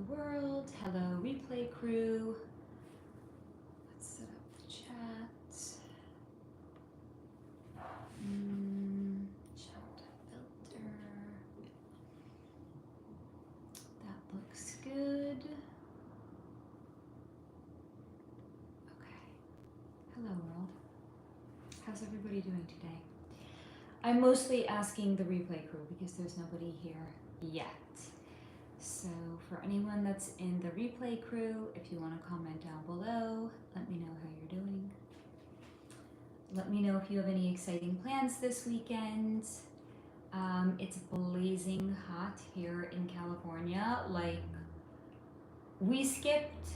world. Hello, replay crew. Let's set up the chat. Chat filter. That looks good. Okay. Hello, world. How's everybody doing today? I'm mostly asking the replay crew because there's nobody here yet. So for anyone that's in the replay crew, if you want to comment down below, let me know how you're doing. Let me know if you have any exciting plans this weekend. It's blazing hot here in California. Like, we skipped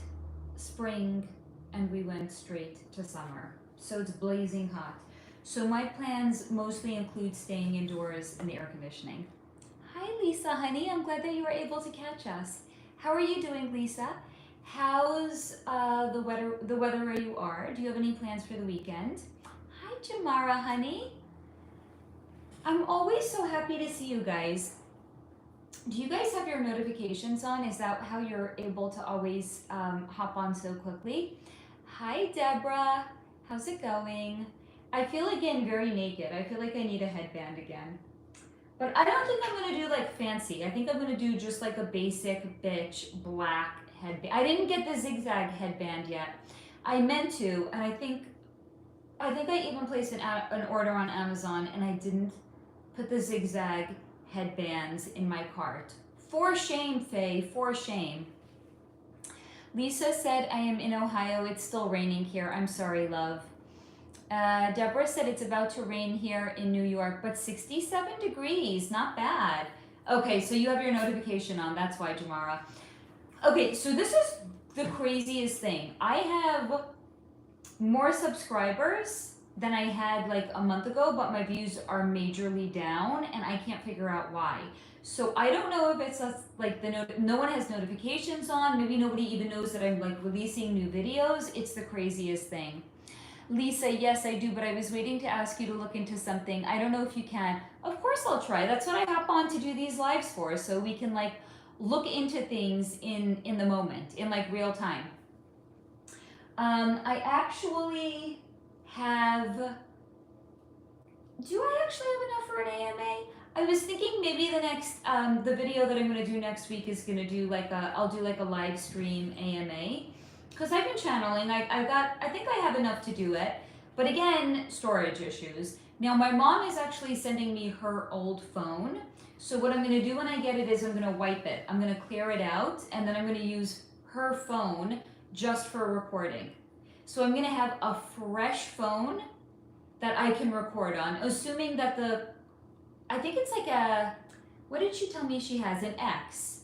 spring and we went straight to summer. So it's blazing hot. So my plans mostly include staying indoors in the air conditioning. Hi Lisa, honey, I'm glad that you were able to catch us. How are you doing, Lisa? How's the weather where you are? Do you have any plans for the weekend? Hi Jamara, honey. I'm always so happy to see you guys. Do you guys have your notifications on? Is that how you're able to always hop on so quickly? Hi Deborah, how's it going? I feel again very naked. I feel like I need a headband again. But I don't think I'm gonna do like fancy. I think I'm gonna do just like a basic bitch black headband. I didn't get the zigzag headband yet. I meant to, and I think I even placed an order on Amazon and I didn't put the zigzag headbands in my cart. For shame, Faye, for shame. Lisa said, I am in Ohio. It's still raining here. I'm sorry, love. Deborah said it's about to rain here in New York, but 67 degrees, not bad. Okay, so you have your notification on, that's why, Jamara. Okay, so this is the craziest thing. I have more subscribers than I had like a month ago, but my views are majorly down, and I can't figure out why. So I don't know if it's like no one has notifications on, maybe nobody even knows that I'm like releasing new videos. It's the craziest thing. Lisa, yes, I do, but I was waiting to ask you to look into something. I don't know if you can. Of course I'll try. That's what I hop on to do these lives for, so we can like look into things in the moment, in like real time. I actually have, do I actually have enough for an AMA? I was thinking maybe the next, the video that I'm gonna do next week is gonna do like I'll do like a live stream AMA. Because I've been channeling, I think I have enough to do it, but again, storage issues. Now my mom is actually sending me her old phone, so what I'm gonna do when I get it is I'm gonna wipe it. I'm gonna clear it out, and then I'm gonna use her phone just for recording. So I'm gonna have a fresh phone that I can record on, assuming that I think it's like what did she tell me she has, an X.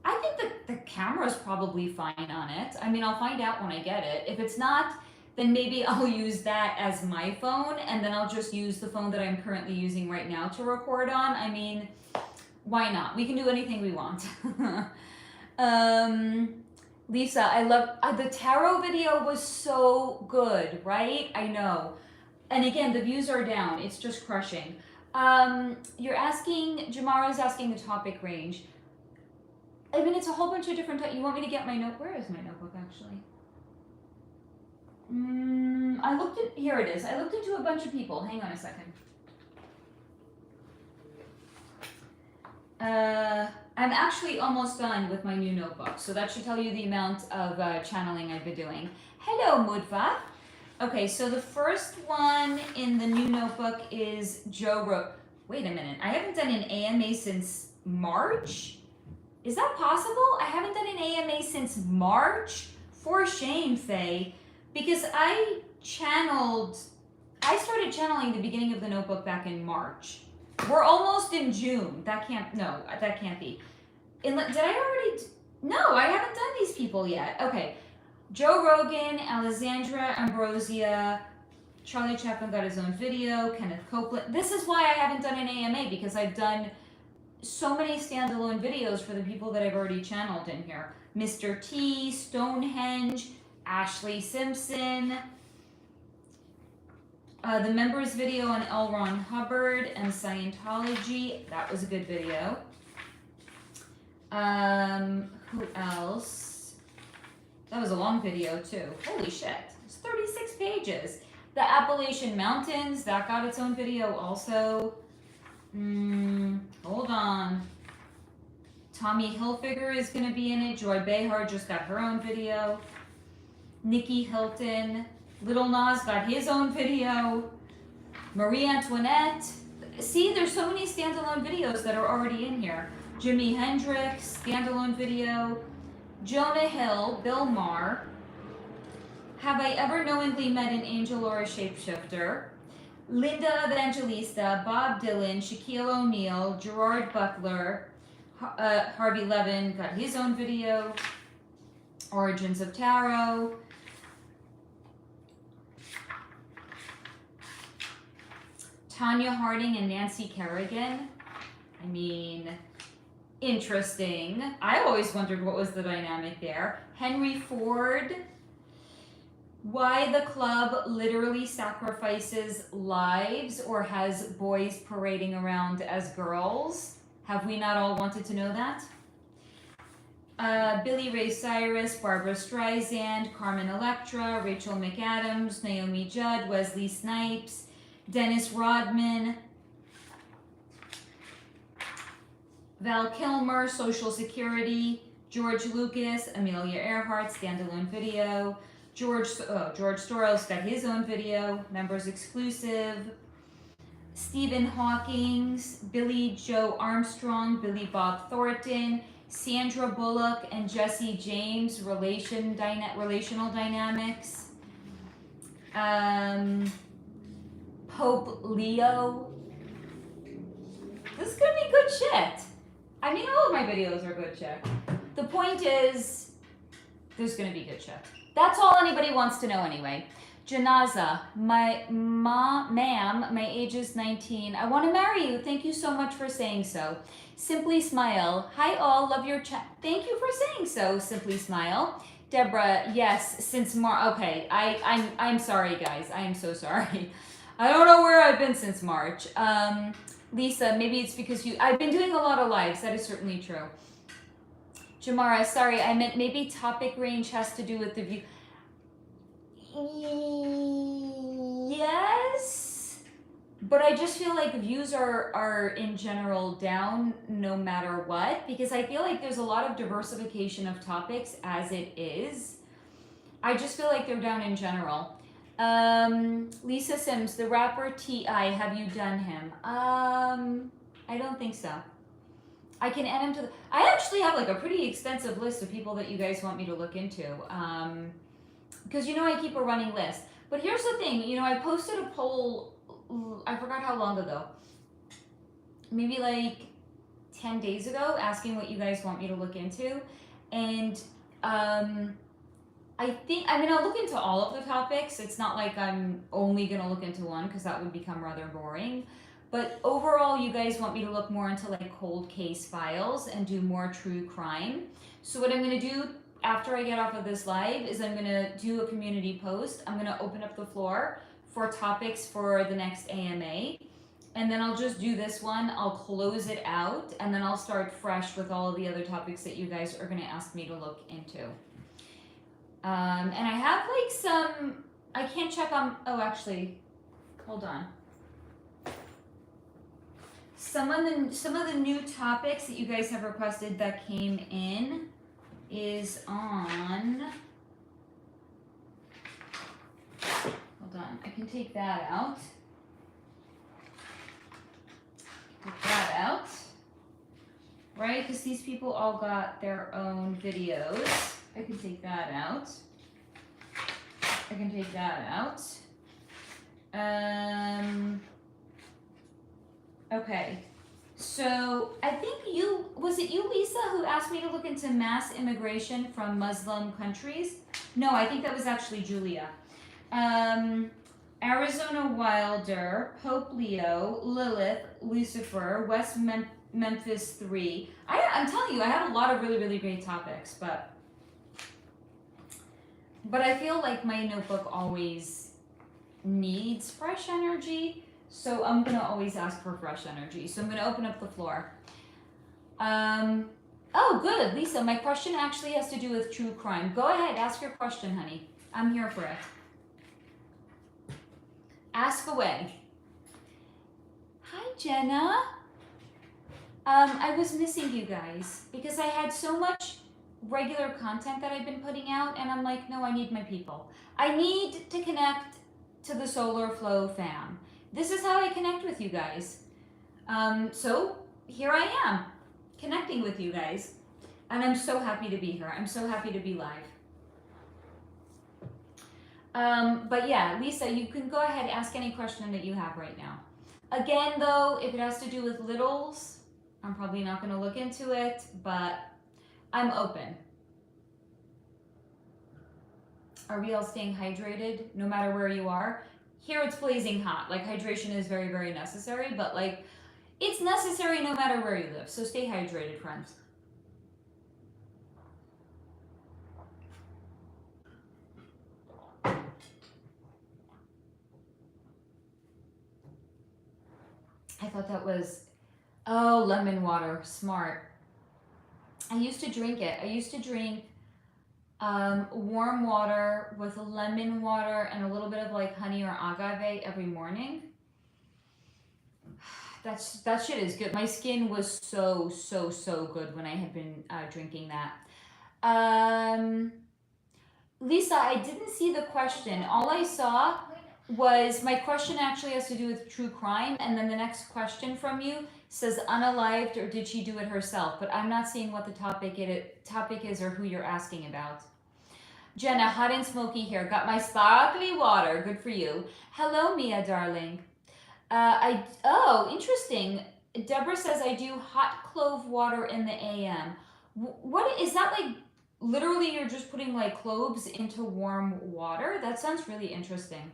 I think that the camera's probably fine on it. I mean, I'll find out when I get it. If it's not, then maybe I'll use that as my phone, and then I'll just use the phone that I'm currently using right now to record on. I mean, why not? We can do anything we want. Lisa, I love, the tarot video was so good, right? I know. And again, the views are down. It's just crushing. You're asking, Jamara's asking the topic range. I mean, it's a whole bunch of different, you want me to get my note? Where is my notebook, actually? I looked at, here it is. I looked into a bunch of people. Hang on a second. I'm actually almost done with my new notebook, so that should tell you the amount of channeling I've been doing. Hello, Mudva. Okay, so the first one in the new notebook is Joe Rogan. Wait a minute, I haven't done an AMA since March? Is that possible? I haven't done an AMA since March? For shame, Faye. Because I started channeling the beginning of the notebook back in March. We're almost in June. That can't be. Did I already? No, I haven't done these people yet. Okay. Joe Rogan, Alexandra Ambrosia, Charlie Chaplin got his own video, Kenneth Copeland. This is why I haven't done an AMA, because I've done so many standalone videos for the people that I've already channeled in here. Mr. T, Stonehenge, Ashley Simpson, the members video on L. Ron Hubbard and Scientology. That was a good video. Who else? That was a long video too. Holy shit. It's 36 pages. The Appalachian Mountains, that got its own video also. Hold on. Tommy Hilfiger is going to be in it. Joy Behar just got her own video. Nikki Hilton. Little Nas got his own video. Marie Antoinette. See, there's so many standalone videos that are already in here. Jimi Hendrix, standalone video. Jonah Hill, Bill Maher. Have I ever knowingly met an angel or a shapeshifter? Linda Evangelista, Bob Dylan, Shaquille O'Neal, Gerard Butler, Harvey Levin got his own video. Origins of Tarot. Tanya Harding and Nancy Kerrigan. I mean, interesting. I always wondered what was the dynamic there. Henry Ford. Why the club literally sacrifices lives or has boys parading around as girls. Have we not all wanted to know that? Billy Ray Cyrus, Barbara Streisand, Carmen Electra, Rachel McAdams, Naomi Judd, Wesley Snipes, Dennis Rodman, Val Kilmer, Social Security, George Lucas, Amelia Earhart, standalone video, George Soros got his own video, members exclusive, Stephen Hawking's, Billy Joe Armstrong, Billy Bob Thornton, Sandra Bullock and Jesse James, relational dynamics, Pope Leo. This is gonna be good shit. I mean, all of my videos are good shit. The point is, there's gonna be good shit. That's all anybody wants to know anyway. Janaza, ma'am, my age is 19. I want to marry you. Thank you so much for saying so. Simply Smile. Hi all, love your chat. Thank you for saying so, Simply Smile. Deborah, yes, since March. Okay, I'm sorry guys. I am so sorry. I don't know where I've been since March. Lisa, maybe it's because I've been doing a lot of lives. That is certainly true. Jamara, sorry, I meant maybe topic range has to do with the view. Yes, but I just feel like views are in general down no matter what, because I feel like there's a lot of diversification of topics as it is. I just feel like they're down in general. Lisa Sims, the rapper T.I., have you done him? I don't think so. I can add him to the... I actually have like a pretty extensive list of people that you guys want me to look into. Because you know I keep a running list. But here's the thing, you know, I posted a poll, I forgot how long ago. Maybe like 10 days ago, asking what you guys want me to look into. And I think, I mean, I'll look into all of the topics. It's not like I'm only going to look into one because that would become rather boring. But overall, you guys want me to look more into like cold case files and do more true crime. So what I'm going to do after I get off of this live is I'm going to do a community post. I'm going to open up the floor for topics for the next AMA. And then I'll just do this one. I'll close it out. And then I'll start fresh with all of the other topics that you guys are going to ask me to look into. And I have like some, I can't check on, oh, actually, hold on. Some of the new topics that you guys have requested that came in is on, hold on, I can take that out. Take that out, right? Because these people all got their own videos. I can take that out. I can take that out. Okay, so I think was it you, Lisa, who asked me to look into mass immigration from Muslim countries? No, I think that was actually Julia. Arizona Wilder, Pope Leo, Lilith, Lucifer, West Memphis 3. I'm telling you, I have a lot of really, really great topics, but I feel like my notebook always needs fresh energy. So I'm going to always ask for fresh energy. So I'm going to open up the floor. Oh, good, Lisa. My question actually has to do with true crime. Go ahead, ask your question, honey. I'm here for it. Ask away. Hi, Jenna. I was missing you guys because I had so much regular content that I've been putting out, and I'm like, no, I need my people. I need to connect to the SoularFlow fam. This is how I connect with you guys. So here I am, connecting with you guys. And I'm so happy to be here. I'm so happy to be live. But yeah, Lisa, you can go ahead and ask any question that you have right now. Again, though, if it has to do with littles, I'm probably not going to look into it, but I'm open. Are we all staying hydrated no matter where you are? Here it's blazing hot. Like, hydration is very, very necessary, but like, it's necessary no matter where you live. So stay hydrated, friends. I thought that was, oh, lemon water, smart. I used to drink it. I used to drink warm water with lemon water and a little bit of like honey or agave every morning. That shit is good. My skin was so good when I had been drinking that. Lisa, I didn't see the question. All I saw was my question actually has to do with true crime, and then the next question from you says unalived or did she do it herself? But I'm not seeing what the topic is or who you're asking about. Jenna, hot and smoky here. Got my sparkly water. Good for you. Hello, Mia, darling. Oh, interesting. Deborah says I do hot clove water in the AM. What is that like? Literally, you're just putting like cloves into warm water? That sounds really interesting.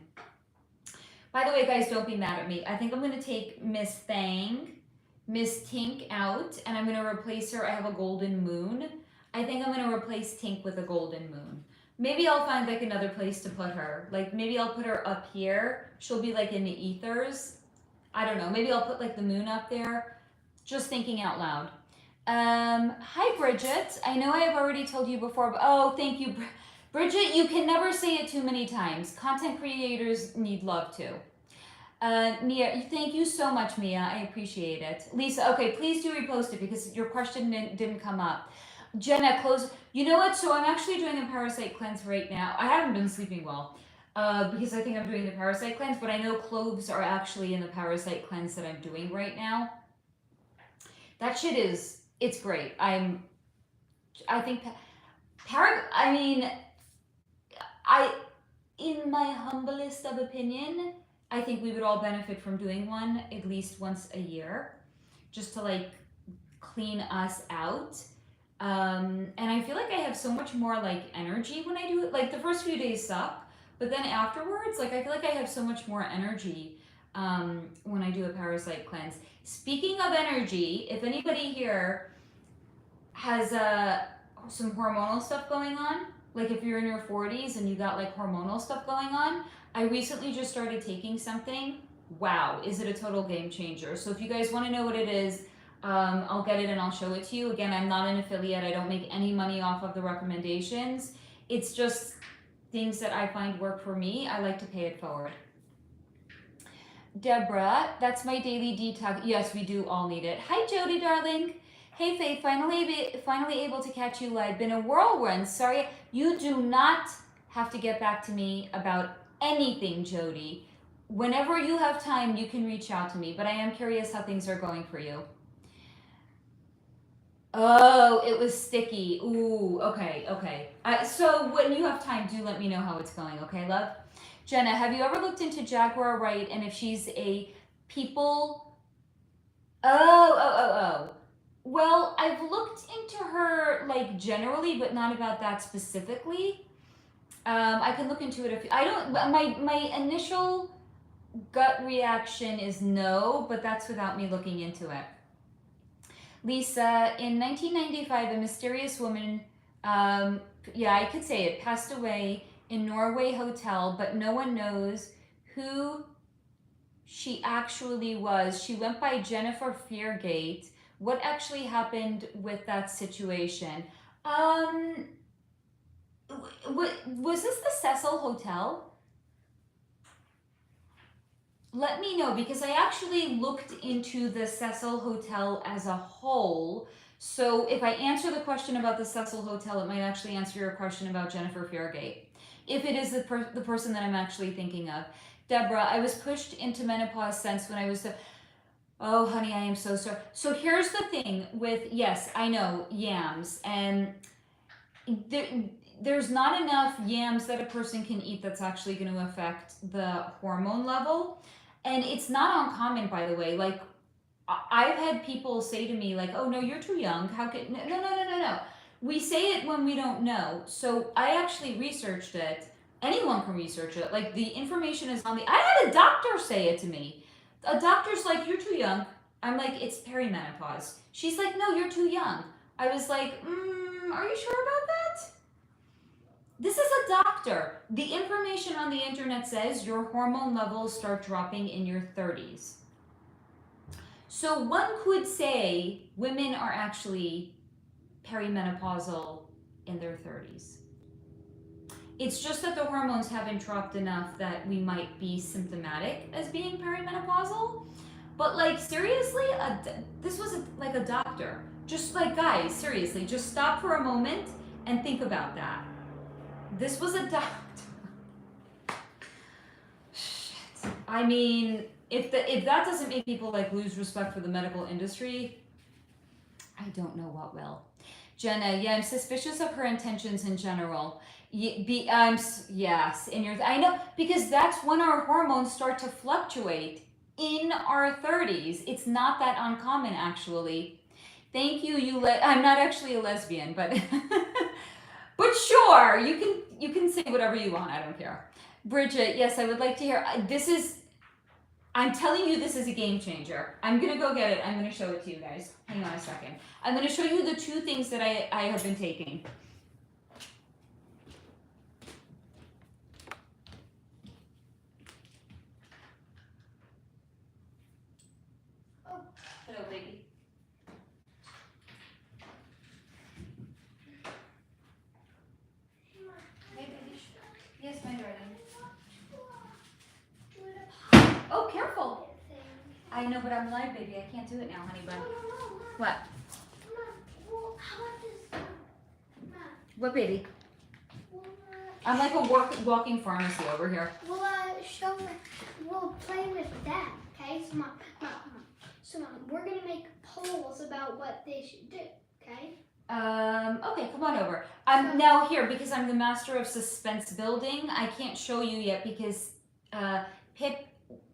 By the way, guys, don't be mad at me. I think I'm going to take Miss Tink out, and I'm going to replace her. I have a golden moon. I think I'm going to replace Tink with a golden moon. Maybe I'll find like another place to put her. Like maybe I'll put her up here. She'll be like in the ethers. I don't know. Maybe I'll put like the moon up there. Just thinking out loud. Hi, Bridget. I know I have already told you before, but oh, thank you, Bridget. You can never say it too many times. Content creators need love too. Mia, thank you so much, Mia. I appreciate it. Lisa, okay, please do repost it because your question didn't come up. Jenna, close. You know what? So I'm actually doing a parasite cleanse right now. I haven't been sleeping well because I think I'm doing the parasite cleanse, but I know cloves are actually in the parasite cleanse that I'm doing right now. That shit is, it's great. I think, in my humblest of opinion, I think we would all benefit from doing one at least once a year, just to like clean us out. And I feel like I have so much more like energy when I do it. Like the first few days suck, but then afterwards, like I feel like I have so much more energy when I do a parasite cleanse. Speaking of energy, if anybody here has some hormonal stuff going on, like if you're in your 40s and you got like hormonal stuff going on, I recently just started taking something. Wow, is it a total game changer? So if you guys want to know what it is, I'll get it and I'll show it to you. Again, I'm not an affiliate. I don't make any money off of the recommendations. It's just things that I find work for me. I like to pay it forward. Deborah, that's my daily detox. Yes, we do all need it. Hi, Jody, darling. Hey, Faith, finally able to catch you live. Been a whirlwind. Sorry, you do not have to get back to me about anything, Jody. Whenever you have time, you can reach out to me, but I am curious how things are going for you. Oh, it was sticky. Ooh, okay. So when you have time, do let me know how it's going, okay, love? Jenna, have you ever looked into Jaguar Wright and if she's a people? Oh. Well, I've looked into her like generally, but not about that specifically. I can look into it if I don't. My initial gut reaction is no, but that's without me looking into it. Lisa, in 1995, a mysterious woman, I could say it, passed away in Norway hotel, but no one knows who she actually was. She went by Jennifer Feargate, What actually happened with that situation? Was this the Cecil Hotel? Let me know, because I actually looked into the Cecil Hotel as a whole. So if I answer the question about the Cecil Hotel, it might actually answer your question about Jennifer Fairgate, if it is the person that I'm actually thinking of. Deborah, I was pushed into menopause since when I was oh, honey, I am so sorry. So here's the thing with, yes, I know, yams, and there's not enough yams that a person can eat that's actually going to affect the hormone level. And it's not uncommon, by the way. Like, I've had people say to me, like, oh, no, you're too young. How can, no. We say it when we don't know. So I actually researched it. Anyone can research it. Like, the information is on the, I had a doctor say it to me. A doctor's like, you're too young. I'm like, it's perimenopause. She's like, no, you're too young. I was like, are you sure about that? This is a doctor. The information on the internet says your hormone levels start dropping in your 30s. So one could say women are actually perimenopausal in their 30s. It's just that the hormones haven't dropped enough that we might be symptomatic as being perimenopausal. But like, seriously, this was like a doctor. Just like, guys, seriously, just stop for a moment and think about that. This was a doctor. Shit. I mean, if that doesn't make people like lose respect for the medical industry, I don't know what will. Jenna, yeah, I'm suspicious of her intentions in general. Yes, I know, because that's when our hormones start to fluctuate in our 30s. It's not that uncommon, actually. Thank you, I'm not actually a lesbian, but but sure, you can say whatever you want. I don't care. Bridget, yes, I would like to hear. I'm telling you, this is a game changer. I'm gonna go get it. I'm gonna show it to you guys. Hang on a second. I'm gonna show you the 2 things that I have been taking. Oh, hello, baby. Hey, baby. Yes, my darling. Oh, careful. I know, but I'm live, baby. I can't do it now, honey bun. What? How about this? What, baby? I'm like a walking pharmacy over here. We'll play with that, okay? So, Mom, we're gonna make polls about what they should do, okay? Okay, come on over. Now here, because I'm the master of suspense building, I can't show you yet because Pip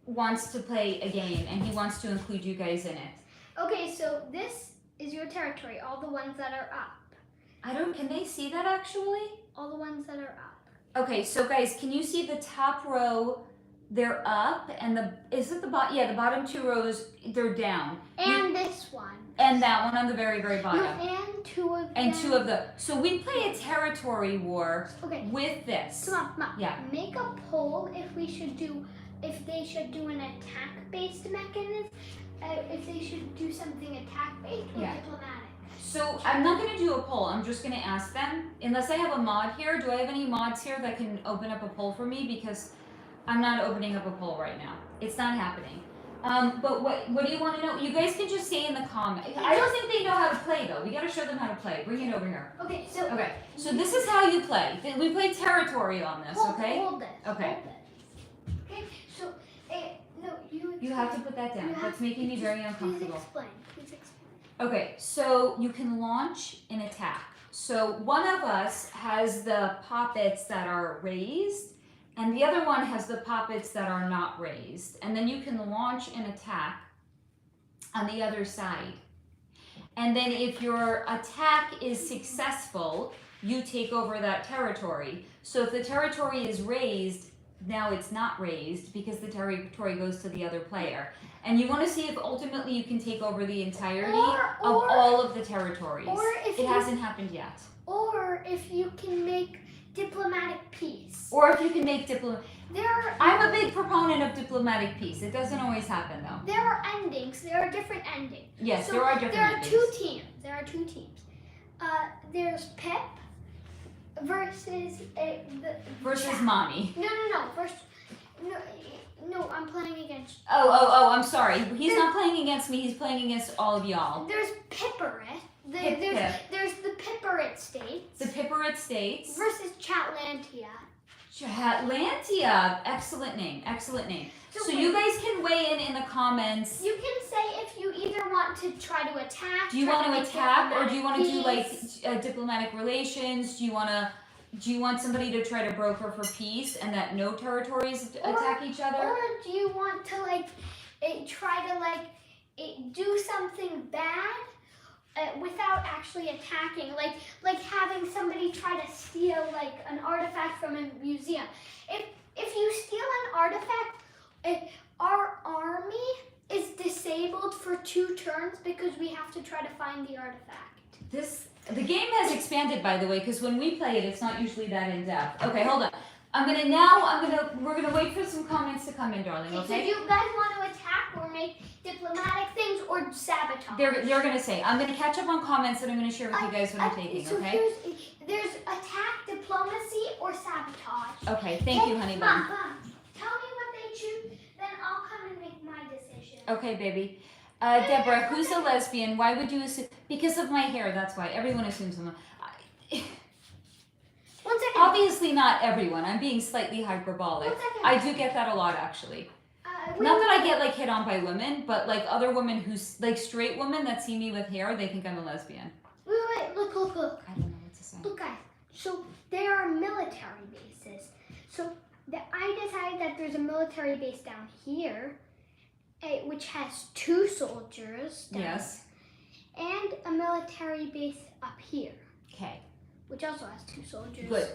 wants to play a game and he wants to include you guys in it. Okay, so this is your territory, all the ones that are up. Can they see that actually? All the ones that are up. Okay, so guys, can you see the top row? They're up, and the bottom 2 rows, they're down. And this one. And that one on the very, very bottom. And 2 of them. And 2 of the. So we play a territory war with this. So Mom, yeah. Make a poll if they should do an attack-based mechanism, if they should do something attack-based or diplomatic. So I'm not going to do a poll. I'm just going to ask them. Unless I have a mod here. Do I have any mods here that can open up a poll for me? Because I'm not opening up a poll right now. It's not happening. But what do you want to know? You guys can just say in the comments. I don't think they know how to play, though. We got to show them how to play. Bring it over here. Okay, so this is how you play. We play territory on this, okay? Hold this. Okay. Hold this. Okay, so, no, you have to put that down. That's making me very uncomfortable. Please explain. Okay, so you can launch an attack. So one of us has the poppets that are raised, and the other one has the poppets that are not raised. And then you can launch an attack on the other side. And then if your attack is successful, you take over that territory. So if the territory is raised, now it's not raised because the territory goes to the other player. And you want to see if ultimately you can take over the entirety of all of the territories. It hasn't happened yet. Or if you can make diplomatic peace. Or if you can make There I'm a big proponent of diplomatic peace. It doesn't always happen though. there are endings. There are different endings. Yes, So there are different There are endings. two teams. There's Pip versus Versus Jack. mommy. No. No, I'm playing against. Oh, I'm sorry. He's not playing against me. He's playing against all of y'all. There's Pipperit. Pip. There's the Pipperit states. The Pipperit states. Versus Chatlantia. Chatlantia. Excellent name. Excellent name. So you guys can weigh in the comments. You can say if you either want to try to attack. Do you want to make attack, or do you want to do peace. like diplomatic relations? Do you want somebody to try to broker for peace and that no territories attack each other? Or do you want to try to do something bad without actually attacking? Like having somebody try to steal like an artifact from a museum. If you steal an artifact, our army is disabled for 2 turns because we have to try to find the artifact. The game has expanded, by the way, because when we play it, it's not usually that in depth. Okay, hold on. We're gonna wait for some comments to come in, darling. So Okay. do you guys want to attack or make diplomatic things or sabotage? They're gonna say. I'm gonna catch up on comments and I'm gonna share with you guys what I'm taking. So Okay. there's attack, diplomacy, or sabotage. Okay. Thank you, honey bun. Mom, tell me what they choose, then I'll come and make my decision. Okay, baby. Deborah, who's a lesbian? Why would you assume? Because of my hair. That's why everyone assumes I'm. 1 second. Obviously not everyone. I'm being slightly hyperbolic. 1 second. I do get that a lot, actually. Not that I get like hit on by women, but like other women who's like straight women that see me with hair, they think I'm a lesbian. Wait, look. I don't know what to say. Look, guys. So there are military bases. So I decided that there's a military base down here, which has 2 soldiers. Yes. And a military base up here, Okay. which also has 2 soldiers. Good.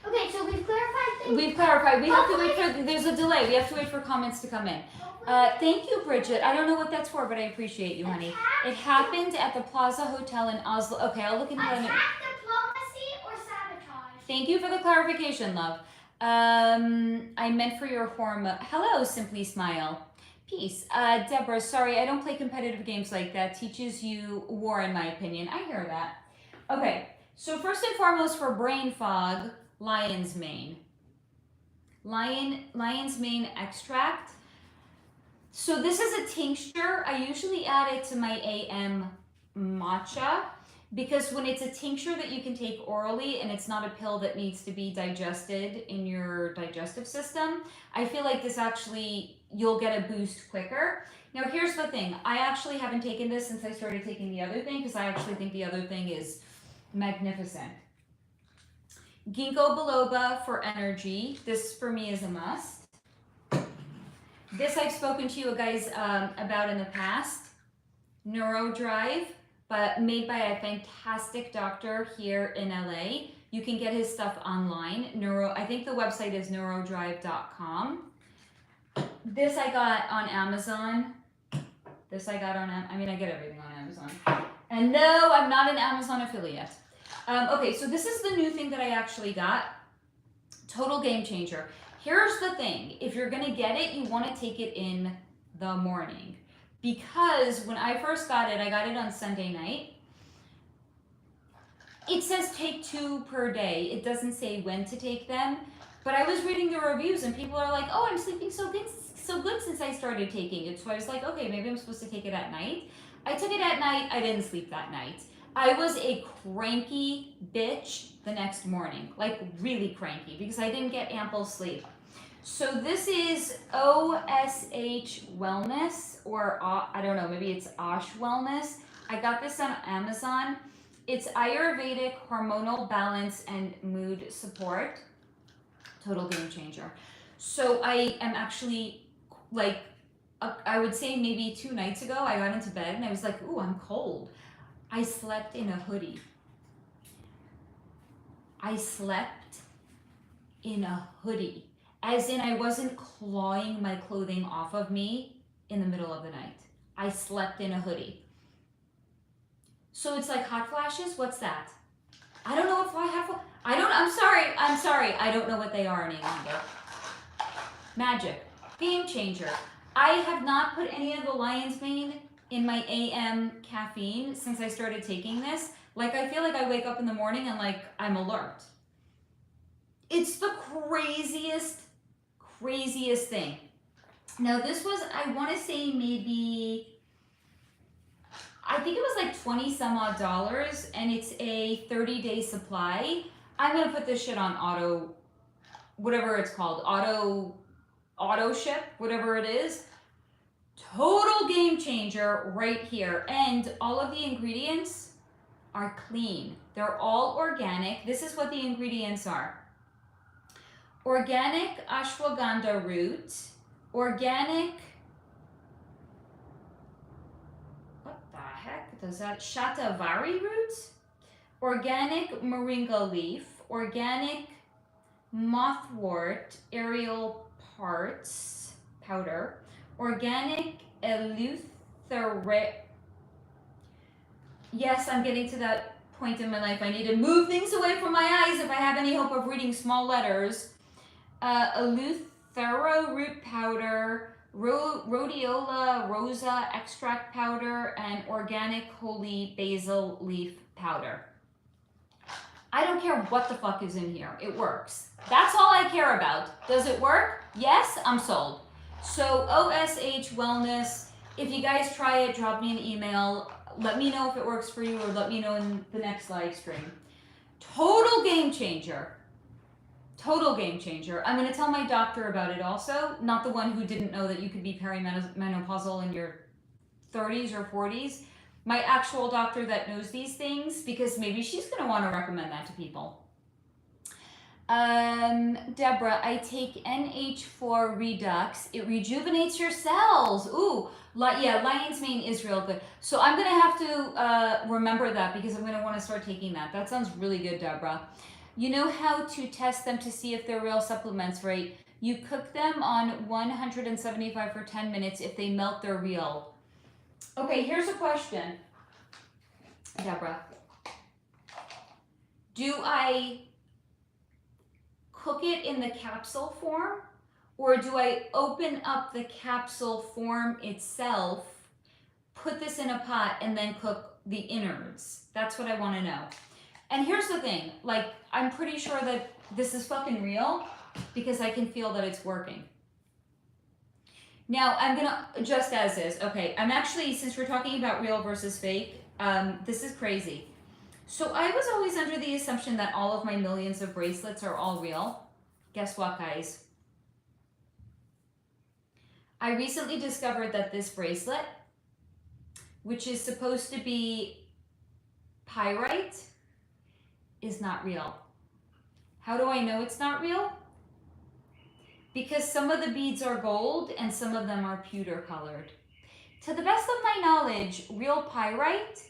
Okay, so we've clarified things. We've clarified. We have to wait for. There's a delay. We have to wait for comments to come in. Thank you, Bridget. I don't know what that's for, but I appreciate you, honey. It happened at the Plaza Hotel in Oslo. Okay, I'll look into it. Attack, diplomacy, or sabotage? Thank you for the clarification, love. I meant for your hormone. Hello, Simply Smile. Peace. Deborah, sorry, I don't play competitive games like that. Teaches you war, in my opinion. I hear that. Okay, so first and foremost for brain fog, lion's mane. Lion's mane extract. So this is a tincture. I usually add it to my AM matcha because when it's a tincture that you can take orally and it's not a pill that needs to be digested in your digestive system, I feel like this actually, you'll get a boost quicker. Now here's the thing. I actually haven't taken this since I started taking the other thing because I actually think the other thing is magnificent. Ginkgo biloba for energy. This for me is a must. This I've spoken to you guys about in the past. Neurodrive, but made by a fantastic doctor here in LA. You can get his stuff online. I think the website is neurodrive.com. This I got on Amazon. I get everything on Amazon. And no, I'm not an Amazon affiliate. Okay, so this is the new thing that I actually got. Total game changer. Here's the thing. If you're gonna get it, you wanna take it in the morning. Because when I first got it, I got it on Sunday night. It says take 2 per day. It doesn't say when to take them. But I was reading the reviews and people are like, oh, I'm sleeping so good since I started taking it. So I was like, okay, maybe I'm supposed to take it at night. I took it at night. I didn't sleep that night. I was a cranky bitch the next morning, like really cranky because I didn't get ample sleep. So this is OSH Wellness, or I don't know, maybe it's Osh Wellness. I got this on Amazon. It's Ayurvedic hormonal balance and mood support. Total game changer. So I am actually like, I would say maybe 2 nights ago, I got into bed and I was like, ooh, I'm cold. I slept in a hoodie. I slept in a hoodie. As in I wasn't clawing my clothing off of me in the middle of the night. I slept in a hoodie. So it's like hot flashes, what's that? I don't know if I have. I'm sorry. I don't know what they are any longer. Magic. Game changer. I have not put any of the lion's mane in my AM caffeine since I started taking this. Like, I feel like I wake up in the morning and like I'm alert. It's the craziest thing. Now this was, I want to say maybe, I think it was like 20 some odd dollars, and it's a 30-day supply. I'm gonna put this shit on auto, whatever it's called, auto ship, whatever it is. Total game changer right here. And all of the ingredients are clean. They're all organic. This is what the ingredients are. Organic ashwagandha root, organic, what the heck does that, shatavari root, organic moringa leaf, organic mothwort aerial parts powder, organic eleuthera. Yes, I'm getting to that point in my life. I need to move things away from my eyes if I have any hope of reading small letters. Eleuthera root powder, rhodiola rosa extract powder, and organic holy basil leaf powder. I don't care what the fuck is in here. It works. That's all I care about. Does it work? Yes, I'm sold. So OSH Wellness, if you guys try it, drop me an email. Let me know if it works for you, or let me know in the next live stream. Total game changer. Total game changer. I'm going to tell my doctor about it also. Not the one who didn't know that you could be perimenopausal in your 30s or 40s. My actual doctor that knows these things, because maybe she's going to want to recommend that to people. Deborah, I take NH4 Redux. It rejuvenates your cells. Ooh, yeah, lion's mane is real good. So I'm going to have to remember that, because I'm going to want to start taking that. That sounds really good, Deborah. You know how to test them to see if they're real supplements, right? You cook them on 175 for 10 minutes. If they melt, they're real. Okay, here's a question, Deborah. Do I cook it in the capsule form, or do I open up the capsule form itself, put this in a pot, and then cook the innards? That's what I want to know. And here's the thing, like, I'm pretty sure that this is fucking real, because I can feel that it's working. Now, I'm gonna, just as is, okay, I'm actually, since we're talking about real versus fake, this is crazy. So I was always under the assumption that all of my millions of bracelets are all real. Guess what, guys? I recently discovered that this bracelet, which is supposed to be pyrite, is not real. How do I know it's not real? Because some of the beads are gold and some of them are pewter colored. To the best of my knowledge, real pyrite,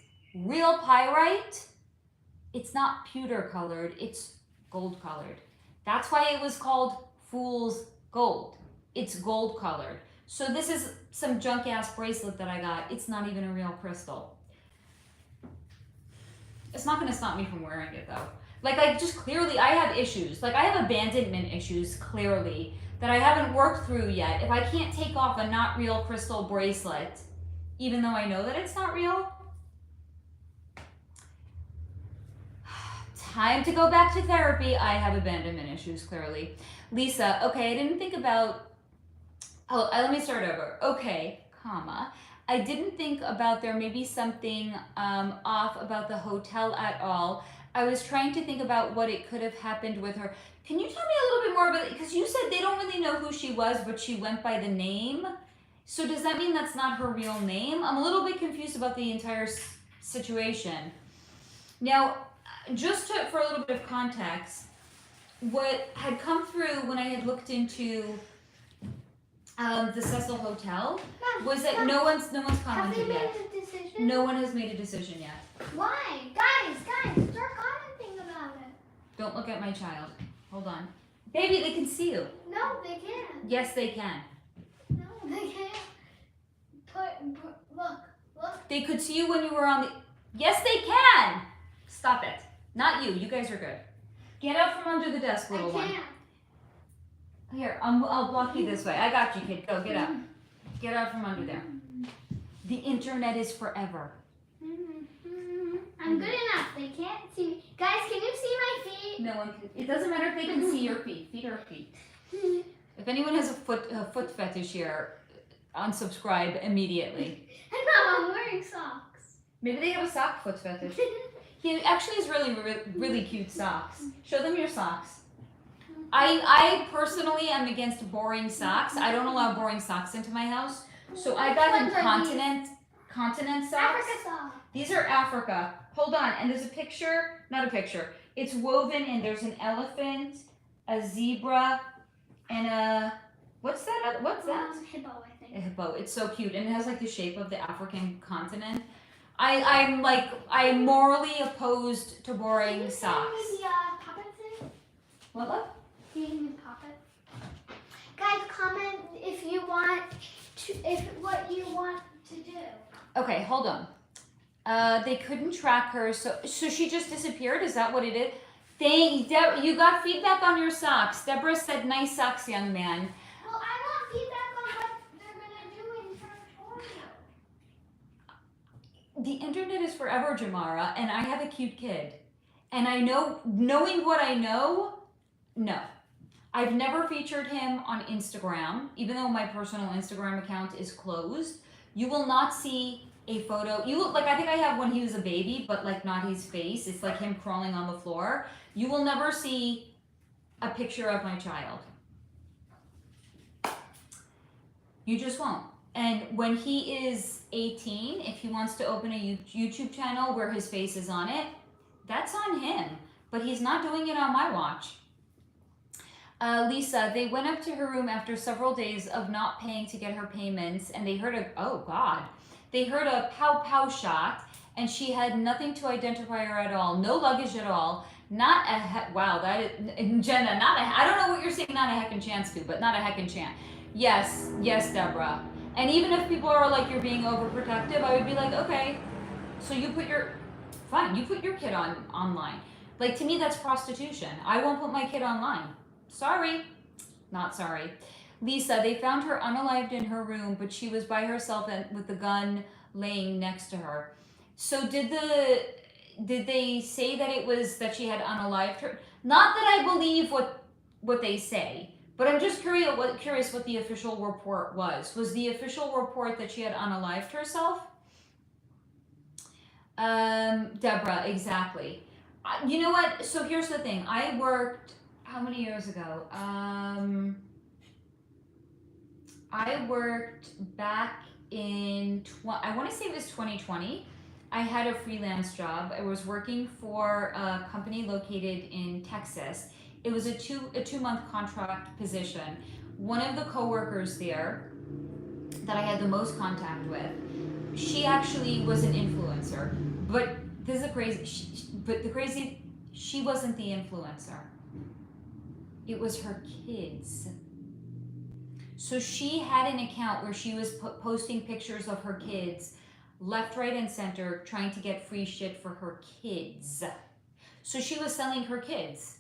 it's not pewter colored, it's gold colored. That's why it was called fool's gold. It's gold colored. So this is some junk ass bracelet that I got. It's not even a real crystal. It's not gonna stop me from wearing it though. Like just clearly I have issues. Like I have abandonment issues clearly that I haven't worked through yet. If I can't take off a not real crystal bracelet, even though I know that it's not real, time to go back to therapy. I have abandonment issues clearly. Lisa, okay, I didn't think about, let me start over. Okay, comma. I didn't think about there may be something off about the hotel at all. I was trying to think about what it could have happened with her. Can you tell me a little bit more about it? Because you said they don't really know who she was, but she went by the name. So does that mean that's not her real name? I'm a little bit confused about the entire situation. Now, just for a little bit of context, what had come through when I had looked into the Cecil Hotel was that no one's commented Have they made yet. a decision? No one has made a decision yet. Why? Guys, start commenting about it. Don't look at my child. Hold on. Baby, they can see you. No, they can't. Yes, they can. No, they can't. Look. They could see you when you were on the... Yes, they can! Stop it. Not you. You guys are good. Get out from under the desk, little one. Here, I'll block you this way. I got you, kid. Go, get out. Get out from under there. The internet is forever. I'm good enough. They can't see me. Guys, can you see my feet? No one can. It doesn't matter if they can see your feet. Feet are feet. If anyone has a foot fetish here, unsubscribe immediately. No, I'm wearing socks. Maybe they have a sock foot fetish. He actually has really cute socks. Show them your socks. I personally am against boring socks. I don't allow boring socks into my house. So I got him continent socks. Africa socks. These are Africa. Hold on, and there's a picture, not a picture. It's woven in. There's an elephant, a zebra, and a what's that? What's that? Hippo, I think. A hippo. It's so cute, and it has like the shape of the African continent. I'm morally opposed to boring socks. Can you puppets in? What, love? Can you puppets? Guys, comment if you want to, what you want to do. Okay, hold on. They couldn't track her, so she just disappeared. Is that what it is? You got feedback on your socks. Deborah said, "Nice socks, young man." Well, I want feedback on what they're gonna do in tutorial. The internet is forever, Jamara, and I have a cute kid. And I know, knowing what I know, no. I've never featured him on Instagram, even though my personal Instagram account is closed. You will not see a photo. I think I have when he was a baby, but like not his face. It's like him crawling on the floor. You will never see a picture of my child. You just won't. And when he is 18, if he wants to open a YouTube channel where his face is on it, that's on him. But he's not doing it on my watch. Lisa, they went up to her room after several days of not paying to get her payments, and they heard they heard a pow pow shot, and she had nothing to identify her at all. No luggage at all. Not a wow, that is, Jenna, I don't know what you're saying, not a heckin' chance to, but not a heckin' chance. Yes, Deborah. And even if people are like, you're being overprotective, I would be like, okay, so you put your kid online. Like, to me, that's prostitution. I won't put my kid online. Sorry. Not sorry. Lisa, they found her unalived in her room, but she was by herself and with the gun laying next to her. So did they say that it was that she had unalived her? Not that I believe what they say, but I'm just curious what the official report was. Was the official report that she had unalived herself? Deborah, exactly. You know what? So here's the thing. I worked, how many years ago? I worked back in, I want to say it was 2020. I had a freelance job. I was working for a company located in Texas. It was a two-month contract position. One of the coworkers there that I had the most contact with, she actually was an influencer. But this is she wasn't the influencer. It was her kids. So she had an account where she was posting pictures of her kids left, right, and center, trying to get free shit for her kids. So she was selling her kids.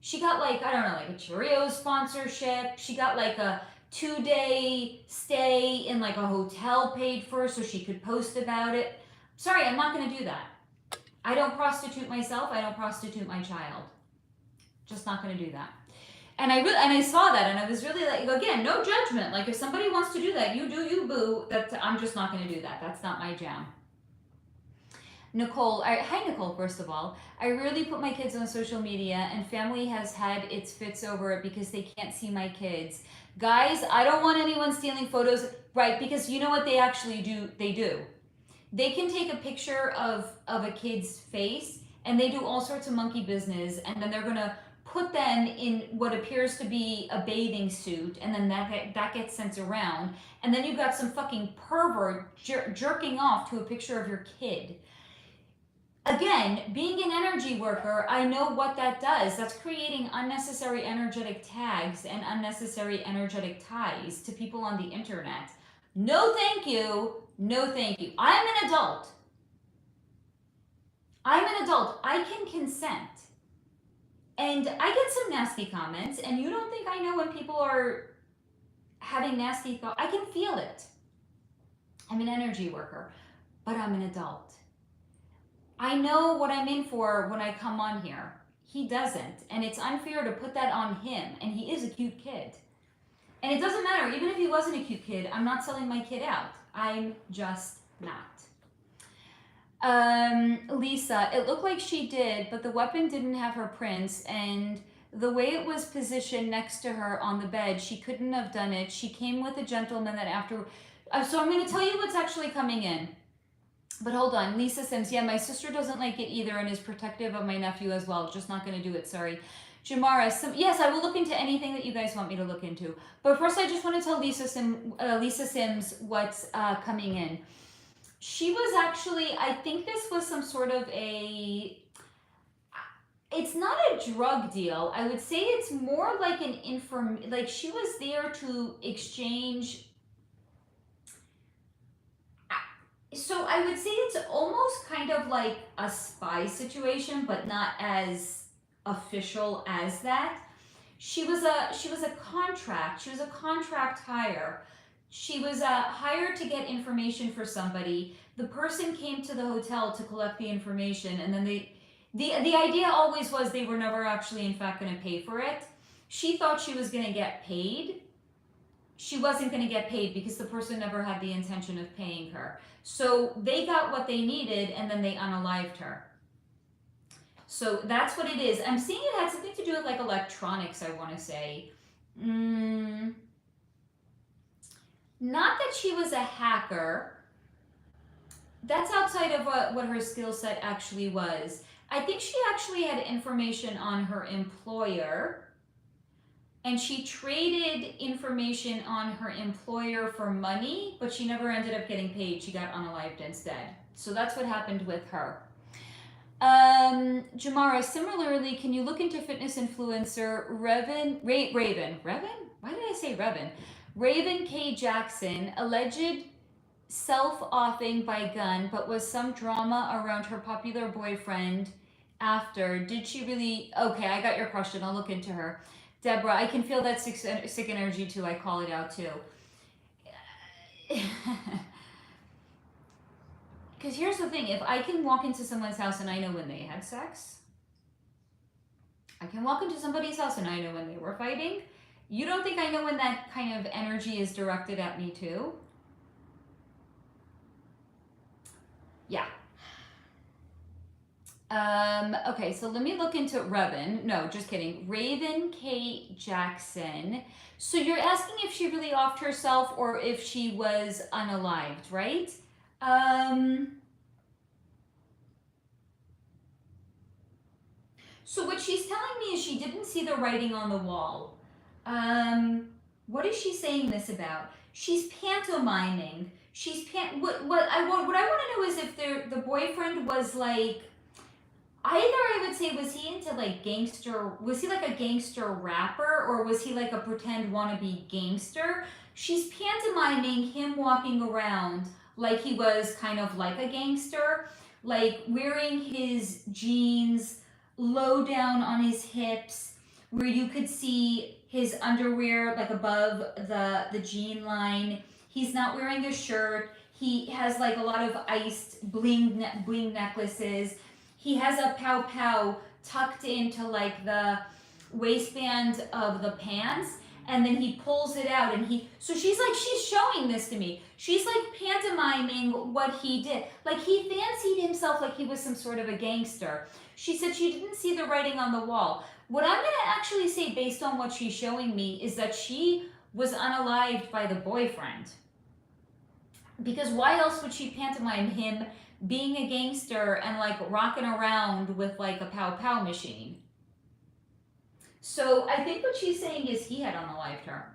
She got like a Cheerios sponsorship. She got like a 2-day stay in like a hotel paid for so she could post about it. Sorry, I'm not gonna do that. I don't prostitute myself. I don't prostitute my child. Just not gonna do that. And I saw that, and I was really like, again, no judgment. Like, if somebody wants to do that, you do you, boo. I'm just not going to do that. That's not my jam. Nicole, hi Nicole, first of all. I rarely put my kids on social media, and family has had its fits over it because they can't see my kids. Guys, I don't want anyone stealing photos, right? Because you know what they actually do? They do. They can take a picture of a kid's face, and they do all sorts of monkey business, and then they're going to put them in what appears to be a bathing suit, and then that gets sent around, and then you've got some fucking pervert jerking off to a picture of your kid. Again, being an energy worker, I know what that does. That's creating unnecessary energetic tags and unnecessary energetic ties to people on the internet. No thank you. No thank you. I'm an adult. I'm an adult. I can consent. And I get some nasty comments, and you don't think I know when people are having nasty thoughts. I can feel it. I'm an energy worker, but I'm an adult. I know what I'm in for when I come on here. He doesn't, and it's unfair to put that on him, and he is a cute kid. And it doesn't matter, even if he wasn't a cute kid, I'm not selling my kid out. I'm just not. Lisa, it looked like she did, but the weapon didn't have her prints, and the way it was positioned next to her on the bed, she couldn't have done it. She came with a gentleman that after... so I'm going to tell you what's actually coming in. But hold on, Lisa Sims, yeah, my sister doesn't like it either and is protective of my nephew as well. Just not going to do it, sorry. Jamara, yes, I will look into anything that you guys want me to look into. But first, I just want to tell Lisa Sims what's coming in. She was actually, I think this was some sort of a, it's not a drug deal. I would say it's more like an like she was there to exchange. So I would say it's almost kind of like a spy situation, but not as official as that. She was a contract hire. She was hired to get information for somebody. The person came to the hotel to collect the information, and then the idea always was they were never actually in fact going to pay for it. She thought she was going to get paid. She wasn't going to get paid because the person never had the intention of paying her. So they got what they needed, and then they unalived her. So that's what it is. I'm seeing it had something to do with like electronics, I want to say. Not that she was a hacker. That's outside of what her skill set actually was. I think she actually had information on her employer, and she traded information on her employer for money, but she never ended up getting paid. She got unalived instead. So that's what happened with her. Jamara, similarly, can you look into fitness influencer Raven? Why did I say Raven? Raven K. Jackson, alleged self-offing by gun, but was some drama around her popular boyfriend after. Did she really? Okay, I got your question. I'll look into her. Deborah, I can feel that sick energy too. I call it out too. Because here's the thing, if I can walk into someone's house and I know when they had sex, I can walk into somebody's house and I know when they were fighting. You don't think I know when that kind of energy is directed at me too? Yeah. Okay, so let me look into Raven. No, just kidding. Raven K. Jackson. So you're asking if she really offed herself or if she was unalived, right? So what she's telling me is she didn't see the writing on the wall. What is she saying this about? She's pantomiming. What I want to know is if the boyfriend was like, either I would say, was he into like gangster, was he like a gangster rapper, or was he like a pretend wannabe gangster? She's pantomiming him walking around like he was kind of like a gangster, like wearing his jeans low down on his hips, where you could see his underwear like above the jean line. He's not wearing a shirt. He has like a lot of iced bling necklaces. He has a pow pow tucked into like the waistband of the pants, and then he pulls it out, and so she's showing this to me. She's like pantomiming what he did. Like he fancied himself like he was some sort of a gangster. She said she didn't see the writing on the wall. What I'm gonna actually say based on what she's showing me is that she was unalived by the boyfriend. Because why else would she pantomime him being a gangster and like rocking around with like a pow pow machine? So I think what she's saying is he had unalived her.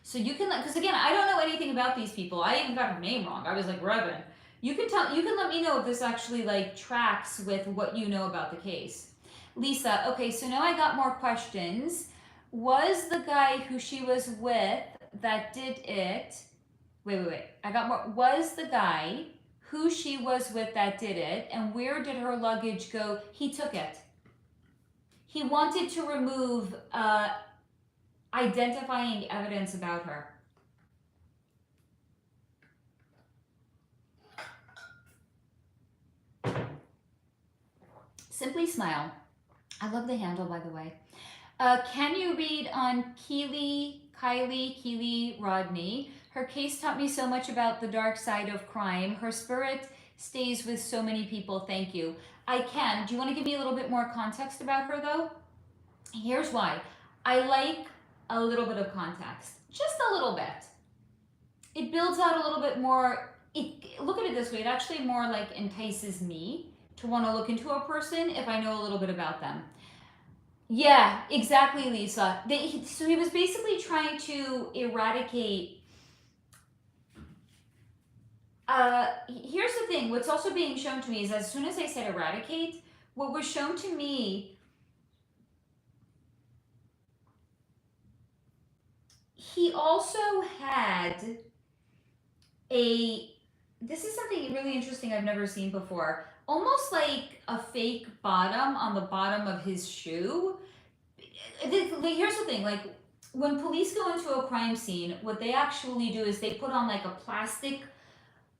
So you can, because again, I don't know anything about these people. I even got her name wrong. I was like, Reverend. You can let me know if this actually like tracks with what you know about the case. Lisa, okay, so now I got more questions. Was the guy who she was with that did it, wait. I got more, was the guy who she was with that did it, and where did her luggage go. He took it. He wanted to remove identifying evidence about her. Simply smile. I love the handle, by the way. Can you read on Keely Rodney? Her case taught me so much about the dark side of crime. Her spirit stays with so many people. Thank you. I can. Do you want to give me a little bit more context about her, though? Here's why. I like a little bit of context. Just a little bit. It builds out a little bit more. Look at it this way. It actually more like entices me to want to look into a person if I know a little bit about them. Yeah, exactly, Lisa. So he was basically trying to eradicate. Here's the thing. What's also being shown to me is as soon as I said eradicate, what was shown to me, he also had this is something really interesting I've never seen before. Almost like a fake bottom on the bottom of his shoe. Here's the thing, like when police go into a crime scene, what they actually do is they put on like a plastic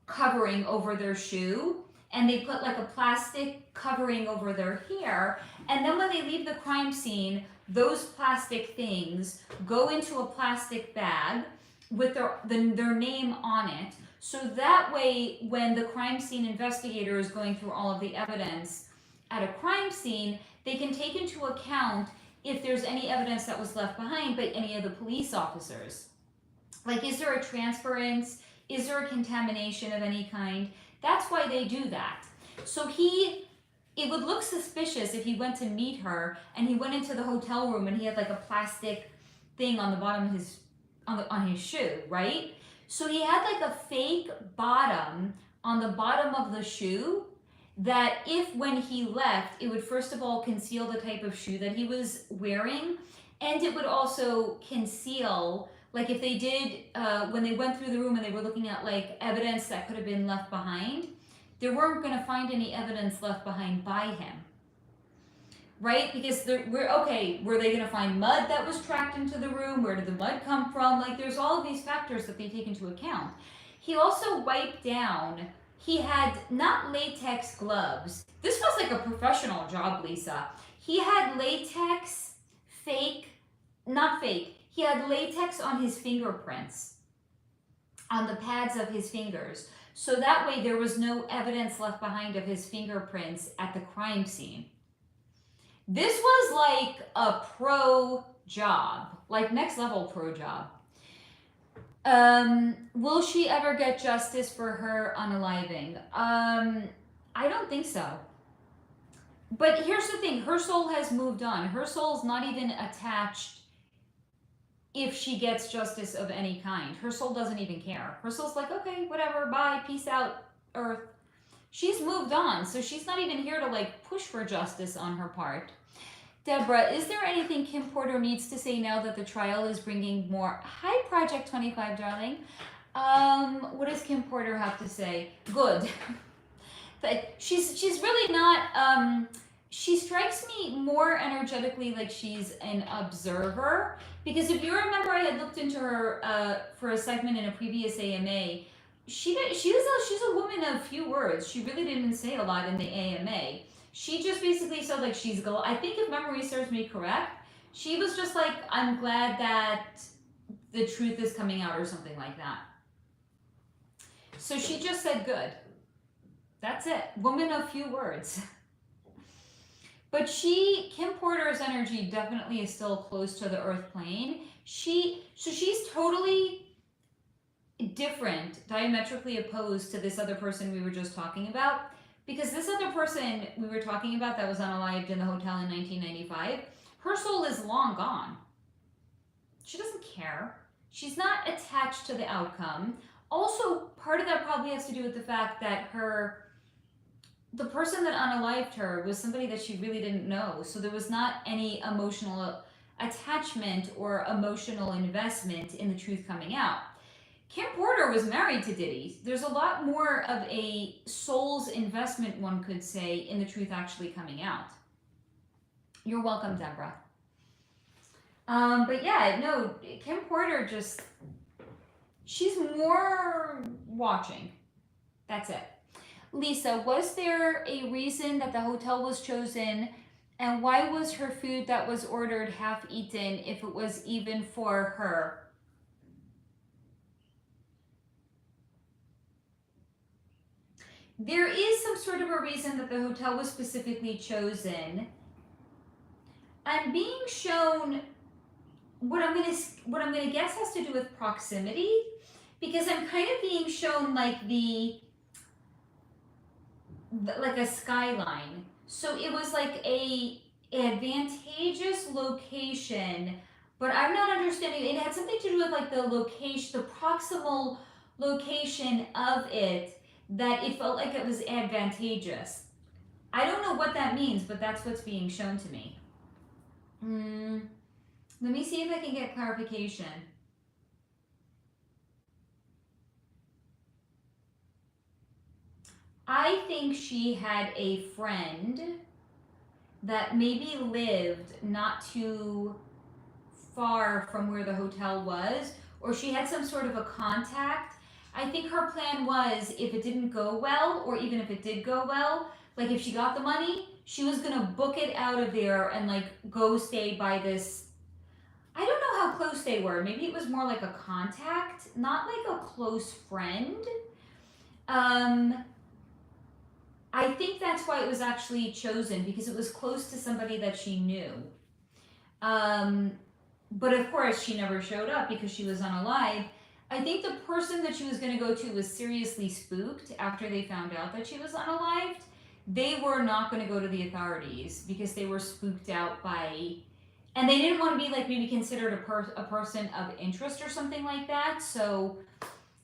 covering over their shoe, and they put like a plastic covering over their hair, and then when they leave the crime scene, those plastic things go into a plastic bag with their name on it. So that way, when the crime scene investigator is going through all of the evidence at a crime scene, they can take into account if there's any evidence that was left behind by any of the police officers. Like, is there a transference? Is there a contamination of any kind? That's why they do that. So it would look suspicious if he went to meet her and he went into the hotel room and he had like a plastic thing on the bottom of his, on his shoe, right? So he had like a fake bottom on the bottom of the shoe that if when he left, it would first of all conceal the type of shoe that he was wearing, and it would also conceal, like if they did, when they went through the room and they were looking at like evidence that could have been left behind, they weren't going to find any evidence left behind by him. Right? Because were they going to find mud that was tracked into the room? Where did the mud come from? Like, there's all of these factors that they take into account. He also wiped down, he had not latex gloves. This was like a professional job, Lisa. He had latex, he had latex on his fingerprints, on the pads of his fingers. So that way there was no evidence left behind of his fingerprints at the crime scene. This was like a pro job, like next level pro job. Will she ever get justice for her unaliving? I don't think so. But here's the thing, her soul has moved on. Her soul's not even attached if she gets justice of any kind. Her soul doesn't even care. Her soul's like, okay, whatever, bye, peace out, Earth. She's moved on, so she's not even here to like push for justice on her part. Deborah, is there anything Kim Porter needs to say now that the trial is bringing more? Hi, Project 25, darling. What does Kim Porter have to say? Good. But she's really not, she strikes me more energetically like she's an observer. Because if you remember, I had looked into her for a segment in a previous AMA. She's a woman of few words. She really didn't say a lot in the AMA. She just basically said like I think if memory serves me correct, she was just like, I'm glad that the truth is coming out or something like that. So she just said good. That's it. Woman of few words. But Kim Porter's energy definitely is still close to the earth plane. She's totally different, diametrically opposed to this other person we were just talking about. Because this other person we were talking about that was unalived in the hotel in 1995, her soul is long gone. She doesn't care. She's not attached to the outcome. Also, part of that probably has to do with the fact that the person that unalived her was somebody that she really didn't know. So there was not any emotional attachment or emotional investment in the truth coming out. Kim Porter was married to Diddy. There's a lot more of a soul's investment, one could say, in the truth actually coming out. You're welcome, Deborah. But yeah, no, Kim Porter just, she's more watching. That's it. Lisa, was there a reason that the hotel was chosen, and why was her food that was ordered half eaten if it was even for her? There is some sort of a reason that the hotel was specifically chosen. I'm being shown what I'm gonna guess has to do with proximity, because I'm kind of being shown like like a skyline. So it was like a advantageous location, but I'm not understanding. It had something to do with like the location, the proximal location of it, that it felt like it was advantageous. I don't know what that means, but that's what's being shown to me. Let me see if I can get clarification. I think she had a friend that maybe lived not too far from where the hotel was, or she had some sort of a contact. I think her plan was, if it didn't go well, or even if it did go well, like if she got the money, she was gonna book it out of there and like go stay by this. I don't know how close they were. Maybe it was more like a contact, not like a close friend. I think that's why it was actually chosen, because it was close to somebody that she knew. But of course, she never showed up because she was unalive. I think the person that she was going to go to was seriously spooked after they found out that she was unalived. They were not going to go to the authorities because they were spooked out by, and they didn't want to be like maybe considered a person of interest or something like that. So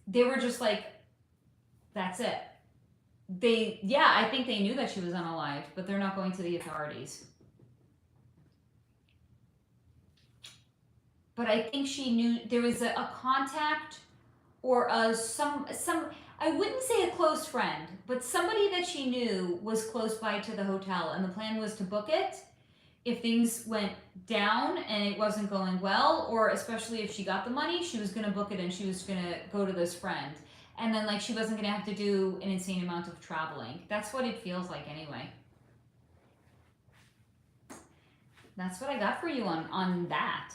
they were just like, that's it. I think they knew that she was unalived, but they're not going to the authorities. But I think she knew there was a contact or some I wouldn't say a close friend, but somebody that she knew was close by to the hotel, and the plan was to book it if things went down and it wasn't going well, or especially if she got the money, she was going to book it and she was going to go to this friend. And then like she wasn't going to have to do an insane amount of traveling. That's what it feels like anyway. That's what I got for you on that.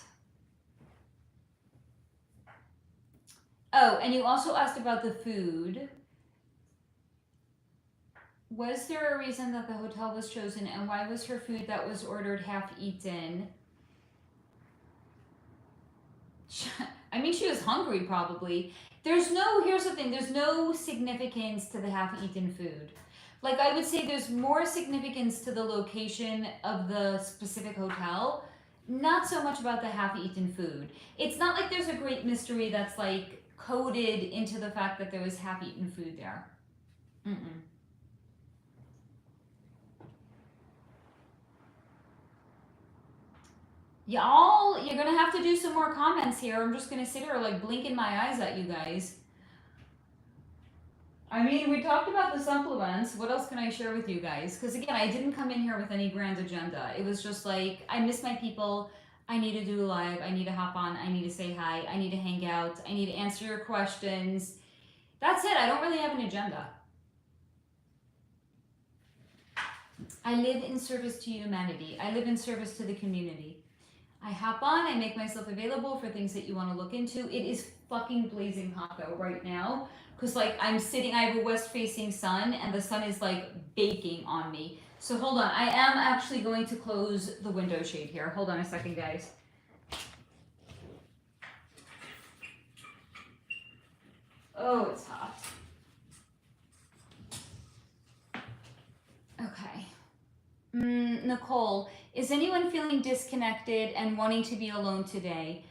Oh, and you also asked about the food. Was there a reason that the hotel was chosen, and why was her food that was ordered half eaten? I mean, she was hungry probably. Here's the thing, there's no significance to the half-eaten food. Like, I would say there's more significance to the location of the specific hotel, not so much about the half-eaten food. It's not like there's a great mystery that's like coded into the fact that there was half-eaten food there. Y'all, you're gonna have to do some more comments here. I'm just gonna sit here like blinking my eyes at you guys. I mean, we talked about the supplements. What else can I share with you guys? Because again, I didn't come in here with any grand agenda. It was just like, I miss my people. I need to do a live. I need to hop on. I need to say hi. I need to hang out. I need to answer your questions. That's it. I don't really have an agenda. I live in service to humanity. I live in service to the community. I hop on, I make myself available for things that you want to look into. It is fucking blazing hot though right now, because like I'm sitting, I have a west facing sun and the sun is like baking on me. So hold on, I am actually going to close the window shade here. Hold on a second, guys. Oh, it's hot. Okay. Nicole, is anyone feeling disconnected and wanting to be alone today?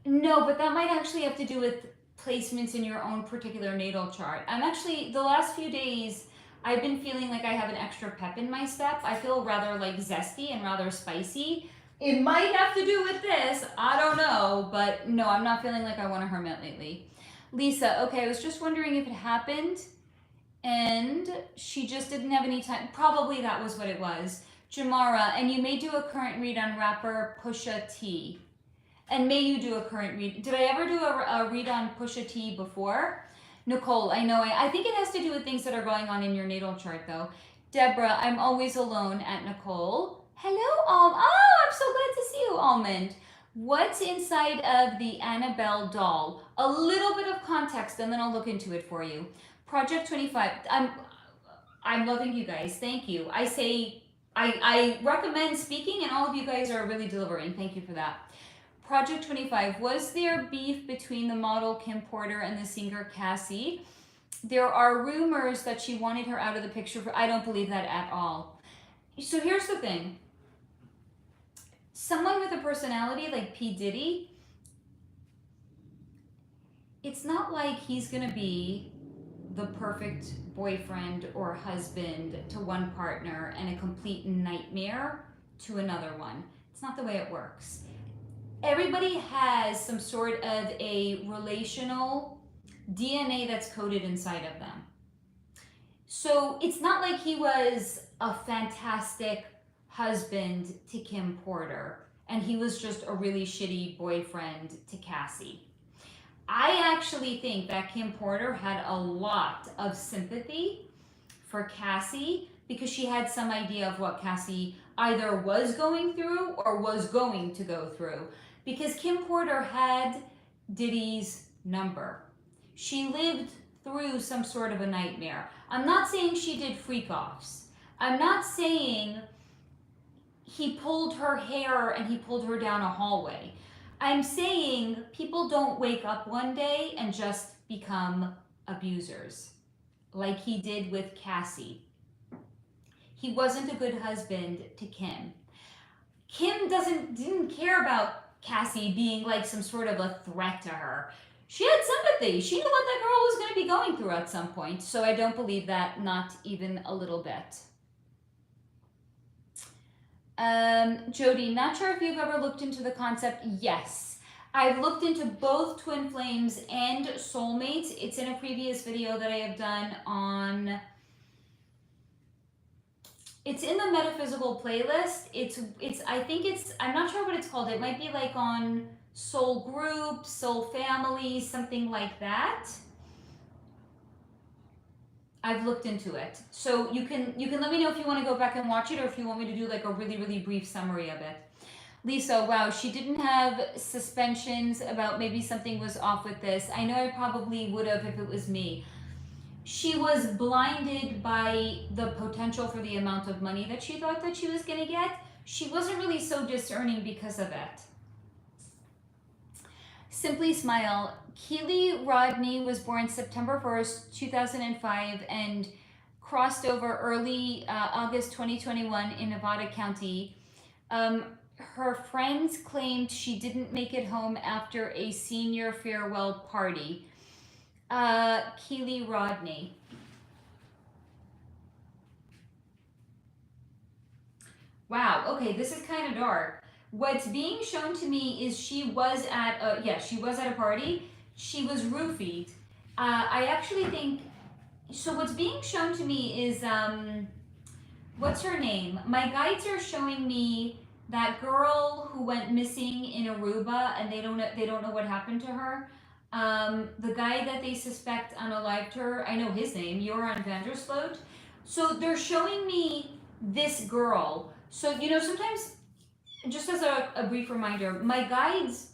No, but that might actually have to do with placements in your own particular natal chart. I'm actually, the last few days, I've been feeling like I have an extra pep in my step. I feel rather like zesty and rather spicy. It might have to do with this, I don't know, but no, I'm not feeling like I want to hermit lately. Lisa, okay, I was just wondering if it happened and she just didn't have any time. Probably that was what it was. Jamara, and you may do a current read on rapper Pusha T. And may you do a current read. Did I ever do a read on Pusha T before? Nicole, I know. I think it has to do with things that are going on in your natal chart, though. Deborah, I'm always alone at Nicole. Hello, I'm so glad to see you, Almond. What's inside of the Annabelle doll? A little bit of context, and then I'll look into it for you. Project 25. I'm loving you guys. Thank you. I recommend speaking, and all of you guys are really delivering. Thank you for that. Project 25. Was there beef between the model Kim Porter and the singer Cassie? There are rumors that she wanted her out of the picture. I don't believe that at all. So here's the thing. Someone with a personality like P. Diddy, it's not like he's going to be the perfect boyfriend or husband to one partner and a complete nightmare to another one. It's not the way it works. Everybody has some sort of a relational DNA that's coded inside of them. So it's not like he was a fantastic husband to Kim Porter and he was just a really shitty boyfriend to Cassie. I actually think that Kim Porter had a lot of sympathy for Cassie because she had some idea of what Cassie either was going through or was going to go through. Because Kim Porter had Diddy's number. She lived through some sort of a nightmare. I'm not saying she did freak-offs. I'm not saying he pulled her hair and he pulled her down a hallway. I'm saying people don't wake up one day and just become abusers, like he did with Cassie. He wasn't a good husband to Kim. Kim didn't care about Cassie being like some sort of a threat to her. She had sympathy. She knew what that girl was going to be going through at some point. So I don't believe that, not even a little bit. Jody, not sure if you've ever looked into the concept. Yes, I've looked into both twin flames and soulmates. It's in a previous video that I have done on. It's in the metaphysical playlist. I'm not sure what it's called. It might be like on Soul Group, Soul Family, something like that. I've looked into it. So you can let me know if you want to go back and watch it or if you want me to do like a really, really brief summary of it. Lisa, wow, she didn't have suspensions about maybe something was off with this. I know I probably would have if it was me. She was blinded by the potential for the amount of money that she thought that she was going to get. She wasn't really so discerning because of it. Simply Smile. Keely Rodney was born September 1st, 2005 and crossed over early August 2021 in Nevada County. Her friends claimed she didn't make it home after a senior farewell party. Keely Rodney. Wow, okay, this is kind of dark. What's being shown to me is she was at a party. She was roofied. I actually think, so what's being shown to me is, what's her name? My guides are showing me that girl who went missing in Aruba and they don't know what happened to her. The guy that they suspect unalived her, I know his name, Joran Vandersloot. So they're showing me this girl. So, sometimes, just as a brief reminder, my guides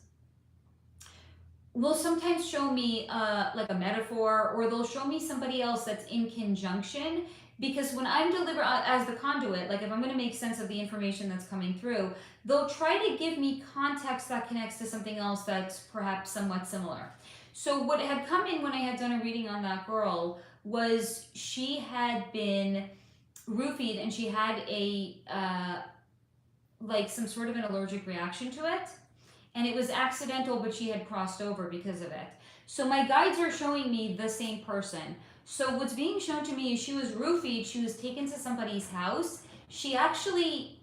will sometimes show me like a metaphor, or they'll show me somebody else that's in conjunction, because when I'm delivered as the conduit, like if I'm going to make sense of the information that's coming through, they'll try to give me context that connects to something else that's perhaps somewhat similar. So what had come in when I had done a reading on that girl was she had been roofied and she had a like some sort of an allergic reaction to it, and it was accidental, but she had crossed over because of it. So my guides are showing me the same person. So what's being shown to me is she was roofied, she was taken to somebody's house. She actually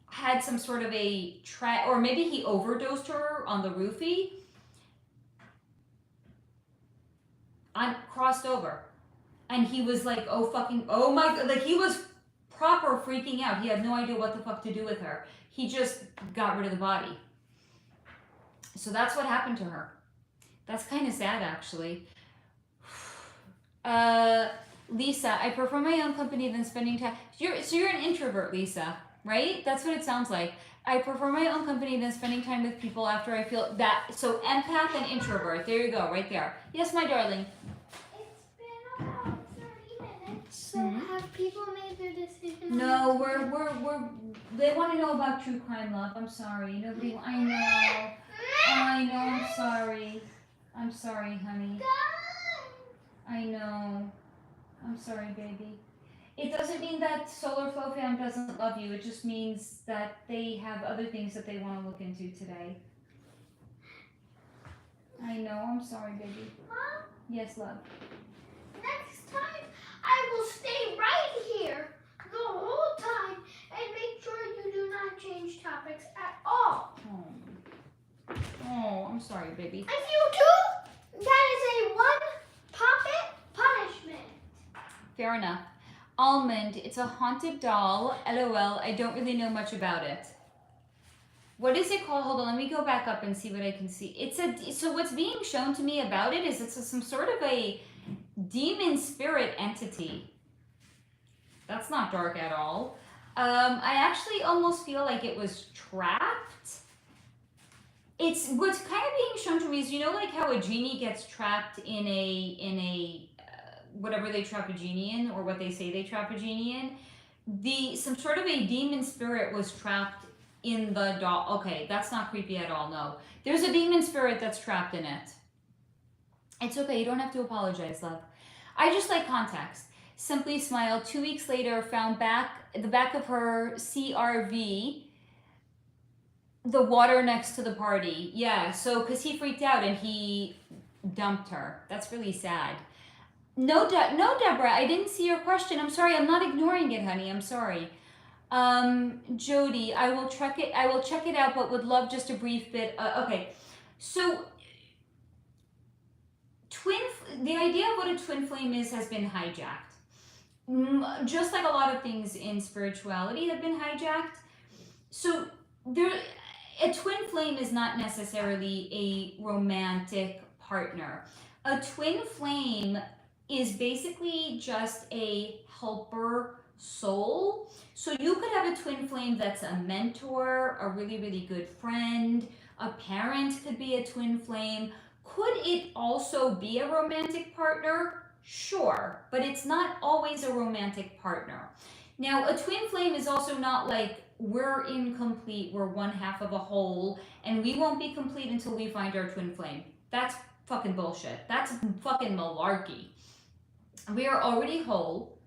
had some sort of a or maybe he overdosed her on the roofie. crossed over. And he was like, oh my God. Like, he was proper freaking out. He had no idea what the fuck to do with her. He just got rid of the body. So that's what happened to her. That's kind of sad, actually. Lisa, I prefer my own company than spending time. So you're an introvert, Lisa, right? That's what it sounds like. I prefer my own company than spending time with people after I feel that. So empath and introvert. There you go, right there. Yes, my darling. It's been about 30 minutes. So have people made their decision? No, they want to know about true crime, love. I'm sorry. Nobody, I know, I'm sorry. I'm sorry, honey. I know. I'm sorry, baby. It doesn't mean that SoularFlow fam doesn't love you. It just means that they have other things that they want to look into today. I know. I'm sorry, baby. Mom? Yes, love. Next time, I will stay right here the whole time and make sure you do not change topics at all. Oh, I'm sorry, baby. If you do, that is a one-topic punishment. Fair enough. Almond, it's a haunted doll. LOL, I don't really know much about it. What is it called? Hold on, let me go back up and see what I can see. So what's being shown to me about it is it's some sort of a demon spirit entity. That's not dark at all. I actually almost feel like it was trapped. It's what's kind of being shown to me is, you know, like how a genie gets trapped in a whatever they trap a genie in, or what they say they trap a genie in. Some sort of a demon spirit was trapped in the doll. Okay, that's not creepy at all. No, there's a demon spirit that's trapped in it. It's okay. You don't have to apologize, love. I just like context. Simply smiled. 2 weeks later, found the back of her CRV, the water next to the party. Yeah, so because he freaked out and he dumped her. That's really sad. No, Deborah, I didn't see your question. I'm sorry. I'm not ignoring it, honey. I'm sorry. Jody, I will check it out, but would love just a brief bit. Okay, so the idea of what a twin flame is has been hijacked. Just like a lot of things in spirituality have been hijacked. So a twin flame is not necessarily a romantic partner. A twin flame is basically just a helper soul. So you could have a twin flame that's a mentor, a really, really good friend, a parent could be a twin flame. Could it also be a romantic partner? Sure, but it's not always a romantic partner. Now, a twin flame is also not like we're incomplete, we're one half of a whole, and we won't be complete until we find our twin flame. That's fucking bullshit. That's fucking malarkey. We are already whole,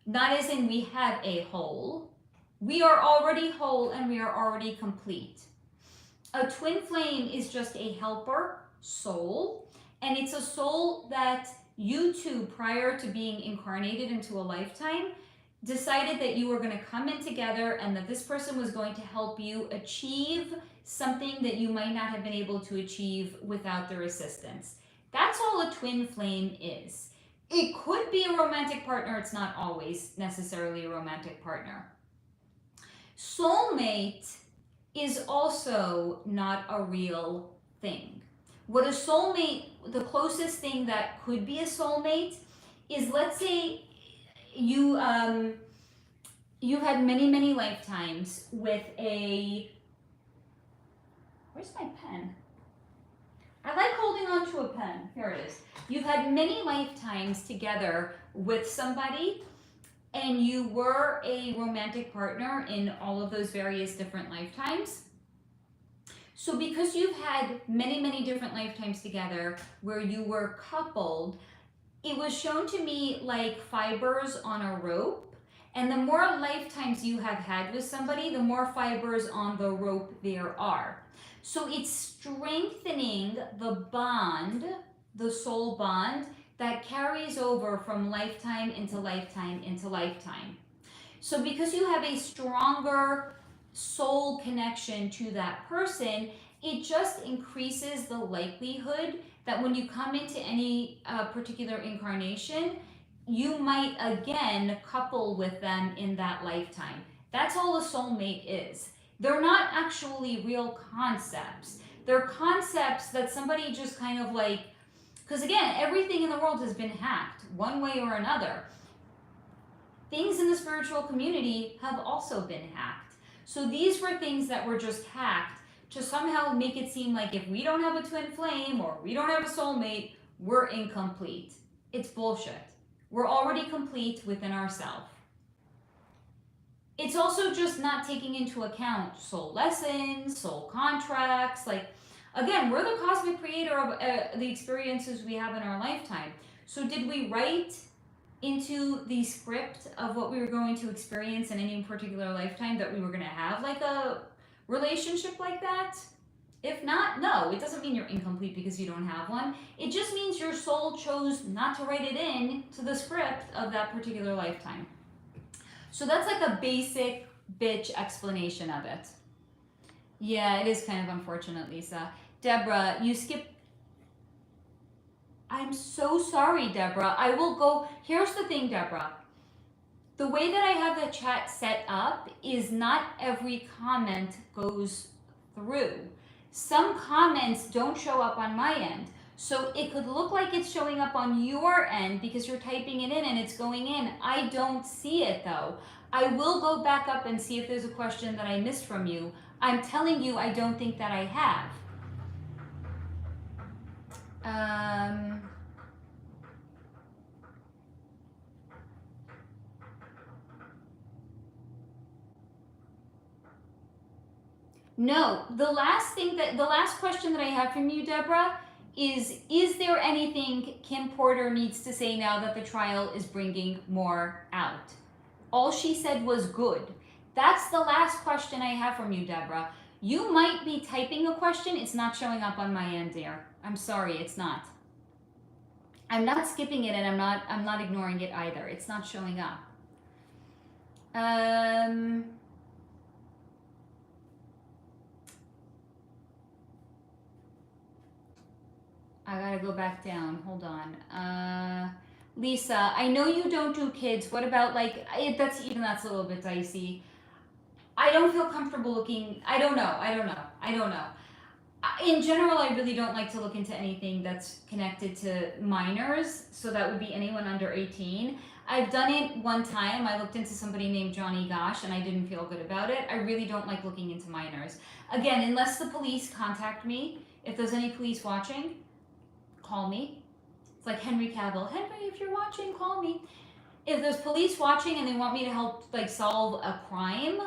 not as in we have a whole. We are already whole and we are already complete. A twin flame is just a helper soul, and it's a soul that you two, prior to being incarnated into a lifetime, decided that you were going to come in together and that this person was going to help you achieve something that you might not have been able to achieve without their assistance. That's all a twin flame is. It could be a romantic partner. It's not always necessarily a romantic partner. Soulmate is also not a real thing. What a soulmate, the closest thing that could be a soulmate is, let's say you you've had many lifetimes with a, where's my pen? I like holding on to a pen. Here it is. You've had many lifetimes together with somebody, and you were a romantic partner in all of those various different lifetimes. So because you've had many different lifetimes together where you were coupled, it was shown to me like fibers on a rope. And the more lifetimes you have had with somebody, the more fibers on the rope there are. So it's strengthening the bond, the soul bond, that carries over from lifetime into lifetime into lifetime. So because you have a stronger soul connection to that person, it just increases the likelihood that when you come into any particular incarnation, you might again couple with them in that lifetime. That's all a soulmate is. They're not actually real concepts. They're concepts that somebody just kind of like, because again, everything in the world has been hacked one way or another. Things in the spiritual community have also been hacked. So these were things that were just hacked to somehow make it seem like if we don't have a twin flame or we don't have a soulmate, we're incomplete. It's bullshit. We're already complete within ourselves. It's also just not taking into account soul lessons, soul contracts. Like, again, we're the cosmic creator of the experiences we have in our lifetime. So did we write into the script of what we were going to experience in any particular lifetime that we were going to have like a relationship like that? If not, no, it doesn't mean you're incomplete because you don't have one. It just means your soul chose not to write it in to the script of that particular lifetime. So that's like a basic bitch explanation of it. Yeah, it is kind of unfortunate, Lisa. Deborah, you skipped. I'm so sorry, Deborah. I will go. Here's the thing, Deborah. The way that I have the chat set up is not every comment goes through. Some comments don't show up on my end. So it could look like it's showing up on your end because you're typing it in and it's going in. I don't see it though. I will go back up and see if there's a question that I missed from you. I'm telling you, I don't think that I have. No, the last question that I have from you, Deborah, is there anything Kim Porter needs to say now that the trial is bringing more out? All she said was good. That's the last question I have from you, Deborah. You might be typing a question. It's not showing up on my end, dear. I'm sorry, it's not. I'm not skipping it and I'm not ignoring it either. It's not showing up. I gotta go back down. Hold on. Lisa, I know you don't do kids. What about like that's a little bit dicey. I don't feel comfortable looking. I don't know. In general, I really don't like to look into anything that's connected to minors. So that would be anyone under 18. I've done it one time. I looked into somebody named Johnny Gosh and I didn't feel good about it. I really don't like looking into minors. Again, unless the police contact me. If there's any police watching, call me. It's like Henry Cavill. Henry, if you're watching, call me. If there's police watching and they want me to help like solve a crime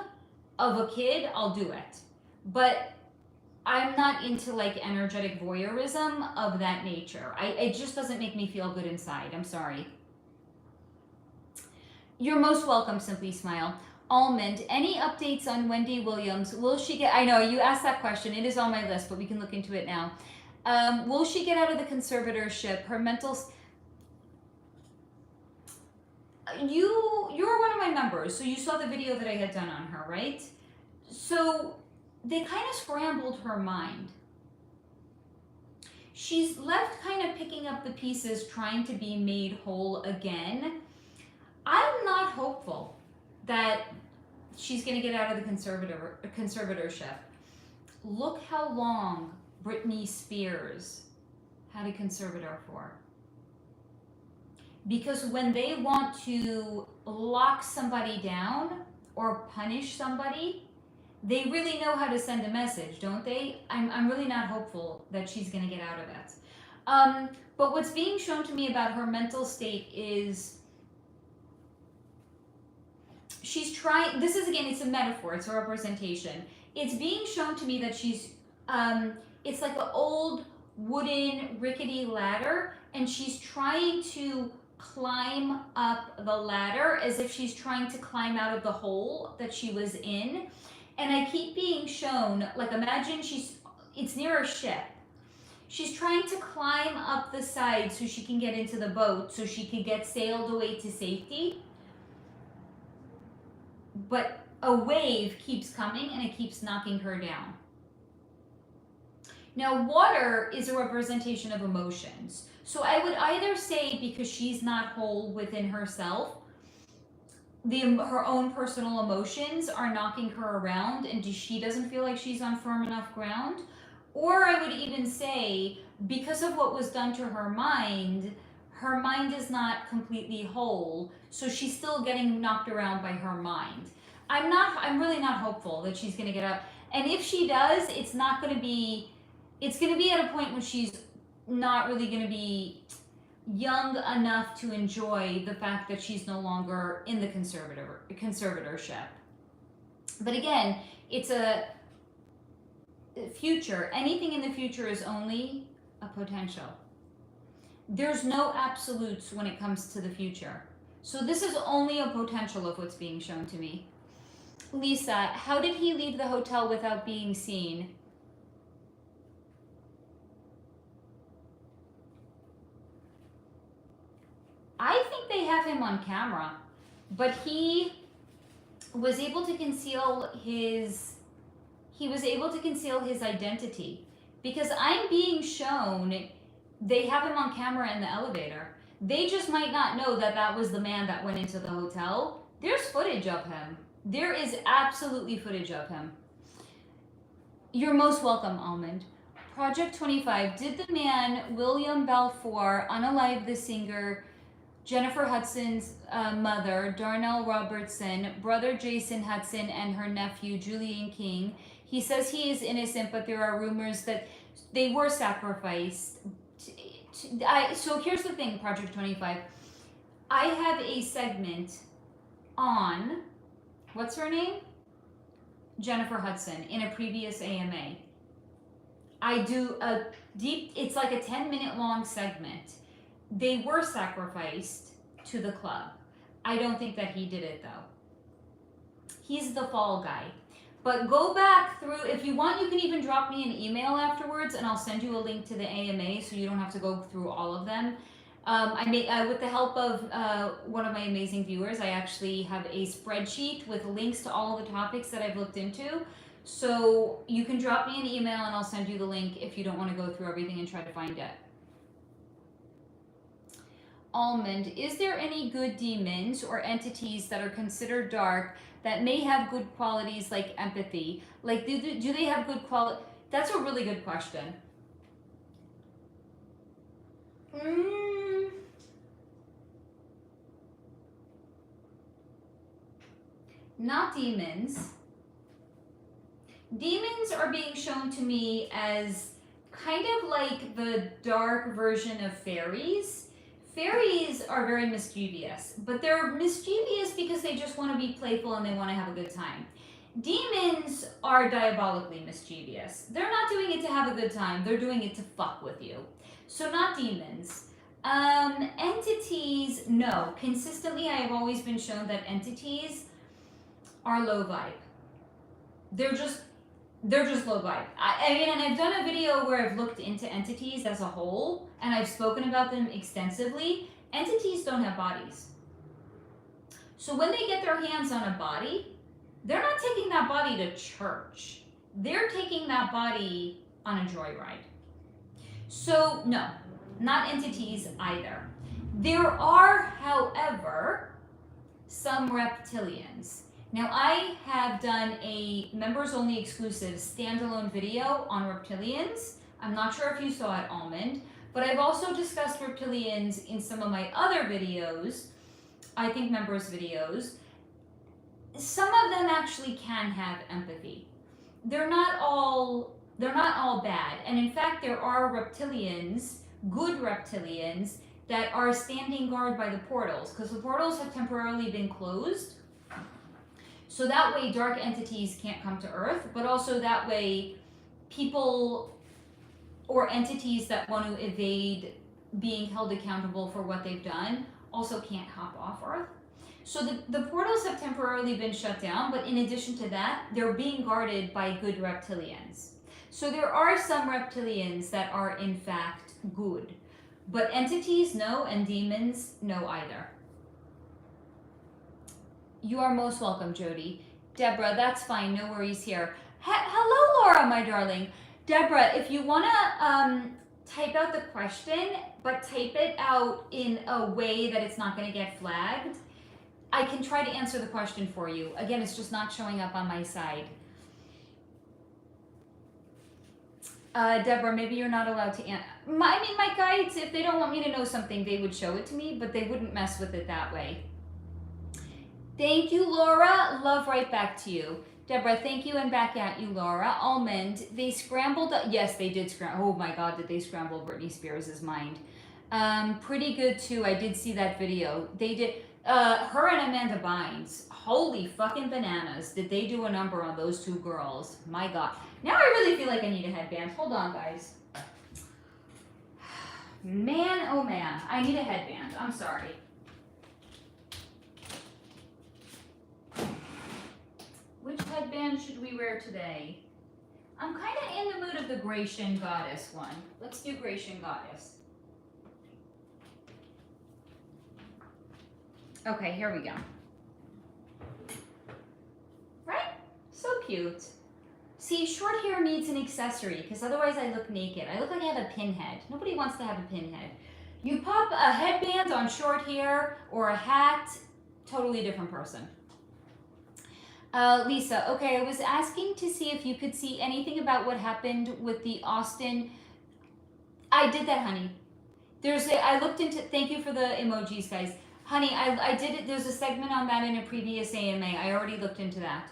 of a kid, I'll do it. But I'm not into like energetic voyeurism of that nature. It just doesn't make me feel good inside. I'm sorry. You're most welcome, Simply Smile. Almond, any updates on Wendy Williams? Will she get, I know you asked that question. It is on my list, but we can look into it now. Will she get out of the conservatorship? Her mental... You're one of my members, so you saw the video that I had done on her, right? So they kind of scrambled her mind. She's left kind of picking up the pieces, trying to be made whole again. I'm not hopeful that she's going to get out of the conservatorship. Look how long Britney Spears had a conservator for. Because when they want to lock somebody down or punish somebody, they really know how to send a message, don't they? I'm really not hopeful that she's going to get out of it. But what's being shown to me about her mental state is she's trying, this is again, it's a metaphor, it's a representation. It's being shown to me that she's, it's like an old wooden rickety ladder and she's trying to climb up the ladder as if she's trying to climb out of the hole that she was in. And I keep being shown, like imagine it's near a ship. She's trying to climb up the side so she can get into the boat so she can get sailed away to safety. But a wave keeps coming and it keeps knocking her down. Now, water is a representation of emotions. So I would either say because she's not whole within herself, her own personal emotions are knocking her around and she doesn't feel like she's on firm enough ground. Or I would even say because of what was done to her mind is not completely whole, so she's still getting knocked around by her mind. I'm really not hopeful that she's gonna get up. And if she does, it's gonna be at a point when she's not really gonna be young enough to enjoy the fact that she's no longer in the conservatorship. But again, it's a future. Anything in the future is only a potential. There's no absolutes when it comes to the future. So this is only a potential of what's being shown to me. Lisa, how did he leave the hotel without being seen? I think they have him on camera, but he was able to conceal his identity, because I'm being shown they have him on camera in the elevator. They just might not know that that was the man that went into the hotel. There's footage of him. There is absolutely footage of him. You're most welcome, Almond. Project 25. Did the man William Balfour unalive the singer Jennifer Hudson's mother, Darnell Robertson, brother Jason Hudson, and her nephew Julian King? He says he is innocent, but there are rumors that they were sacrificed. So here's the thing, Project 25. I have a segment on, what's her name? Jennifer Hudson, in a previous AMA. I do a deep, it's like a 10-minute long segment. They were sacrificed to the club. I don't think that he did it though. He's the fall guy. But go back through, if you want, you can even drop me an email afterwards and I'll send you a link to the AMA so you don't have to go through all of them. With the help of one of my amazing viewers, I actually have a spreadsheet with links to all of the topics that I've looked into. So you can drop me an email and I'll send you the link if you don't want to go through everything and try to find it. Almond, is there any good demons or entities that are considered dark that may have good qualities like empathy? Like, do they have good quality? That's a really good question. Not demons. Demons are being shown to me as kind of like the dark version of fairies. Fairies are very mischievous, but they're mischievous because they just want to be playful and they want to have a good time. Demons are diabolically mischievous. They're not doing it to have a good time, they're doing it to fuck with you. So not demons. Entities, no. Consistently, I have always been shown that entities are low vibe. They're just low vibe. I mean, and I've done a video where I've looked into entities as a whole, and I've spoken about them extensively. Entities don't have bodies. So when they get their hands on a body, they're not taking that body to church. They're taking that body on a joyride. So no, not entities either. There are, however, some reptilians. Now, I have done a members-only exclusive standalone video on reptilians. I'm not sure if you saw it, Almond, but I've also discussed reptilians in some of my other videos, I think members' videos. Some of them actually can have empathy. They're not all bad. And in fact, there are reptilians, good reptilians, that are standing guard by the portals, because the portals have temporarily been closed. So that way dark entities can't come to Earth, but also that way people or entities that want to evade being held accountable for what they've done also can't hop off Earth. So the portals have temporarily been shut down, but in addition to that, they're being guarded by good reptilians. So there are some reptilians that are in fact good, but entities, no, and demons, no either. You are most welcome, Jody. Deborah, that's fine, no worries here. Hello, Laura, my darling. Deborah, if you want to type out the question, but type it out in a way that it's not going to get flagged, I can try to answer the question for you. Again, it's just not showing up on my side. Deborah, maybe you're not allowed to answer. I mean, my guides, if they don't want me to know something, they would show it to me, but they wouldn't mess with it that way. Thank you, Laura. Love right back to you. Deborah, thank you, and back at you, Laura. Almond, they scrambled. Yes, they did scramble. Oh my God, did they scramble Britney Spears' mind? Pretty good too. I did see that video. They did. Her and Amanda Bynes. Holy fucking bananas! Did they do a number on those two girls? My God. Now I really feel like I need a headband. Hold on, guys. Man, oh man, I need a headband. I'm sorry. Which headband should we wear today? I'm kind of in the mood of the Grecian Goddess one. Let's do Grecian Goddess. Okay, here we go. Right? So cute. See, short hair needs an accessory because otherwise I look naked. I look like I have a pinhead. Nobody wants to have a pinhead. You pop a headband on short hair or a hat, totally different person. Lisa, okay, I was asking to see if you could see anything about what happened with the Austin. I did that, honey. I looked into, thank you for the emojis, guys. Honey, I did it, there's a segment on that in a previous AMA. I already looked into that.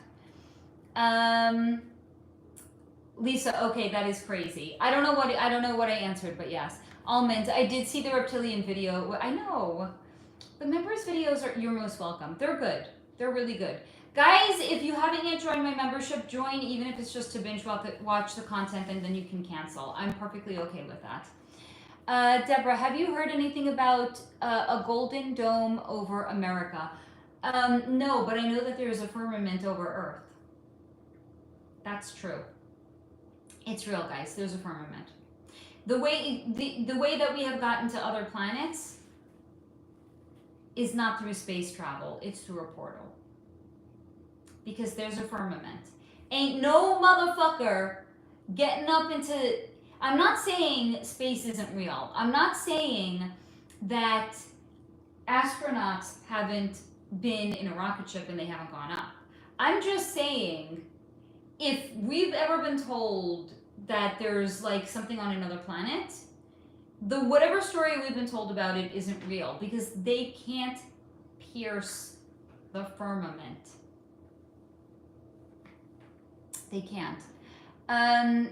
Lisa, okay, that is crazy. I don't know what I answered, but yes. Almond, I did see the reptilian video. I know. The members videos you're most welcome. They're good. They're really good. Guys, if you haven't yet joined my membership, join, even if it's just to binge watch the content, and then you can cancel. I'm perfectly okay with that. Deborah, have you heard anything about a golden dome over America? No, but I know that there is a firmament over Earth. That's true. It's real, guys. There's a firmament. The way that we have gotten to other planets is not through space travel. It's through a portal. Because there's a firmament. Ain't no motherfucker getting up into... I'm not saying space isn't real. I'm not saying that astronauts haven't been in a rocket ship and they haven't gone up. I'm just saying, if we've ever been told that there's like something on another planet, whatever story we've been told about it isn't real, because they can't pierce the firmament. They can't.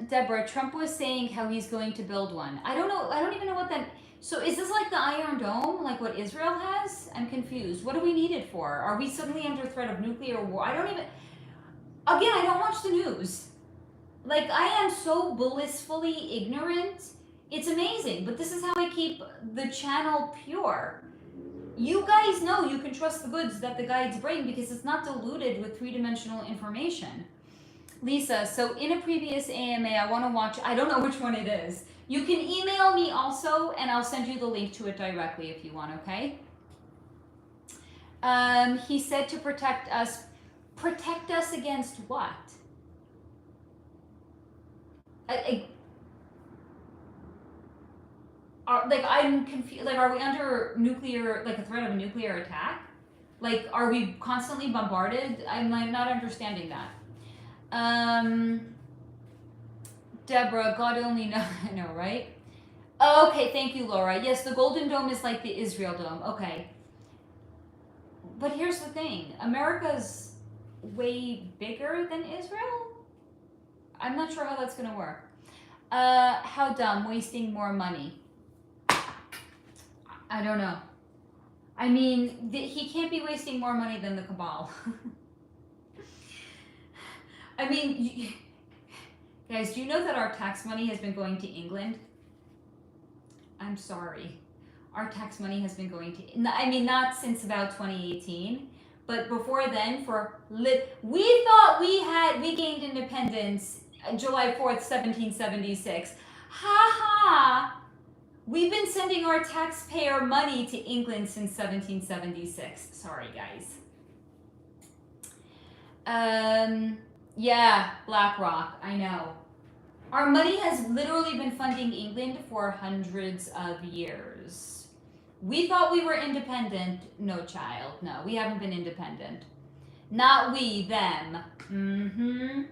Deborah, Trump was saying how he's going to build one. I don't know. I don't even know what that... So is this like the Iron Dome, like what Israel has? I'm confused. What do we need it for? Are we suddenly under threat of nuclear war? I don't even... Again, I don't watch the news. Like, I am so blissfully ignorant. It's amazing. But this is how I keep the channel pure. You guys know you can trust the goods that the guides bring because it's not diluted with three-dimensional information. Lisa, so in a previous AMA, I want to watch, I don't know which one it is. You can email me also, and I'll send you the link to it directly if you want, okay? He said to protect us. Protect us against what? I'm confused. Like, are we under nuclear, like a threat of a nuclear attack? Like, are we constantly bombarded? I'm not understanding that. Deborah, God only knows. I know, right? Okay, thank you, Laura. Yes, the Golden Dome is like the Israel Dome. Okay. But here's the thing. America's way bigger than Israel? I'm not sure how that's going to work. How dumb, wasting more money. I don't know. I mean, he can't be wasting more money than the cabal. I mean, guys, do you know that our tax money has been going to England? I'm sorry. Our tax money has been going to... I mean, not since about 2018, but before then, we thought we gained independence July 4th, 1776. Ha ha! We've been sending our taxpayer money to England since 1776. Sorry, guys. Yeah, BlackRock, I know. Our money has literally been funding England for hundreds of years. We thought we were independent. No, child. No, we haven't been independent. Not we, them. Mm-hmm.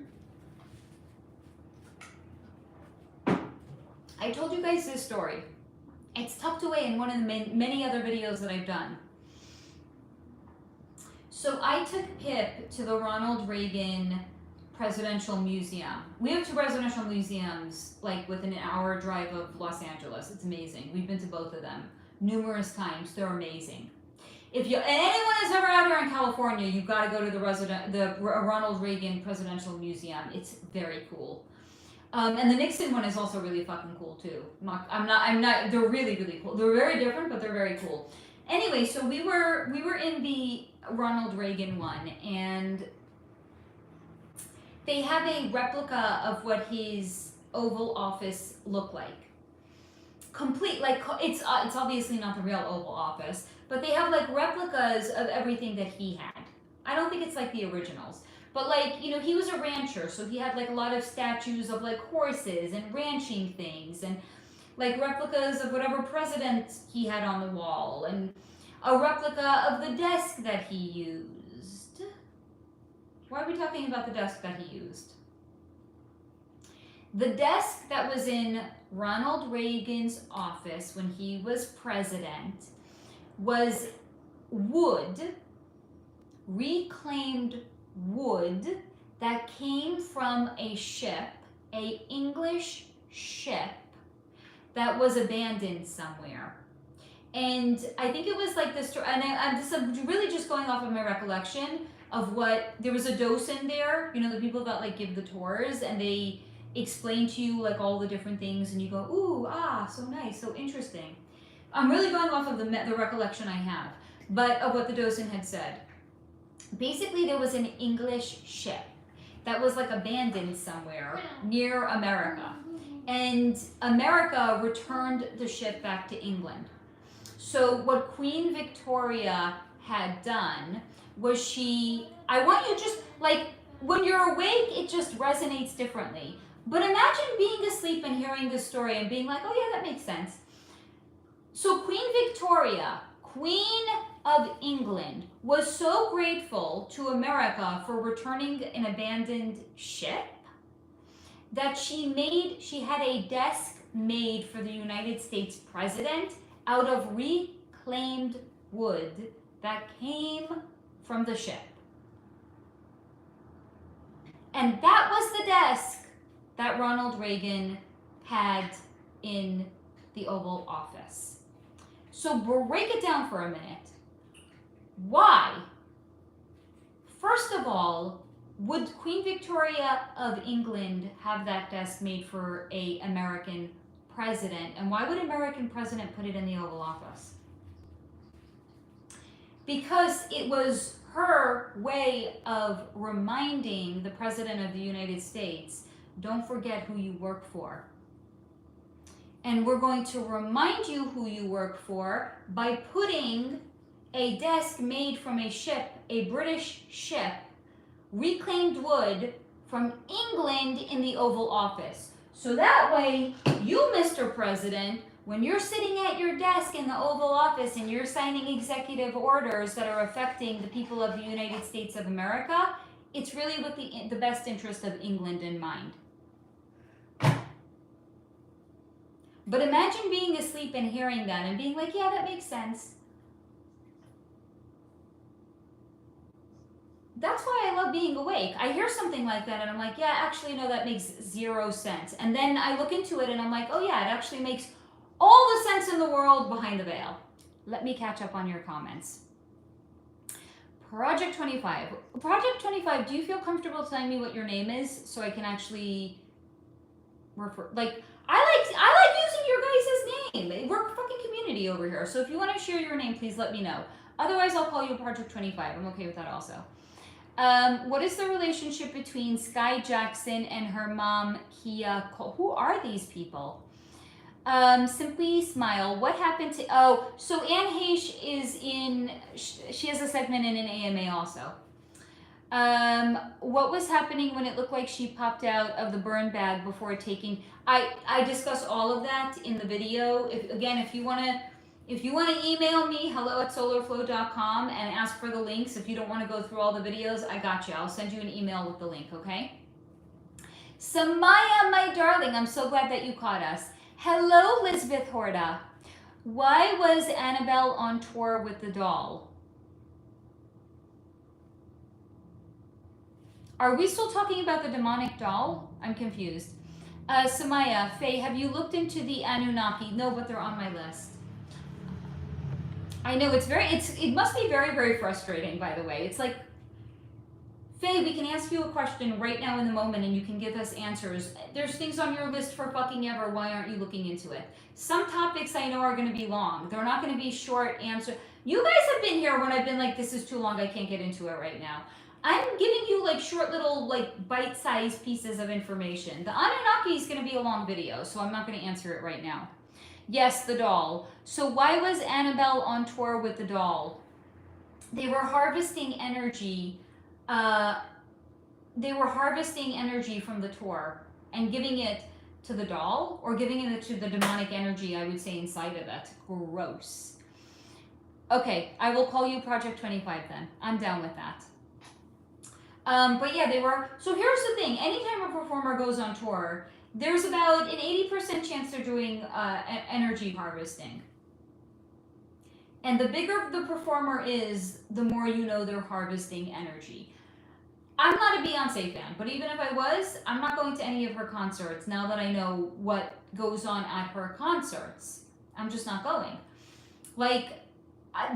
I told you guys this story. It's tucked away in one of the many other videos that I've done. So I took Pip to the Ronald Reagan Presidential Museum. We have 2 presidential museums like within an hour drive of Los Angeles. It's amazing. We've been to both of them numerous times. They're amazing. If you and anyone is ever out here in California, you've got to go to the Ronald Reagan Presidential Museum. It's very cool. And the Nixon one is also really fucking cool too. I'm not. They're really, really cool. They're very different, but they're very cool. Anyway, so we were in the Ronald Reagan one, and they have a replica of what his Oval Office looked like. Complete, like it's obviously not the real Oval Office, but they have like replicas of everything that he had. I don't think it's like the originals. But like, you know, he was a rancher, so he had like a lot of statues of like horses and ranching things, and like replicas of whatever president he had on the wall, and a replica of the desk that he used. Why are we talking about the desk that he used? The desk that was in Ronald Reagan's office when he was president was wood, reclaimed wood that came from a ship, an English ship that was abandoned somewhere. And I think it was like this, and I'm really just going off of my recollection of what, there was a docent there, you know, the people that like give the tours, and they explain to you like all the different things, and you go, ooh, ah, so nice, so interesting. I'm really going off of the recollection I have, but of what the docent had said. Basically, there was an English ship that was like abandoned somewhere near America, and America returned the ship back to England. So what Queen Victoria had done was I want you just, like, when you're awake, it just resonates differently. But imagine being asleep and hearing this story and being like, oh yeah, that makes sense. So Queen Victoria, Queen of England, was so grateful to America for returning an abandoned ship that she had a desk made for the United States president out of reclaimed wood that came from the ship. And that was the desk that Ronald Reagan had in the Oval Office. So break it down for a minute. Why? First of all, would Queen Victoria of England have that desk made for an American president? And why would an American president put it in the Oval Office? Because it was her way of reminding the President of the United States, don't forget who you work for. And we're going to remind you who you work for by putting a desk made from a ship, a British ship, reclaimed wood from England in the Oval Office. So that way, you, Mr. President, when you're sitting at your desk in the Oval Office and you're signing executive orders that are affecting the people of the United States of America, it's really with the best interest of England in mind. But imagine being asleep and hearing that and being like, yeah, that makes sense. That's why I love being awake. I hear something like that and I'm like, yeah, actually, no, that makes zero sense. And then I look into it and I'm like, oh yeah, it actually makes all the sense in the world behind the veil. Let me catch up on your comments. Project 25. Project 25, do you feel comfortable telling me what your name is so I can actually refer, like, I like using your guys' name. We're a fucking community over here. So if you want to share your name, please let me know. Otherwise, I'll call you Project 25. I'm okay with that also. What is the relationship between Sky Jackson and her mom, Kia Cole? Who are these people? Simply Smile. What happened to... Oh, so Anne Heche is in... She has a segment in an AMA also. What was happening when it looked like she popped out of the burn bag before taking? I discuss all of that in the video. If you wanna email me, hello@solarflow.com, and ask for the links. If you don't want to go through all the videos, I got you. I'll send you an email with the link, okay? Samaya, my darling, I'm so glad that you caught us. Hello, Lisbeth Horda. Why was Annabelle on tour with the doll? Are we still talking about the demonic doll? I'm confused. Samaya, Faye, have you looked into the Anunnaki? No, but they're on my list. I know it must be very, very frustrating, by the way. It's like, Faye, we can ask you a question right now in the moment and you can give us answers. There's things on your list for fucking ever. Why aren't you looking into it? Some topics I know are going to be long. They're not going to be short answers. You guys have been here when I've been like, this is too long. I can't get into it right now. I'm giving you like short little like bite-sized pieces of information. The Anunnaki is going to be a long video, so I'm not going to answer it right now. Yes, the doll. So why was Annabelle on tour with the doll? They were harvesting energy. They were harvesting energy from the tour and giving it to the doll, or giving it to the demonic energy, I would say, inside of it. Gross. Okay, I will call you Project 25 then. I'm down with that. But yeah, they were. So here's the thing. Anytime a performer goes on tour, there's about an 80% chance they're doing energy harvesting. And the bigger the performer is, the more you know they're harvesting energy. I'm not a Beyonce fan, but even if I was, I'm not going to any of her concerts now that I know what goes on at her concerts. I'm just not going. Like,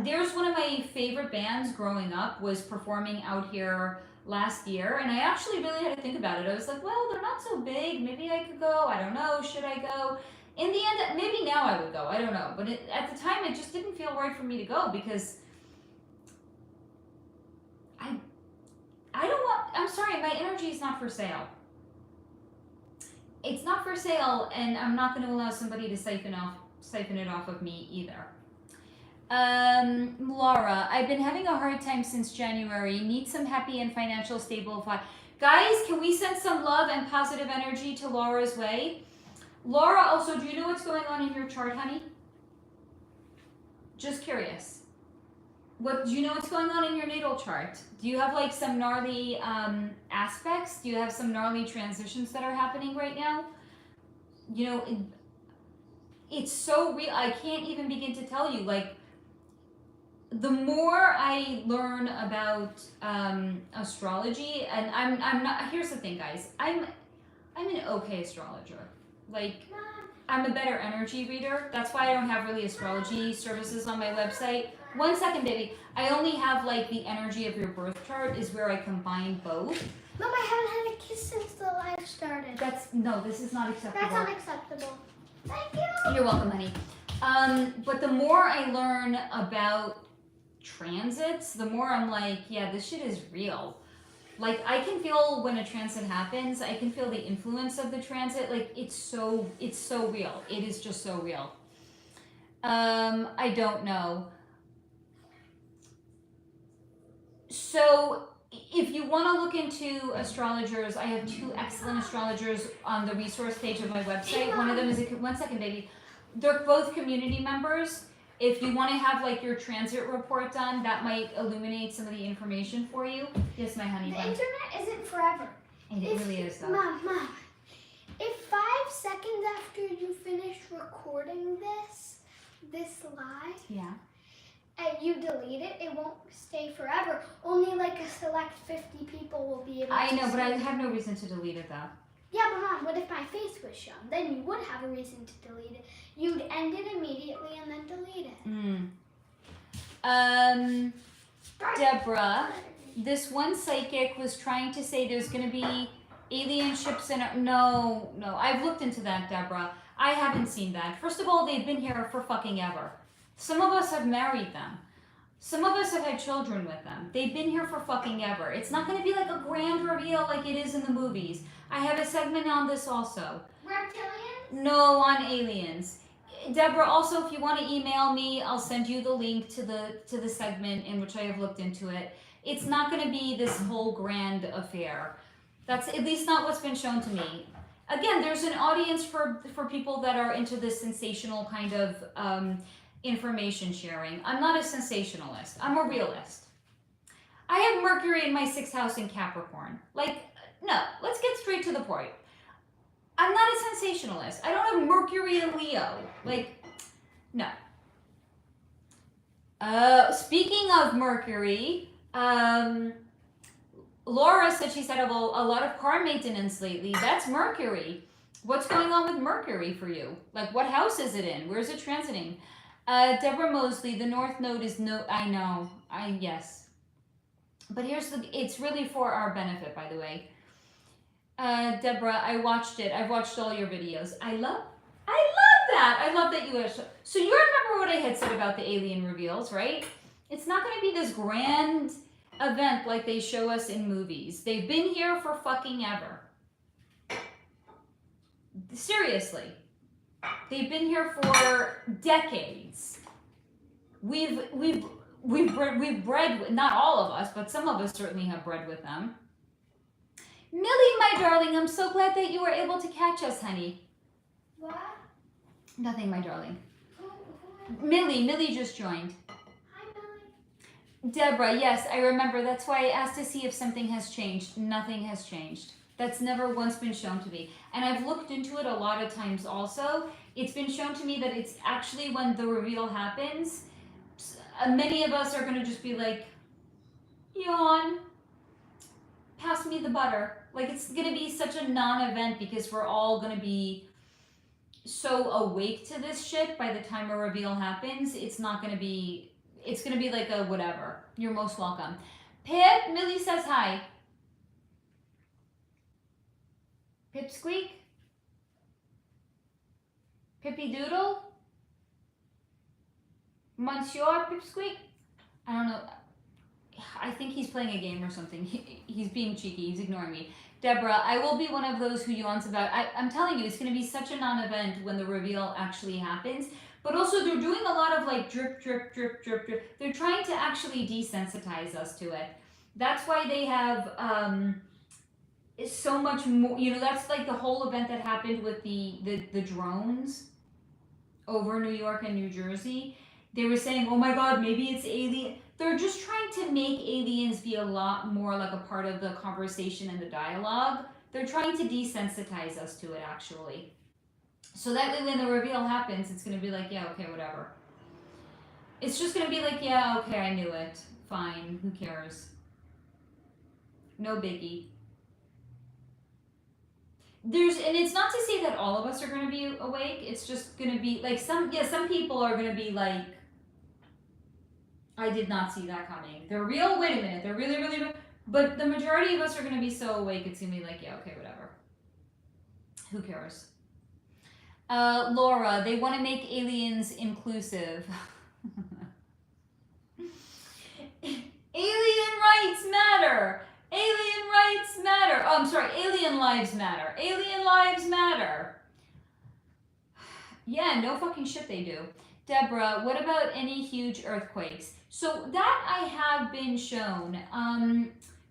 there's one of my favorite bands growing up was performing out here last year, and I actually really had to think about it. I was like, well, they're not so big. Maybe I could go. I don't know. Should I go? In the end, maybe now I would go. I don't know. But at the time, it just didn't feel right for me to go because I don't want, I'm sorry, my energy is not for sale. It's not for sale, and I'm not going to allow somebody to siphon it off of me either. Laura, I've been having a hard time since January. Need some happy and financial stable. Guys, can we send some love and positive energy to Laura's way? Laura, also, do you know what's going on in your chart, honey? Just curious. Do you know what's going on in your natal chart? Do you have like some gnarly aspects? Do you have some gnarly transitions that are happening right now? You know, it's so real. I can't even begin to tell you. Like, the more I learn about astrology, and I'm not. Here's the thing, guys. I'm an okay astrologer. Like, I'm a better energy reader. That's why I don't have really astrology services on my website. 1 second, baby. I only have like the energy of your birth chart is where I combine both. Mom, I haven't had a kiss since the live started. No, this is not acceptable. That's unacceptable. Thank you. You're welcome, honey. But the more I learn about transits, the more I'm like, yeah, this shit is real. Like, I can feel when a transit happens, I can feel the influence of the transit. Like, it's so real. It is just so real. I don't know. So, if you want to look into astrologers, I have 2 excellent astrologers on the resource page of my website. One of them is 1 second, baby. They're both community members. If you want to have like your transit report done, that might illuminate some of the information for you. Yes, my honey. The internet isn't forever. It really is, though. Mom, if 5 seconds after you finish recording this live, yeah, and you delete it, it won't stay forever. Only like a select 50 people will be able to I know, but I see. have no reason to delete it, though. Yeah, but Mom, what if my face was shown? Then you would have a reason to delete it. You'd end it immediately and then delete it. Deborah, this one psychic was trying to say there's going to be alien ships in it. No, I've looked into that, Deborah. I haven't seen that. First of all, they've been here for fucking ever. Some of us have married them. Some of us have had children with them. They've been here for fucking ever. It's not going to be like a grand reveal like it is in the movies. I have a segment on this also. Reptilians? No, on aliens. Deborah, also, if you want to email me, I'll send you the link to the segment in which I have looked into it. It's not going to be this whole grand affair. That's at least not what's been shown to me. Again, there's an audience for people that are into this sensational kind of information sharing. I'm not a sensationalist. I'm a realist. I have Mercury in my 6th house in Capricorn. Like, no, let's get straight to the point. I'm not a sensationalist. I don't have Mercury in Leo. Like, no. Speaking of Mercury, Laura said she's had a lot of car maintenance lately. That's Mercury. What's going on with Mercury for you? Like, what house is it in? Where's it transiting? Deborah Mosley, the North Node is no. I know. Yes. But it's really for our benefit, by the way. Deborah, I watched it. I've watched all your videos. I love that. I love that you are. So you remember what I had said about the alien reveals, right? It's not going to be this grand event like they show us in movies. They've been here for fucking ever. Seriously. They've been here for decades. We've bred, not all of us, but some of us certainly have bred with them. Millie, my darling, I'm so glad that you were able to catch us, honey. What? Nothing, my darling. Who? Millie just joined. Hi, Millie. Deborah, yes, I remember. That's why I asked to see if something has changed. Nothing has changed. That's never once been shown to me. And I've looked into it a lot of times also. It's been shown to me that it's actually when the reveal happens, many of us are going to just be like, yawn, pass me the butter. Like, it's going to be such a non-event because we're all going to be so awake to this shit by the time a reveal happens. It's not going to be, it's going to be like a whatever. You're most welcome. Pip, Millie says hi. Pipsqueak? Pippy Doodle? Monsieur Pipsqueak? I don't know. I think he's playing a game or something. He's being cheeky. He's ignoring me. Deborah, I will be one of those who yawns about. I'm telling you, it's going to be such a non-event when the reveal actually happens. But also, they're doing a lot of like drip, drip, drip, drip, drip. They're trying to actually desensitize us to it. That's why they have so much more. You know, that's like the whole event that happened with the drones over New York and New Jersey. They were saying, oh my God, maybe it's alien. They're just trying to make aliens be a lot more like a part of the conversation and the dialogue. They're trying to desensitize us to it, actually. So that way when the reveal happens, it's going to be like, yeah, okay, whatever. It's just going to be like, yeah, okay, I knew it. Fine, who cares? No biggie. And it's not to say that all of us are going to be awake. It's just going to be like some people are going to be like, I did not see that coming. They're real, wait a minute, they're really, really real. But the majority of us are going to be so awake, it's going to be like, yeah, okay, whatever. Who cares? Laura, they want to make aliens inclusive. Alien rights matter. Alien rights matter. Oh, I'm sorry, alien lives matter. Alien lives matter. Yeah, no fucking shit they do. Deborah, what about any huge earthquakes? So that I have been shown,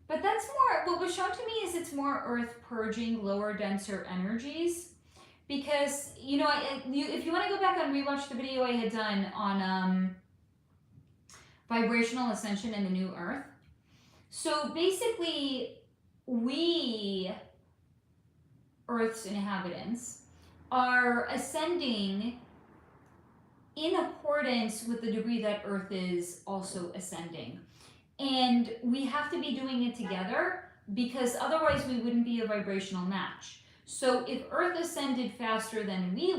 but that's more, what was shown to me is it's more earth purging lower denser energies, because, you know, if you want to go back and rewatch the video I had done on vibrational ascension and the new earth. So basically, we, Earth's inhabitants, are ascending in accordance with the degree that Earth is also ascending. And we have to be doing it together because otherwise we wouldn't be a vibrational match. So if Earth ascended faster than we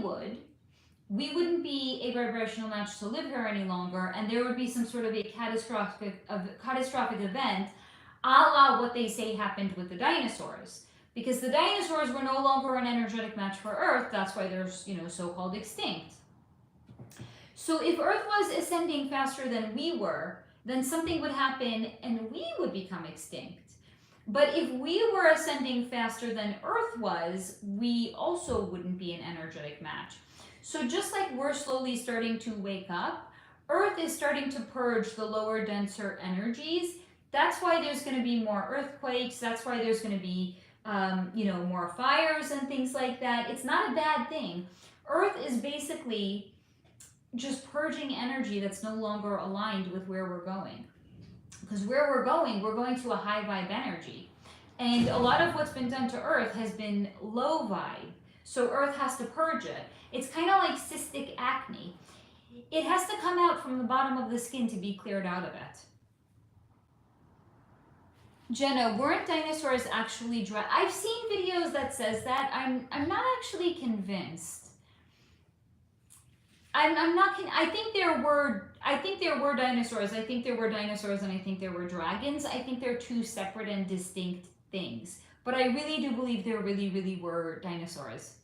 wouldn't be a vibrational match to live here any longer, and there would be some sort of a catastrophic event, a la what they say happened with the dinosaurs. Because the dinosaurs were no longer an energetic match for Earth, that's why they're, you know, so-called extinct. So if Earth was ascending faster than we were, then something would happen and we would become extinct. But if we were ascending faster than Earth was, we also wouldn't be an energetic match. So just like we're slowly starting to wake up, Earth is starting to purge the lower, denser energies That's why there's going to be more earthquakes. That's why there's going to be, more fires and things like that. It's not a bad thing. Earth is basically just purging energy that's no longer aligned with where we're going. Because where we're going to a high vibe energy. And a lot of what's been done to Earth has been low vibe. So Earth has to purge it. It's kind of like cystic acne. It has to come out from the bottom of the skin to be cleared out of it. Jenna, weren't dinosaurs actually dry? I've seen videos that says that. I'm not actually convinced. I'm not. I think there were dinosaurs. I think there were dinosaurs, and I think there were dragons. I think they're two separate and distinct things. But I really do believe there really, really were dinosaurs.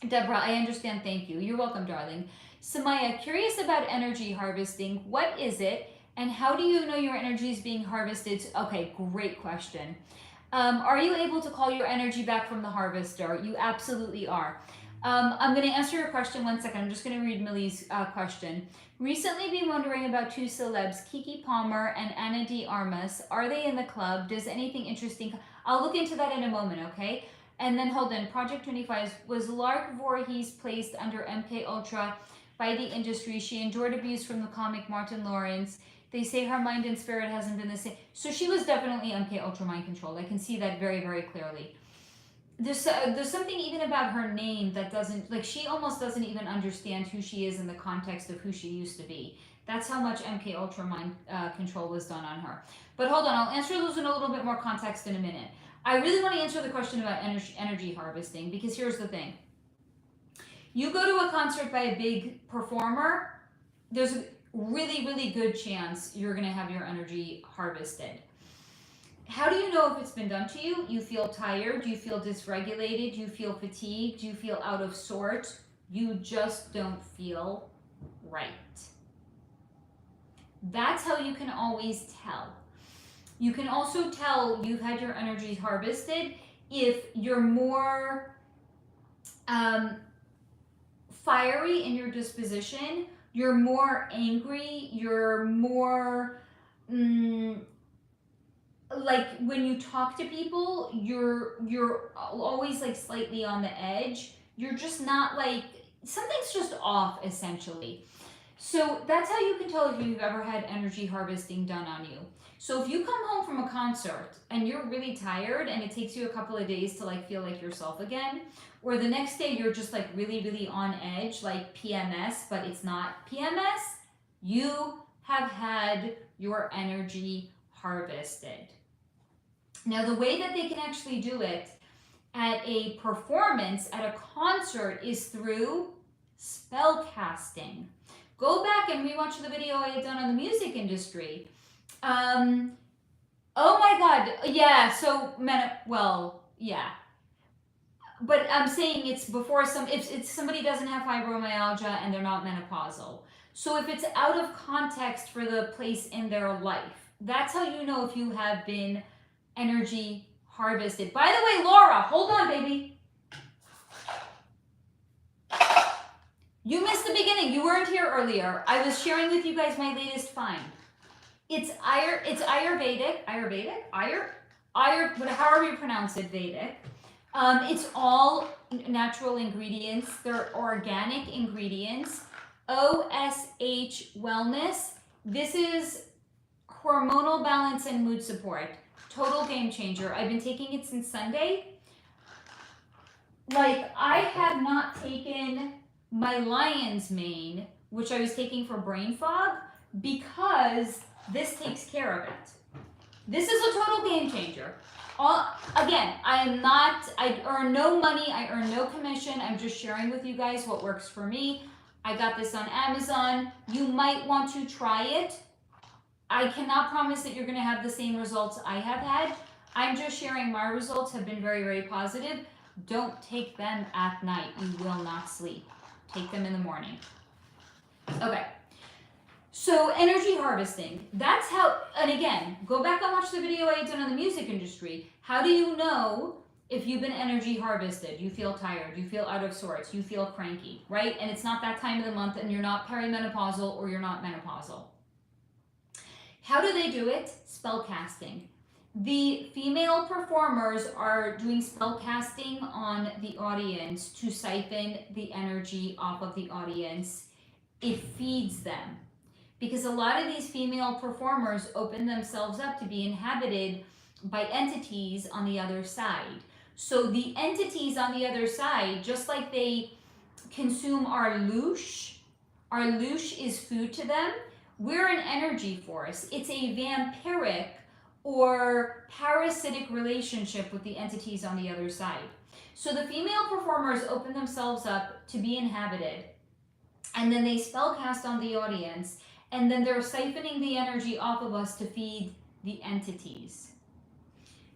Deborah, I understand. Thank you. You're welcome, darling. Samaya, curious about energy harvesting. What is it, and how do you know your energy is being harvested? Okay, great question. Are you able to call your energy back from the harvester? You absolutely are. I'm going to answer your question 1 second. I'm just going to read Millie's question. Recently been wondering about two celebs, Kiki Palmer and Ana de Armas. Are they in the club? Does anything interesting... I'll look into that in a moment, okay? And then hold on. Project 25. Was Lark Voorhees placed under MK Ultra by the industry? She endured abuse from the comic Martin Lawrence. They say her mind and spirit hasn't been the same. So she was definitely MK Ultra mind controlled. I can see that very, very clearly. There's something even about her name that doesn't, like, she almost doesn't even understand who she is in the context of who she used to be. That's how much MK Ultra mind control was done on her. But hold on, I'll answer those in a little bit more context in a minute. I really want to answer the question about energy harvesting, because here's the thing. You go to a concert by a big performer, there's a really, really good chance you're going to have your energy harvested. How do you know if it's been done to you? You feel tired, you feel dysregulated, you feel fatigued, you feel out of sorts, you just don't feel right. That's how you can always tell. You can also tell you've had your energy harvested if you're more fiery in your disposition, you're more angry, you're more... like when you talk to people, you're always like slightly on the edge. You're just not like, something's just off essentially. So that's how you can tell if you've ever had energy harvesting done on you. So if you come home from a concert and you're really tired and it takes you a couple of days to like feel like yourself again, or the next day you're just like really, really on edge, like PMS, but it's not PMS, you have had your energy harvested. Now, the way that they can actually do it at a performance, at a concert, is through spell casting. Go back and rewatch the video I had done on the music industry. Oh my God, yeah, so, yeah. But I'm saying it's before if somebody doesn't have fibromyalgia and they're not menopausal. So if it's out of context for the place in their life, that's how you know if you have been energy harvested. By the way, Laura, hold on, baby. You missed the beginning. You weren't here earlier. I was sharing with you guys my latest find. It's Ayurvedic, however you pronounce it, Vedic. It's all natural ingredients. They're organic ingredients. OSH Wellness. This is hormonal balance and mood support. Total game changer. I've been taking it since Sunday. Like, I have not taken my lion's mane, which I was taking for brain fog, because this takes care of it. This is a total game changer. Again, I earn no money, I earn no commission. I'm just sharing with you guys what works for me. I got this on Amazon. You might want to try it. I cannot promise that you're going to have the same results I have had. I'm just sharing my results have been very, very positive. Don't take them at night. You will not sleep. Take them in the morning. Okay. So energy harvesting. That's how, and again, go back and watch the video I did on the music industry. How do you know if you've been energy harvested? You feel tired, you feel out of sorts, you feel cranky, right? And it's not that time of the month and you're not perimenopausal or you're not menopausal. How do they do it? Spell casting. The female performers are doing spell casting on the audience to siphon the energy off of the audience. It feeds them. Because a lot of these female performers open themselves up to be inhabited by entities on the other side. So the entities on the other side, just like they consume our loosh is food to them, we're an energy force. It's a vampiric or parasitic relationship with the entities on the other side. So the female performers open themselves up to be inhabited, and then they spellcast on the audience, and then they're siphoning the energy off of us to feed the entities.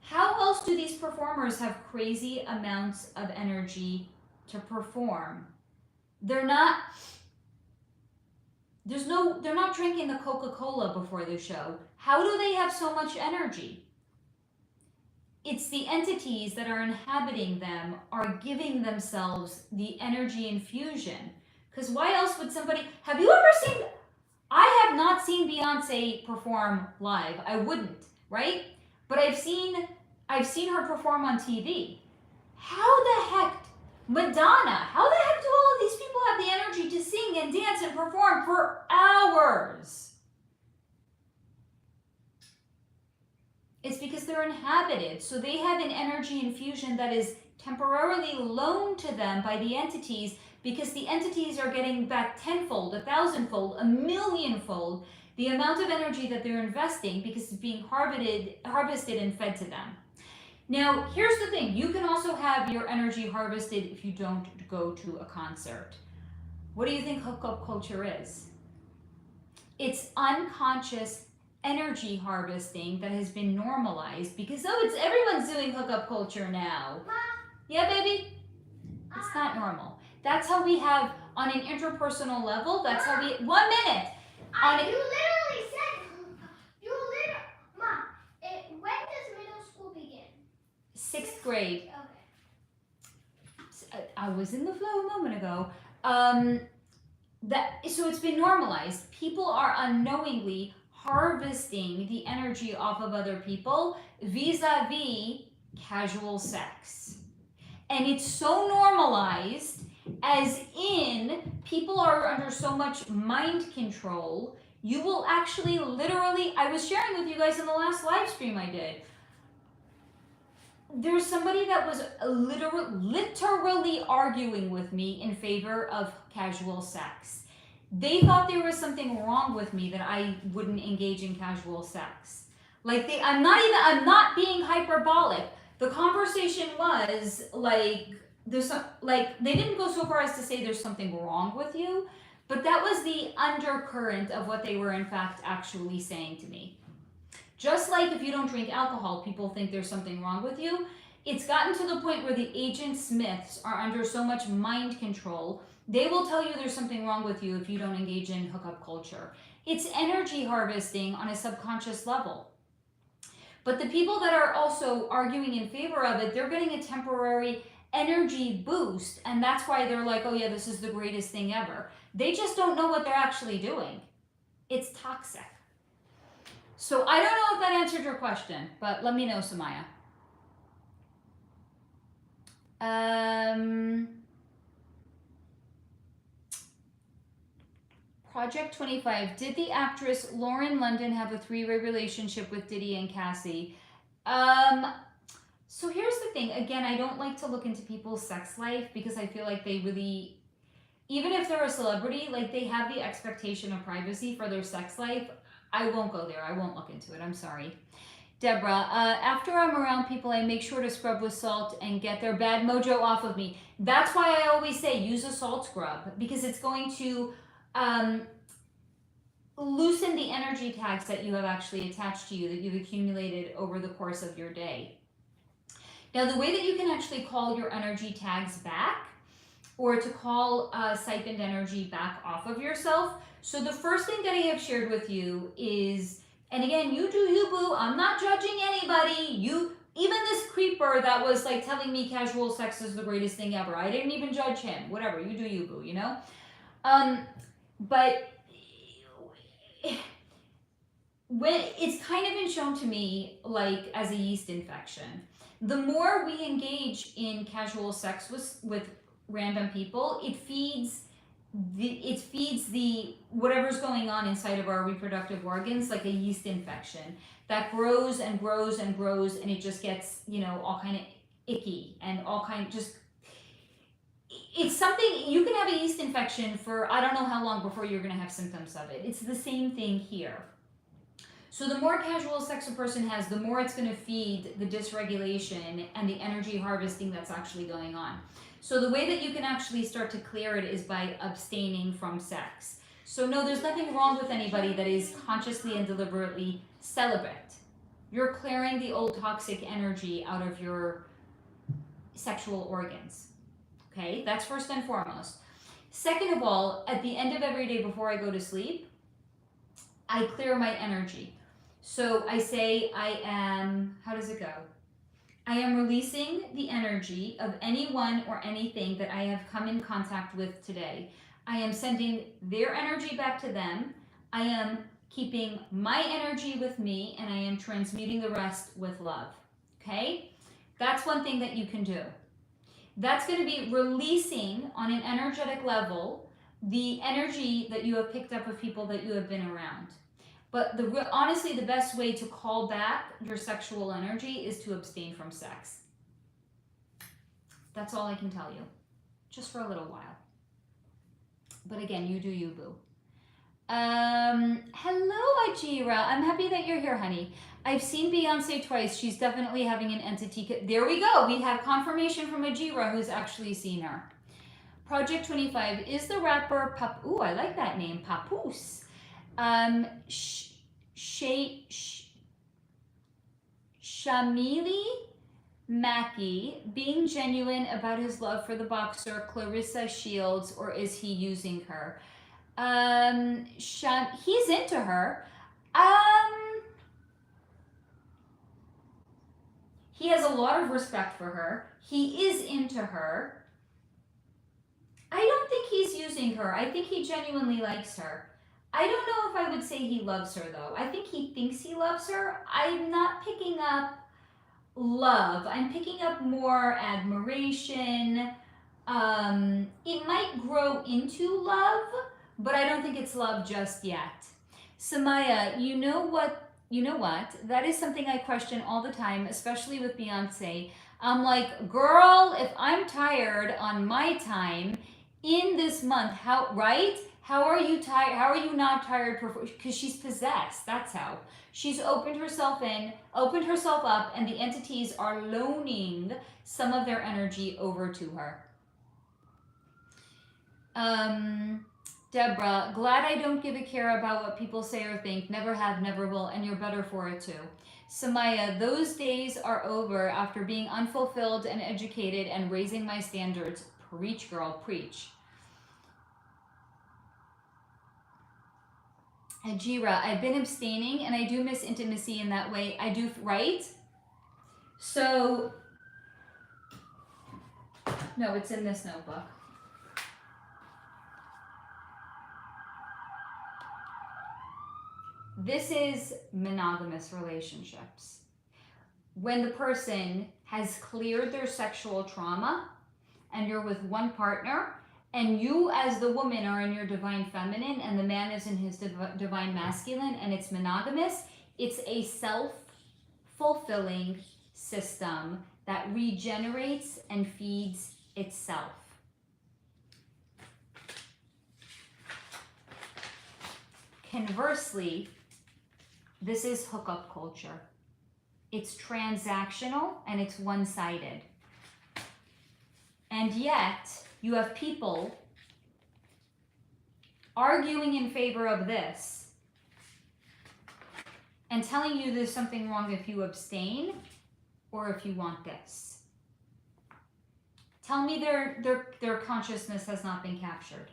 How else do these performers have crazy amounts of energy to perform? They're not drinking the Coca-Cola before the show. How do they have so much energy? It's the entities that are inhabiting them are giving themselves the energy infusion. Because why else would somebody, have you ever seen, I have not seen Beyonce perform live. I wouldn't, right? But I've seen her perform on TV. How the heck, Madonna, how the heck do all of these people have the energy to sing and dance and perform for hours? It's because they're inhabited. So they have an energy infusion that is temporarily loaned to them by the entities, because the entities are getting back tenfold, 1,000-fold, 1,000,000-fold the amount of energy that they're investing, because it's being harvested and fed to them. Now, here's the thing. You can also have your energy harvested if you don't go to a concert. What do you think hookup culture is? It's unconscious energy harvesting that has been normalized because, everyone's doing hookup culture now. Ma, Yeah, baby? It's not normal. That's how we have, on an interpersonal level, that's how we, 1 minute. you literally said, Ma, when does middle school begin? 6th grade. Okay. I was in the flow a moment ago. So it's been normalized. People are unknowingly harvesting the energy off of other people vis-a-vis casual sex. And it's so normalized, as in people are under so much mind control, you will actually literally, I was sharing with you guys in the last live stream I did, there's somebody that was literally arguing with me in favor of casual sex. They thought there was something wrong with me that I wouldn't engage in casual sex. Like I'm not being hyperbolic. The conversation was like, they didn't go so far as to say there's something wrong with you, but that was the undercurrent of what they were in fact actually saying to me. Just like if you don't drink alcohol, people think there's something wrong with you. It's gotten to the point where the Agent Smiths are under so much mind control, they will tell you there's something wrong with you if you don't engage in hookup culture. It's energy harvesting on a subconscious level. But the people that are also arguing in favor of it, they're getting a temporary energy boost, and that's why they're like, oh yeah, this is the greatest thing ever. They just don't know what they're actually doing. It's toxic. So I don't know if that answered your question, but let me know, Samaya. Project 25. Did the actress Lauren London have a 3-way relationship with Diddy and Cassie? So here's the thing. Again, I don't like to look into people's sex life because I feel like they really, even if they're a celebrity, like they have the expectation of privacy for their sex life. I won't go there. I won't look into it. I'm sorry. Deborah, after I'm around people, I make sure to scrub with salt and get their bad mojo off of me. That's why I always say use a salt scrub, because it's going to loosen the energy tags that you have actually attached to you, that you've accumulated over the course of your day. Now, the way that you can actually call your energy tags back, or to call siphoned energy back off of yourself. So the first thing that I have shared with you is, and again, you do you, boo. I'm not judging anybody. Even this creeper that was like telling me casual sex is the greatest thing ever. I didn't even judge him. Whatever, you do you, boo, you know? But when it's kind of been shown to me like as a yeast infection. The more we engage in casual sex with random people, it feeds the whatever's going on inside of our reproductive organs like a yeast infection that grows and grows and grows, and it just gets, you know, all kind of icky and all kind of just, it's something, you can have a yeast infection for I don't know how long before you're going to have symptoms of it. It's the same thing here. So the more casual sex a person has, the more it's going to feed the dysregulation and the energy harvesting that's actually going on. So the way that you can actually start to clear it is by abstaining from sex. So no, there's nothing wrong with anybody that is consciously and deliberately celibate. You're clearing the old toxic energy out of your sexual organs. Okay, that's first and foremost. Second of all, at the end of every day before I go to sleep, I clear my energy. So I say I am, how does it go? I am releasing the energy of anyone or anything that I have come in contact with today. I am sending their energy back to them. I am keeping my energy with me, and I am transmuting the rest with love. Okay? That's one thing that you can do. That's going to be releasing on an energetic level the energy that you have picked up of people that you have been around. But honestly, the best way to call back your sexual energy is to abstain from sex. That's all I can tell you. Just for a little while. But again, you do you, boo. Hello, Ajira. I'm happy that you're here, honey. I've seen Beyonce twice. She's definitely having an entity. There we go. We have confirmation from Ajira, who's actually seen her. Project 25 is the rapper Ooh, I like that name, Papoose. Shamili Mackey being genuine about his love for the boxer Clarissa Shields, or is he using her? He's into her. He has a lot of respect for her. He is into her. I don't think he's using her. I think he genuinely likes her. I don't know if I would say he loves her, though. I think he thinks he loves her. I'm not picking up love. I'm picking up more admiration. It might grow into love, but I don't think it's love just yet. Samaya, you know what? That is something I question all the time, especially with Beyonce. I'm like, girl, if I'm tired on my time in this month, how are you tired? How are you not tired? Because she's possessed. That's how. She's opened herself up, and the entities are loaning some of their energy over to her. Deborah, glad I don't give a care about what people say or think. Never have, never will, and you're better for it too. Samaya, those days are over after being unfulfilled and educated and raising my standards. Preach, girl, preach. Ajira, I've been abstaining and I do miss intimacy in that way. I do, right? So, no, it's in this notebook. This is monogamous relationships. When the person has cleared their sexual trauma and you're with one partner, and you as the woman are in your divine feminine and the man is in his divine masculine, and it's monogamous, it's a self-fulfilling system that regenerates and feeds itself. Conversely, this is hookup culture. It's transactional and it's one-sided. And yet, you have people arguing in favor of this and telling you there's something wrong if you abstain or if you want this. Tell me their consciousness has not been captured.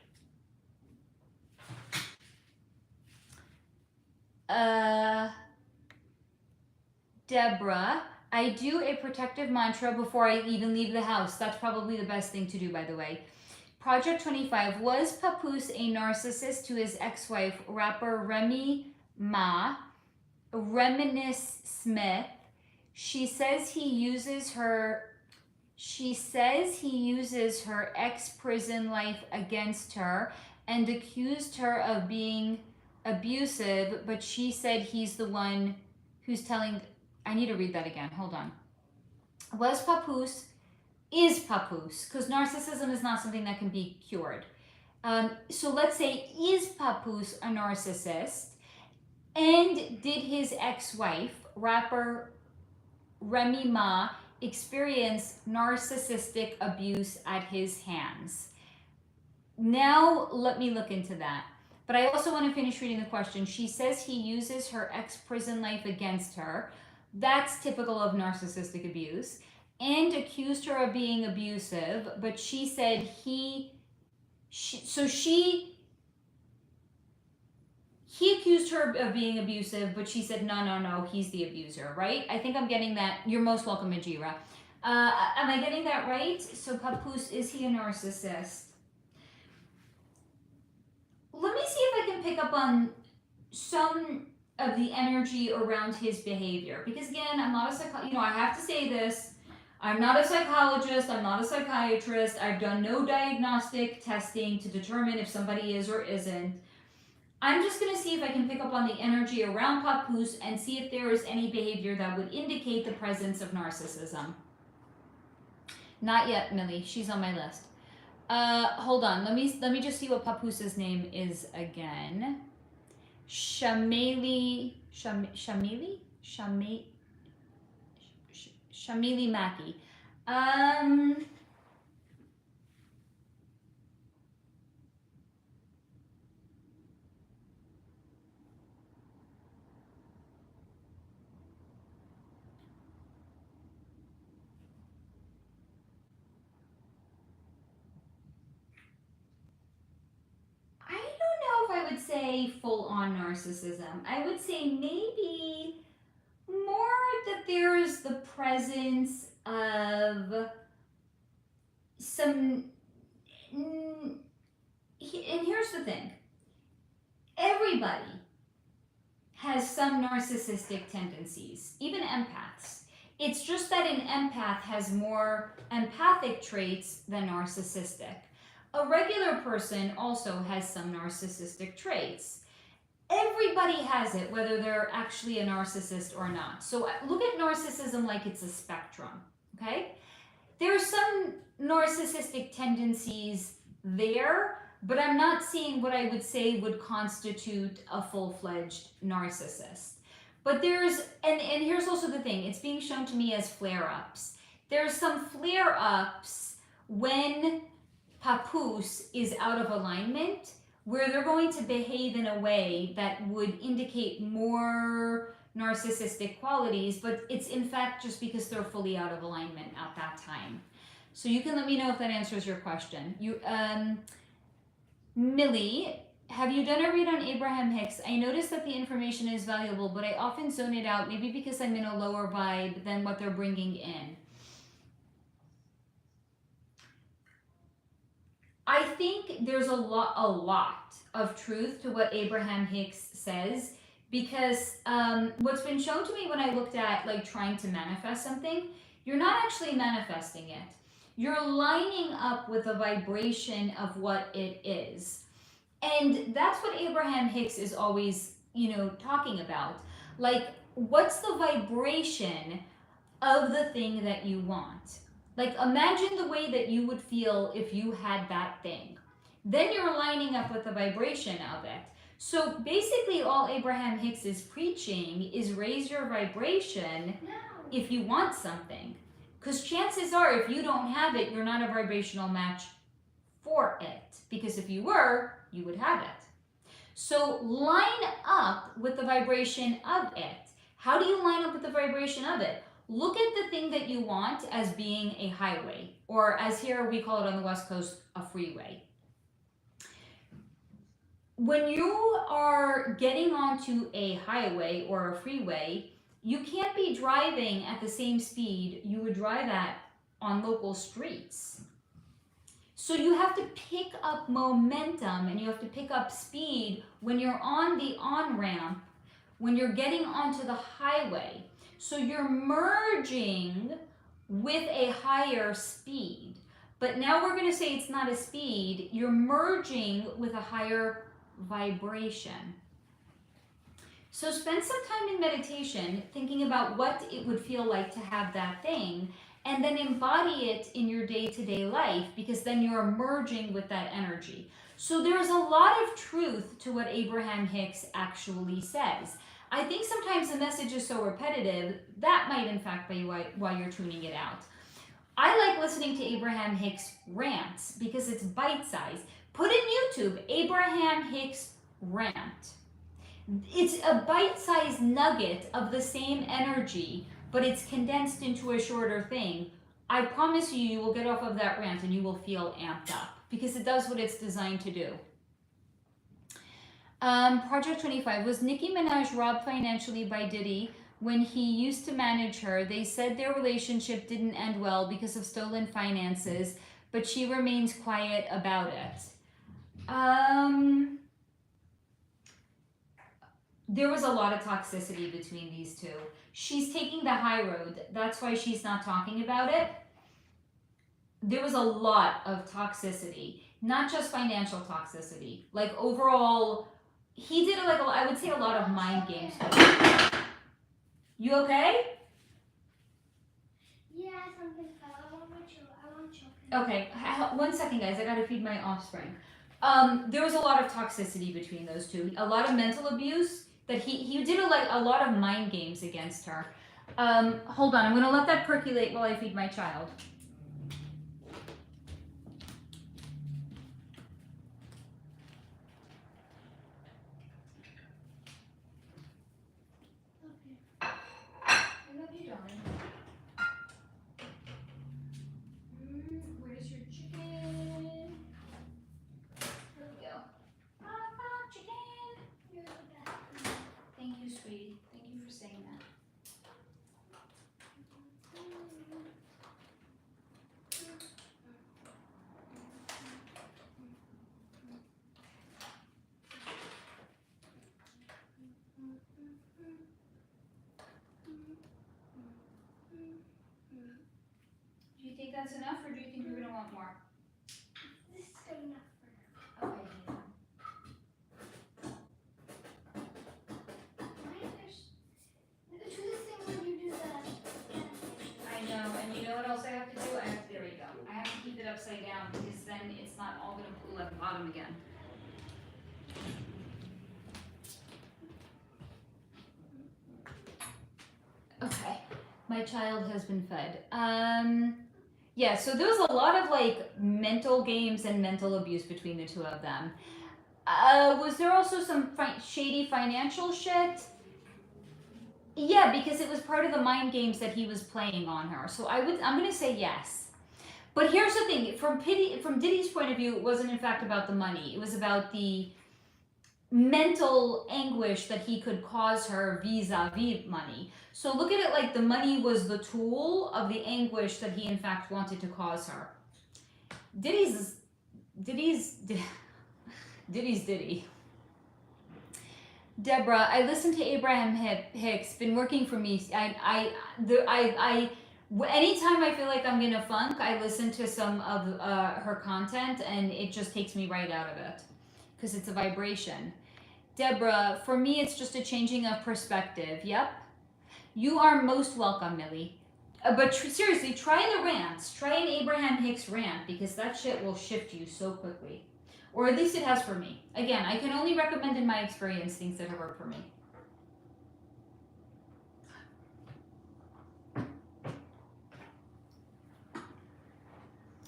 Deborah, I do a protective mantra before I even leave the house. That's probably the best thing to do, by the way. Project 25, was Papoose a narcissist to his ex-wife, rapper Remy Ma? Reminisce Smith. She says he uses her ex-prison life against her and accused her of being abusive, but she said he's the one who's telling. I need to read that again. Hold on. Was Papoose, is Papoose, because narcissism is not something that can be cured. So let's say, is Papoose a narcissist? And did his ex-wife, rapper Remy Ma, experience narcissistic abuse at his hands? Now let me look into that. But I also want to finish reading the question. She says he uses her ex-prison life against her. That's typical of narcissistic abuse. And accused her of being abusive, but she said he accused her of being abusive, but she said, no, he's the abuser, right? I think I'm getting that. You're most welcome, Ajira. Am I getting that right? So Papoose, is he a narcissist? Let me see if I can pick up on some of the energy around his behavior. Because again, I'm not a I have to say this. I'm not a psychologist. I'm not a psychiatrist. I've done no diagnostic testing to determine if somebody is or isn't. I'm just going to see if I can pick up on the energy around Papoose and see if there is any behavior that would indicate the presence of narcissism. Not yet, Millie. She's on my list. Hold on. Let me just see what Papoose's name is again. Shamili Mackey. I would say full-on narcissism. I would say maybe more that there's the presence of some. And here's the thing. Everybody has some narcissistic tendencies, even empaths. It's just that an empath has more empathic traits than narcissistic. A regular person also has some narcissistic traits. Everybody has it, whether they're actually a narcissist or not. So look at narcissism like it's a spectrum, okay? There are some narcissistic tendencies there, but I'm not seeing what I would say would constitute a full-fledged narcissist. But there's, and here's also the thing, it's being shown to me as flare-ups. There's some flare-ups when Papoose is out of alignment, where they're going to behave in a way that would indicate more narcissistic qualities, but it's in fact just because they're fully out of alignment at that time. So you can let me know if that answers your question. Millie, have you done a read on Abraham Hicks? I noticed that the information is valuable, but I often zone it out, maybe because I'm in a lower vibe than what they're bringing in. I think there's a lot of truth to what Abraham Hicks says, because what's been shown to me when I looked at like trying to manifest something, you're not actually manifesting it. You're lining up with the vibration of what it is. And that's what Abraham Hicks is always, talking about. Like, what's the vibration of the thing that you want? Like, imagine the way that you would feel if you had that thing. Then you're lining up with the vibration of it. So basically all Abraham Hicks is preaching is raise your vibration if you want something. Because chances are if you don't have it, you're not a vibrational match for it. Because if you were, you would have it. So line up with the vibration of it. How do you line up with the vibration of it? Look at the thing that you want as being a highway, or as here we call it on the West Coast, a freeway. When you are getting onto a highway or a freeway, you can't be driving at the same speed you would drive at on local streets. So you have to pick up momentum and you have to pick up speed when you're on the on-ramp when you're getting onto the highway. So you're merging with a higher speed. But now we're going to say it's not a speed. You're merging with a higher vibration. So spend some time in meditation thinking about what it would feel like to have that thing, and then embody it in your day-to-day life, because then you're merging with that energy. So there's a lot of truth to what Abraham Hicks actually says. I think sometimes the message is so repetitive, that might in fact be why you're tuning it out. I like listening to Abraham Hicks rants because it's bite-sized. Put in YouTube, Abraham Hicks rant. It's a bite-sized nugget of the same energy, but it's condensed into a shorter thing. I promise you, you will get off of that rant and you will feel amped up because it does what it's designed to do. Project 25, was Nicki Minaj robbed financially by Diddy when he used to manage her? They said their relationship didn't end well because of stolen finances, but she remains quiet about it. There was a lot of toxicity between these two. She's taking the high road. That's why she's not talking about it. There was a lot of toxicity, not just financial toxicity. Like overall, he did like I would say a lot of mind games. You okay? Yeah, something fell. I want chocolate. Okay, 1 second, guys. I gotta feed my offspring. There was a lot of toxicity between those two. A lot of mental abuse. That he did a lot of mind games against her. Hold on, I'm gonna let that percolate while I feed my child. I love you, darling. Where's your chicken? Here we go. Chicken. You're the best. Thank you, sweetie. Thank you for saying that. Do you think that's enough, or do you think you're going to want more? This is good enough for now. Okay, Nathan. Why is there do this thing when you do that? I know, and you know what else I have to do? There we go. I have to keep it upside down because then it's not all going to pool at the bottom again. Okay, my child has been fed. Yeah, so there was a lot of like mental games and mental abuse between the two of them. Was there also some shady financial shit? Yeah, because it was part of the mind games that he was playing on her. So I'm gonna say yes. But here's the thing: from Diddy's point of view, it wasn't in fact about the money. It was about the mental anguish that he could cause her vis-a-vis money. So look at it like the money was the tool of the anguish that he in fact wanted to cause her. Diddy's Diddy. Deborah, I listened to Abraham Hicks. Been working for me. Anytime I feel like I'm in a funk, I listen to some of her content, and it just takes me right out of it because it's a vibration. Deborah, for me, it's just a changing of perspective. Yep. You are most welcome, Millie. But seriously, try the rants. Try an Abraham Hicks rant because that shit will shift you so quickly. Or at least it has for me. Again, I can only recommend in my experience things that have worked for me.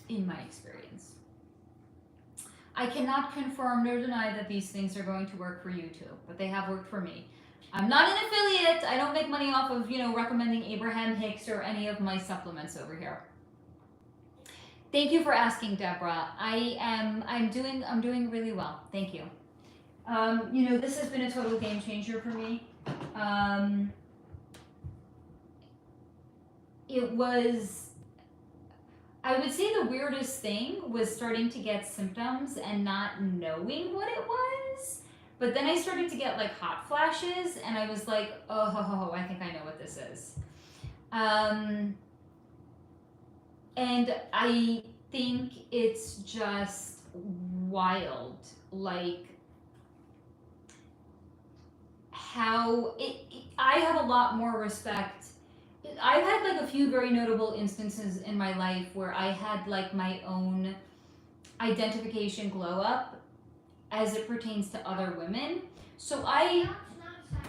In my experience. I cannot confirm nor deny that these things are going to work for you too, but they have worked for me. I'm not an affiliate. I don't make money off of, recommending Abraham Hicks or any of my supplements over here. Thank you for asking, Deborah. I'm doing really well. Thank you. This has been a total game changer for me. It was, I would say the weirdest thing was starting to get symptoms and not knowing what it was. But then I started to get like hot flashes, and I was like, oh, I think I know what this is. And I think it's just wild, like how I have a lot more respect. I've had like a few very notable instances in my life where I had like my own identification glow up as it pertains to other women. So I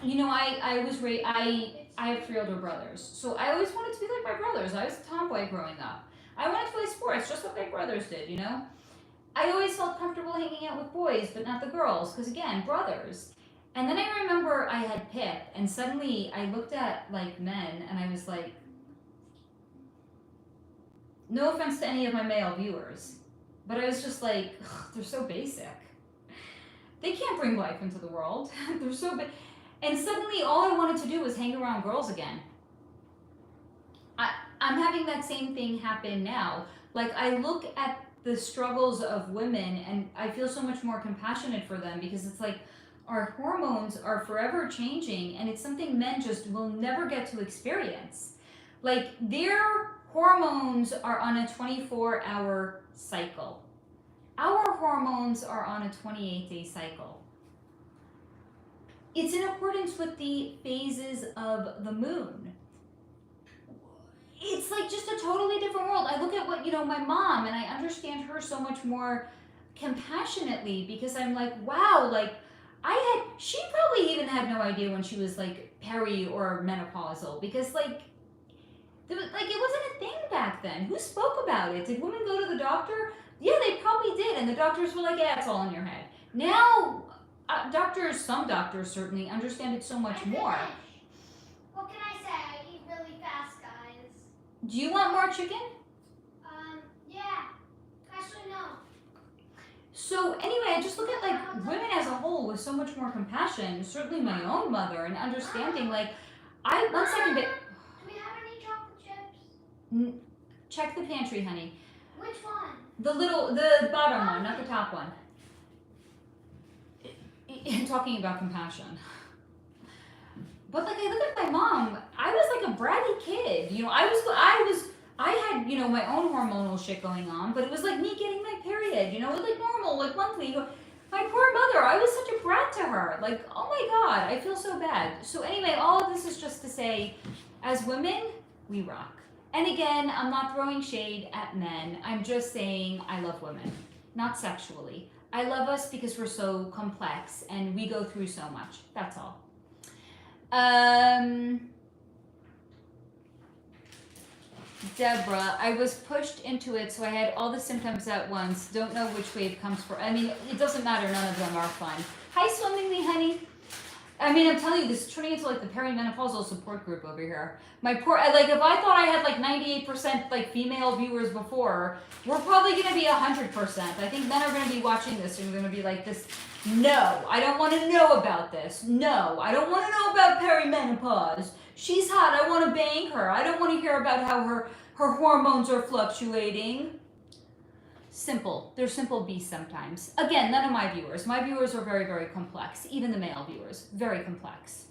was raised, I have 3 older brothers. So I always wanted to be like my brothers. I was a tomboy growing up. I wanted to play sports just like my brothers did, you know? I always felt comfortable hanging out with boys, but not the girls, because again, brothers. And then I remember I had PIP, and suddenly I looked at like men, and I was like, no offense to any of my male viewers, but I was just like, ugh, they're so basic. They can't bring life into the world. They're so big. And suddenly all I wanted to do was hang around girls again. I'm having that same thing happen now. Like I look at the struggles of women and I feel so much more compassionate for them, because it's like our hormones are forever changing, and it's something men just will never get to experience. Like their hormones are on a 24-hour cycle. Our hormones are on a 28-day cycle. It's in accordance with the phases of the moon. It's like just a totally different world. I look at what, my mom, and I understand her so much more compassionately, because I'm like, wow, like she probably even had no idea when she was like peri or menopausal, because like it wasn't a thing back then. Who spoke about it? Did women go to the doctor? Yeah, they probably did, and the doctors were like, yeah, it's all in your head. Now, some doctors certainly understand it so much more. What can I say? I eat really fast, guys. Do you want more chicken? Yeah. Actually, no. So anyway, I just look at like women as a whole with so much more compassion, certainly my own mother, and understanding like, one second, Do we have any chocolate chips? Check the pantry, honey. Which one? The bottom one, not the top one. Talking about compassion. But like I look at my mom, I was like a bratty kid. I had, my own hormonal shit going on, but it was like me getting my period, like normal, like monthly. My poor mother, I was such a brat to her. Like, oh my God, I feel so bad. So anyway, all of this is just to say, as women, we rock. And again, I'm not throwing shade at men. I'm just saying I love women, not sexually. I love us because we're so complex and we go through so much. That's all. Deborah, I was pushed into it, so I had all the symptoms at once. Don't know which wave comes for. I mean, it doesn't matter. None of them are fun. Hi, Swimmingly, honey. I mean, I'm telling you, this is turning into like the perimenopausal support group over here. My poor, like, if I thought I had like 98% like female viewers before, we're probably going to be 100%. I think men are going to be watching this and going to be like this. No, I don't want to know about this. No, I don't want to know about perimenopause. She's hot. I want to bang her. I don't want to hear about how her hormones are fluctuating. Simple. They're simple beasts sometimes. Again, none of my viewers. My viewers are very, very complex. Even the male viewers, very complex.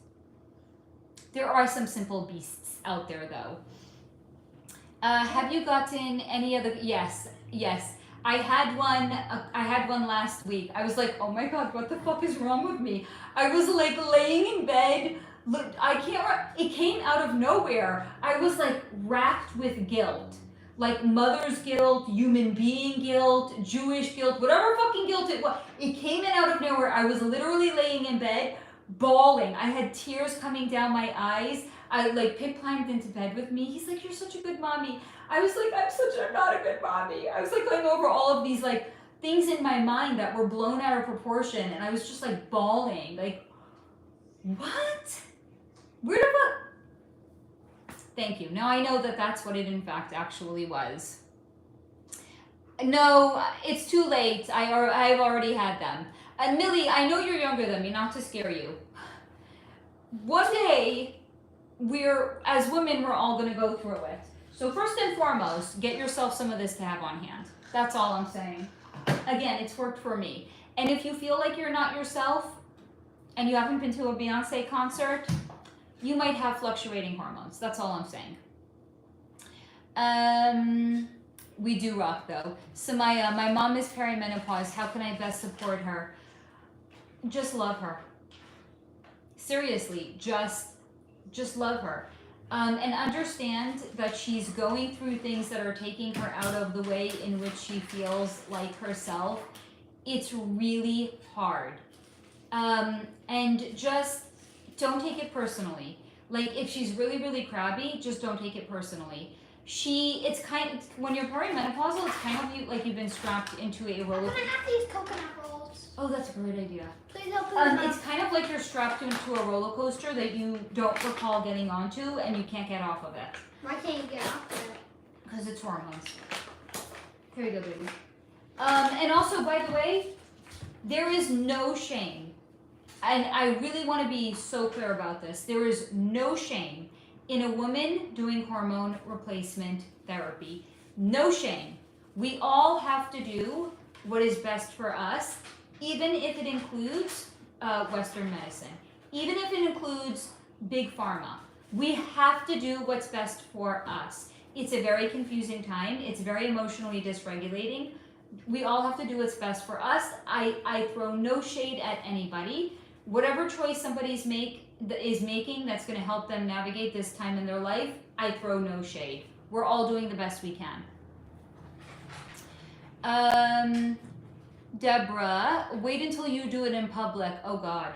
There are some simple beasts out there, though. Have you gotten any other? Yes. I had one last week. I was like, oh my God, what the fuck is wrong with me? I was like laying in bed. Look, it came out of nowhere. I was like racked with guilt. Like mother's guilt, human being guilt, Jewish guilt, whatever fucking guilt it was. It came in out of nowhere. I was literally laying in bed, bawling. I had tears coming down my eyes. Pip climbed into bed with me. He's like, you're such a good mommy. I was like, I'm not a good mommy. I was like going over all of these like things in my mind that were blown out of proportion. And I was just like bawling. Like, what? Where the fuck? Thank you. Now I know that that's what it in fact actually was. No, it's too late. I've already had them. And Millie, I know you're younger than me, not to scare you. One day, as women, we're all going to go through it. So first and foremost, get yourself some of this to have on hand. That's all I'm saying. Again, it's worked for me. And if you feel like you're not yourself, and you haven't been to a Beyonce concert, you might have fluctuating hormones. That's all I'm saying. We do rock though. Samaya, my mom is perimenopause. How can I best support her? Just love her. Seriously, just love her. And understand that she's going through things that are taking her out of the way in which she feels like herself. It's really hard. And just don't take it personally. Like, if she's really, really crabby, just don't take it personally. When you're perimenopausal, it's kind of like you've been strapped into a roller coaster. I'm gonna have these coconut rolls. Oh, that's a great idea. Please open them up. It's kind of like you're strapped into a roller coaster that you don't recall getting onto and you can't get off of it. Why can't you get off of it? Because it's hormones. Here you go, baby. And also, by the way, there is no shame. And I really want to be so clear about this. There is no shame in a woman doing hormone replacement therapy. No shame. We all have to do what is best for us, even if it includes Western medicine, even if it includes big pharma. We have to do what's best for us. It's a very confusing time. It's very emotionally dysregulating. We all have to do what's best for us. I throw no shade at anybody. Whatever choice somebody is making that's going to help them navigate this time in their life, I throw no shade. We're all doing the best we can. Deborah, wait until you do it in public. Oh God,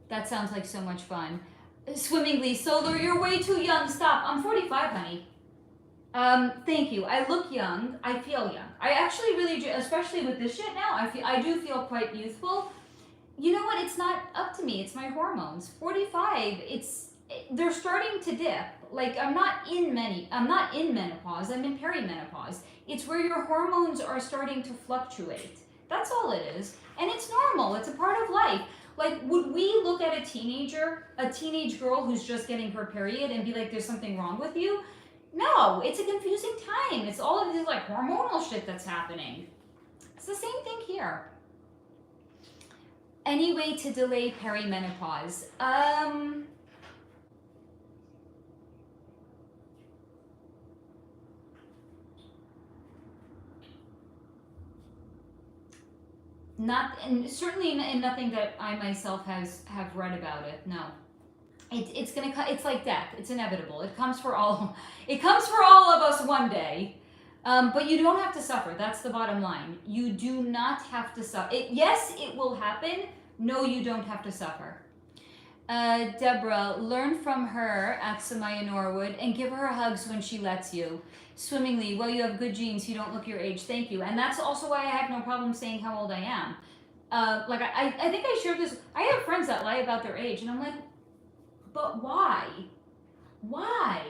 that sounds like so much fun. Swimmingly, Solar, you're way too young. Stop. I'm 45, honey. Thank you. I look young. I feel young. I actually really do, especially with this shit now. I do feel quite youthful. You know what? It's not up to me. It's my hormones. 45. They're starting to dip. Like, I'm not in menopause. I'm in perimenopause. It's where your hormones are starting to fluctuate. That's all it is. And it's normal. It's a part of life. Like, would we look at a teenage girl who's just getting her period and be like, there's something wrong with you? No, it's a confusing time. It's all of this like hormonal shit that's happening. It's the same thing here. Any way to delay perimenopause? Not, and certainly in nothing that I myself have read about it. No, it's like death. It's inevitable. It comes for all of us one day. But you don't have to suffer. That's the bottom line. You do not have to suffer. Yes, it will happen. No, you don't have to suffer. Deborah, learn from her at Samaya Norwood and give her hugs when she lets you. Swimmingly, well, you have good genes. You don't look your age. Thank you. And that's also why I have no problem saying how old I am. I think I shared this. I have friends that lie about their age, and I'm like, but why? Why?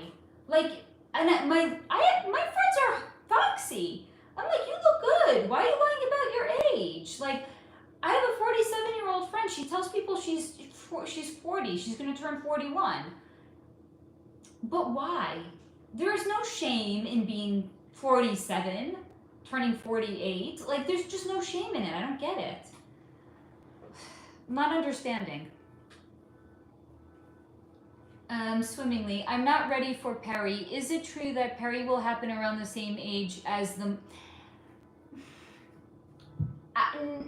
Like, and my friends are foxy. I'm like, you look good. Why are you lying about your age? Like, I have a 47-year-old friend. She tells people she's 40. She's going to turn 41. But why? There's no shame in being 47, turning 48. Like, there's just no shame in it. I don't get it. I'm not understanding. Swimmingly, I'm not ready for peri. Is it true that peri will happen around the same age as the...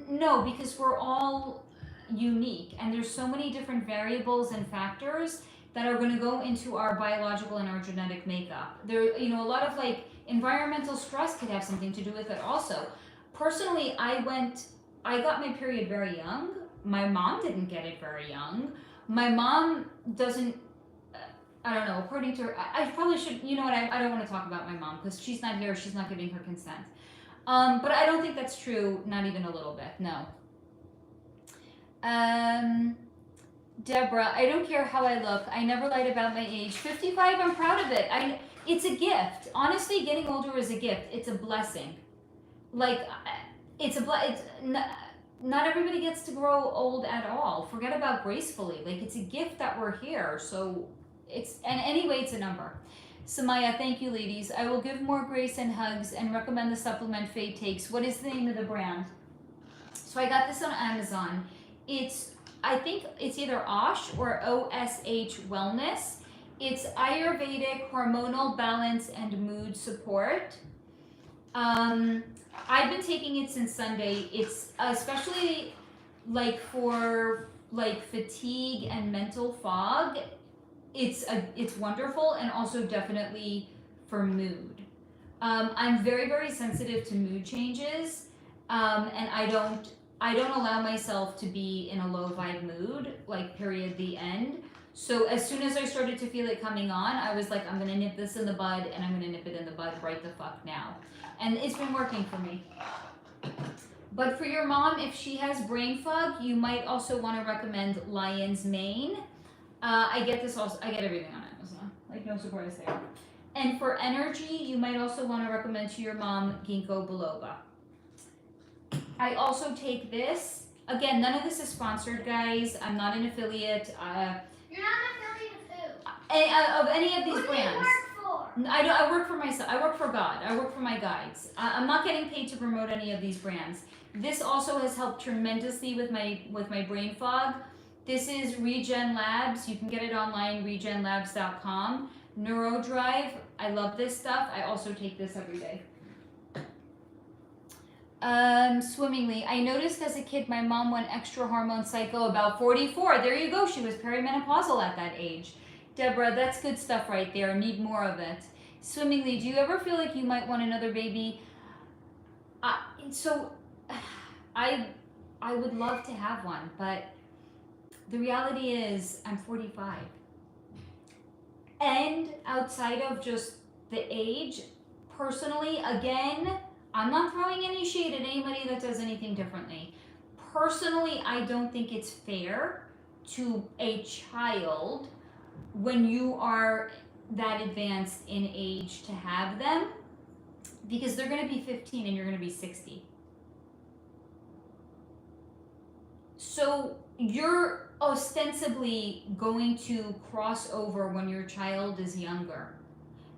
no, because we're all unique, and there's so many different variables and factors that are going to go into our biological and our genetic makeup. There, a lot of like environmental stress could have something to do with it also. Personally, I got my period very young. My mom didn't get it very young. My mom doesn't, I don't know, according to her, I probably should, I don't want to talk about my mom because she's not here, she's not giving her consent. But I don't think that's true, not even a little bit, no. Deborah, I don't care how I look. I never lied about my age. 55, I'm proud of it. It's a gift. Honestly, getting older is a gift. It's a blessing. Like, not everybody gets to grow old at all. Forget about gracefully. Like, it's a gift that we're here. So and anyway, it's a number. Samaya, thank you, ladies. I will give more grace and hugs and recommend the supplement Faye takes. What is the name of the brand? So I got this on Amazon. It's I think it's either OSH or OSH Wellness. It's Ayurvedic hormonal balance and mood support. I've been taking it since Sunday. It's especially like for like fatigue and mental fog. It's wonderful, and also definitely for mood. I'm very, very sensitive to mood changes, and I don't allow myself to be in a low vibe mood, like period, the end. So as soon as I started to feel it coming on, I was like, I'm gonna nip this in the bud, and I'm gonna nip it in the bud right the fuck now. And it's been working for me. But for your mom, if she has brain fog, you might also want to recommend lion's mane. I get this also. I get everything on Amazon. Like, no surprise there. And for energy, you might also want to recommend to your mom ginkgo biloba. I also take this. Again, none of this is sponsored, guys. I'm not an affiliate. You're not an affiliate of Of any of these who? Who brands. do you work for? I work for myself. I work for God. I work for my guides. I'm not getting paid to promote any of these brands. This also has helped tremendously with my brain fog. This is Regen Labs. You can get it online, regenlabs.com. NeuroDrive. I love this stuff. I also take this every day. Swimmingly. I noticed as a kid my mom went extra hormone cycle about 44. There you go. She was perimenopausal at that age. Deborah, that's good stuff right there. Need more of it. Swimmingly, do you ever feel like you might want another baby? I would love to have one, but the reality is I'm 45. And outside of just the age, personally, again, I'm not throwing any shade at anybody that does anything differently. Personally, I don't think it's fair to a child when you are that advanced in age to have them, because they're going to be 15 and you're going to be 60. So you're ostensibly going to cross over when your child is younger.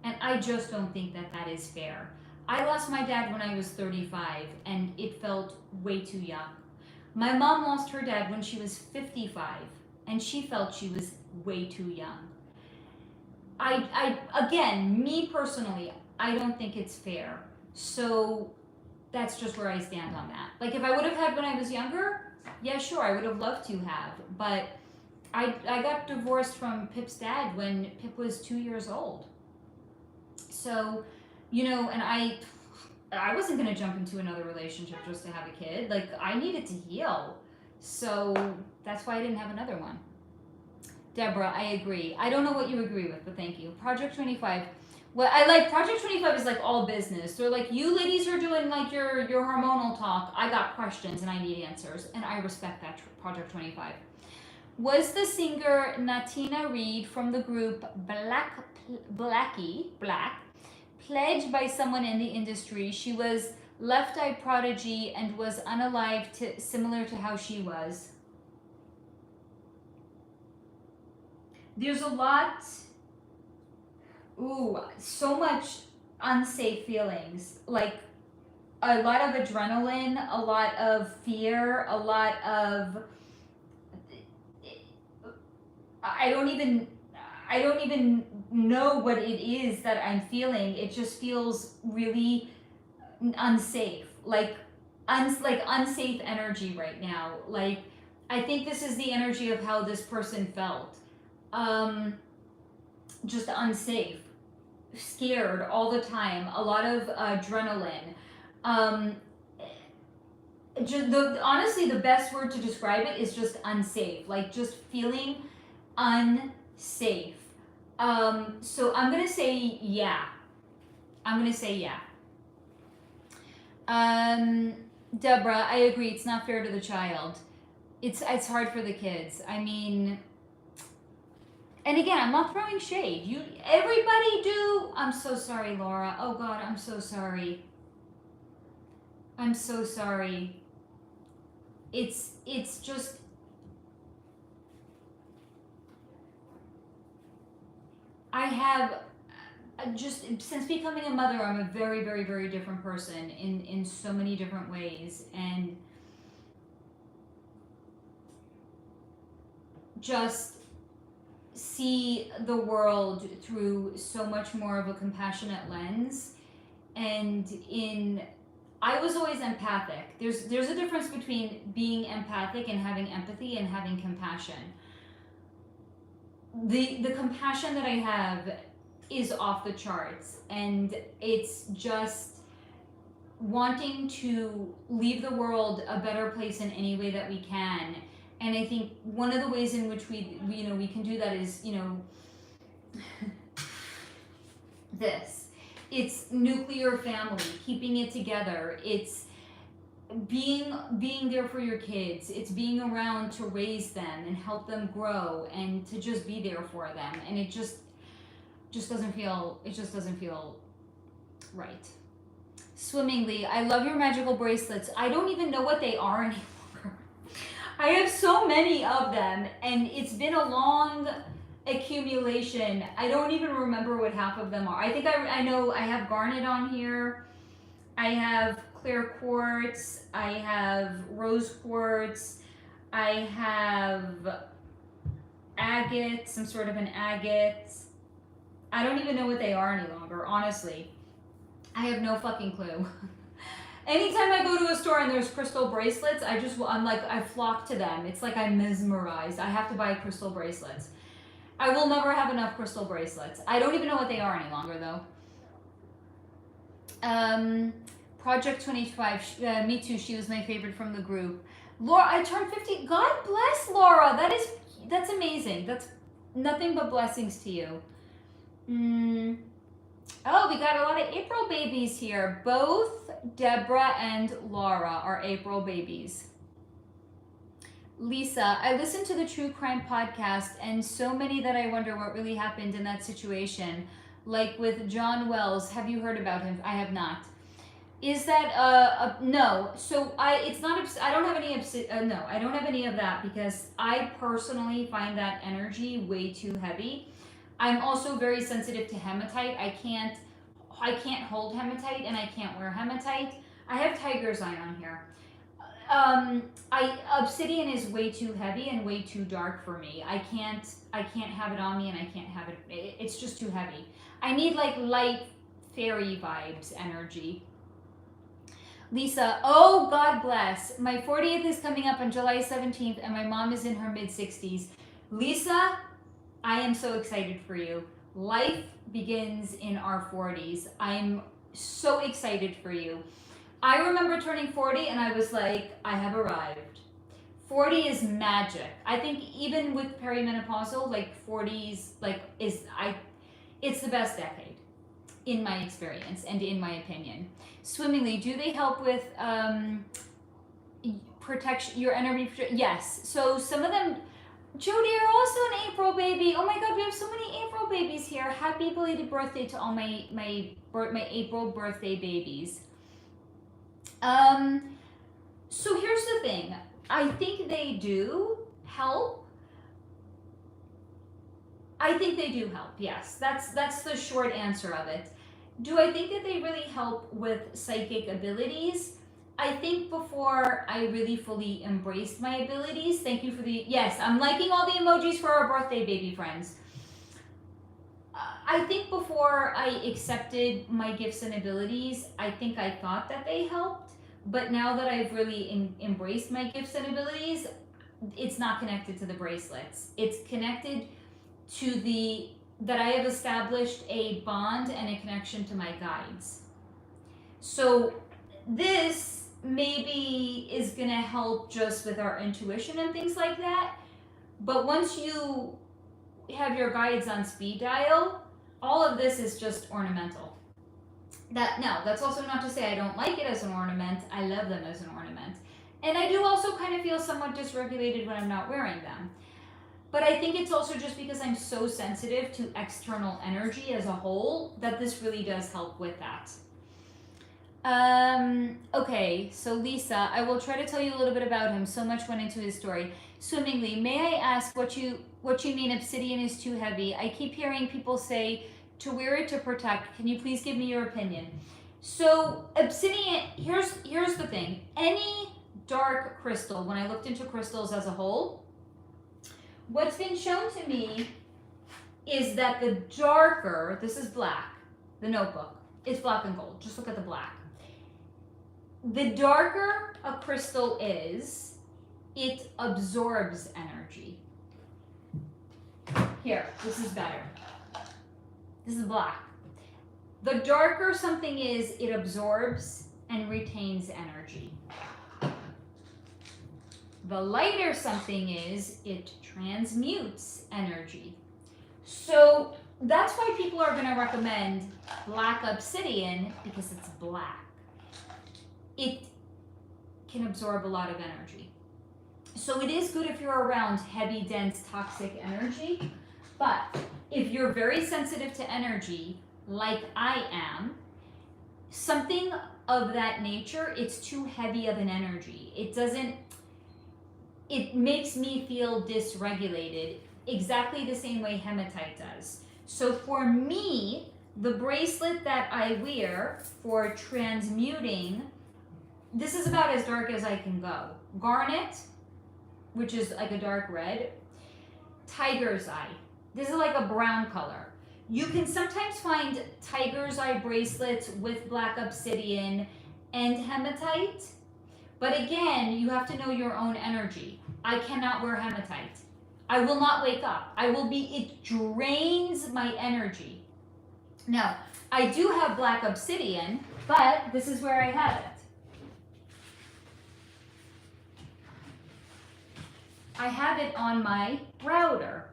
And I just don't think that that is fair. I lost my dad when I was 35, and it felt way too young. My mom lost her dad when she was 55, and she felt she was way too young. Again, me personally, I don't think it's fair. So that's just where I stand on that. Like, if I would have had when I was younger, yeah, sure, I would have loved to have. But I got divorced from Pip's dad when Pip was 2 years old. So, you know, and I wasn't going to jump into another relationship just to have a kid. Like, I needed to heal. So that's why I didn't have another one. Deborah, I agree. I don't know what you agree with, but thank you. Project 25. Well, I like Project 25 is like all business. They're like, you ladies are doing like your hormonal talk. I got questions and I need answers. And I respect that, Project 25. Was the singer Natina Reed from the group Black pledged by someone in the industry? She was Left Eye prodigy and was unalived, similar to how she was. There's a lot, so much unsafe feelings, like a lot of adrenaline, a lot of fear, a lot of, I don't even know what it is that I'm feeling. It just feels really unsafe, like unsafe energy right now. Like, I think this is the energy of how this person felt. Just unsafe, scared all the time, a lot of adrenaline. Honestly, the best word to describe it is just unsafe, like just feeling unsafe. So I'm gonna say yeah. Deborah, I agree, it's not fair to the child. It's hard for the kids. I mean, and again, I'm not throwing shade. Everybody do. I'm so sorry, Laura. Oh God, I'm so sorry. I'm so sorry. It's just, I have just, since becoming a mother, I'm a very, very, very different person in so many different ways. And just see the world through so much more of a compassionate lens. And I was always empathic. There's a difference between being empathic and having empathy and having compassion. The compassion that I have is off the charts, and it's just wanting to leave the world a better place in any way that we can. And I think one of the ways in which we can do that is, this. It's nuclear family, keeping it together. It's being there for your kids. It's being around to raise them and help them grow and to just be there for them. And it just doesn't feel right. Swimmingly, I love your magical bracelets. I don't even know what they are anymore. I have so many of them, and it's been a long accumulation. I don't even remember what half of them are. I think I know I have garnet on here. I have clear quartz. I have rose quartz. I have agate, some sort of an agate. I don't even know what they are any longer, honestly. I have no fucking clue. Anytime I go to a store and there's crystal bracelets, I flock to them. It's like I'm mesmerized. I have to buy crystal bracelets. I will never have enough crystal bracelets. I don't even know what they are any longer, though. Project 25, me too. She was my favorite from the group. Laura, I turned 50. God bless Laura. That's amazing. That's nothing but blessings to you. Oh, we got a lot of April babies here. Both Deborah and Laura are April babies. Lisa, I listened to the true crime podcast, and so many that I wonder what really happened in that situation. Like with John Wells. Have you heard about him? I have not. Is that no? So I don't have any of that, because I personally find that energy way too heavy. I'm also very sensitive to hematite. I can't hold hematite, and I can't wear hematite. I have tiger's eye on here. Obsidian is way too heavy and way too dark for me. I can't have it on me, and I can't have it. It's just too heavy. I need like light fairy vibes energy. Lisa, oh God bless. My 40th is coming up on July 17th, and my mom is in her mid-60s. Lisa, I am so excited for you. Life begins in our 40s. I'm so excited for you. I remember turning 40 and I was like, I have arrived. 40 is magic. I think even with perimenopausal, like 40s, it's the best decade in my experience and in my opinion. Swimmingly, do they help with protection, your energy? Yes. So some of them. Jody, you're also an April baby. Oh my God, we have so many April babies here. Happy belated birthday to all my April birthday babies. So here's the thing. I think they do help. I think they do help. Yes, that's the short answer of it. Do I think that they really help with psychic abilities? I think before I really fully embraced my abilities, thank you for yes, I'm liking all the emojis for our birthday baby friends. I think before I accepted my gifts and abilities, I think I thought that they helped, but now that I've really embraced my gifts and abilities, it's not connected to the bracelets. It's connected to that I have established a bond and a connection to my guides. So this maybe is going to help just with our intuition and things like that. But once you have your guides on speed dial, all of this is just ornamental. That's also not to say I don't like it as an ornament. I love them as an ornament. And I do also kind of feel somewhat dysregulated when I'm not wearing them. But I think it's also just because I'm so sensitive to external energy as a whole that this really does help with that. Okay, so Lisa, I will try to tell you a little bit about him. So much went into his story. Swimmingly, may I ask what you mean obsidian is too heavy? I keep hearing people say to wear it to protect. Can you please give me your opinion? So obsidian, here's the thing. Any dark crystal, when I looked into crystals as a whole, What's been shown to me is that the darker, this is black, the notebook, it's black and gold. Just look at the black. The darker a crystal is, it absorbs energy. Here, this is better. This is black. The darker something is, it absorbs and retains energy. The lighter something is, it transmutes energy. So that's why people are going to recommend black obsidian, because it's black. It can absorb a lot of energy. So it is good if you're around heavy, dense, toxic energy. But if you're very sensitive to energy, like I am, something of that nature, it's too heavy of an energy. It makes me feel dysregulated exactly the same way hematite does. So for me, the bracelet that I wear for transmuting, this is about as dark as I can go. Garnet, which is like a dark red. Tiger's eye. This is like a brown color. You can sometimes find tiger's eye bracelets with black obsidian and hematite. But again, you have to know your own energy. I cannot wear hematite. I will not wake up. It drains my energy. Now, I do have black obsidian, but this is where I have it. I have it on my router.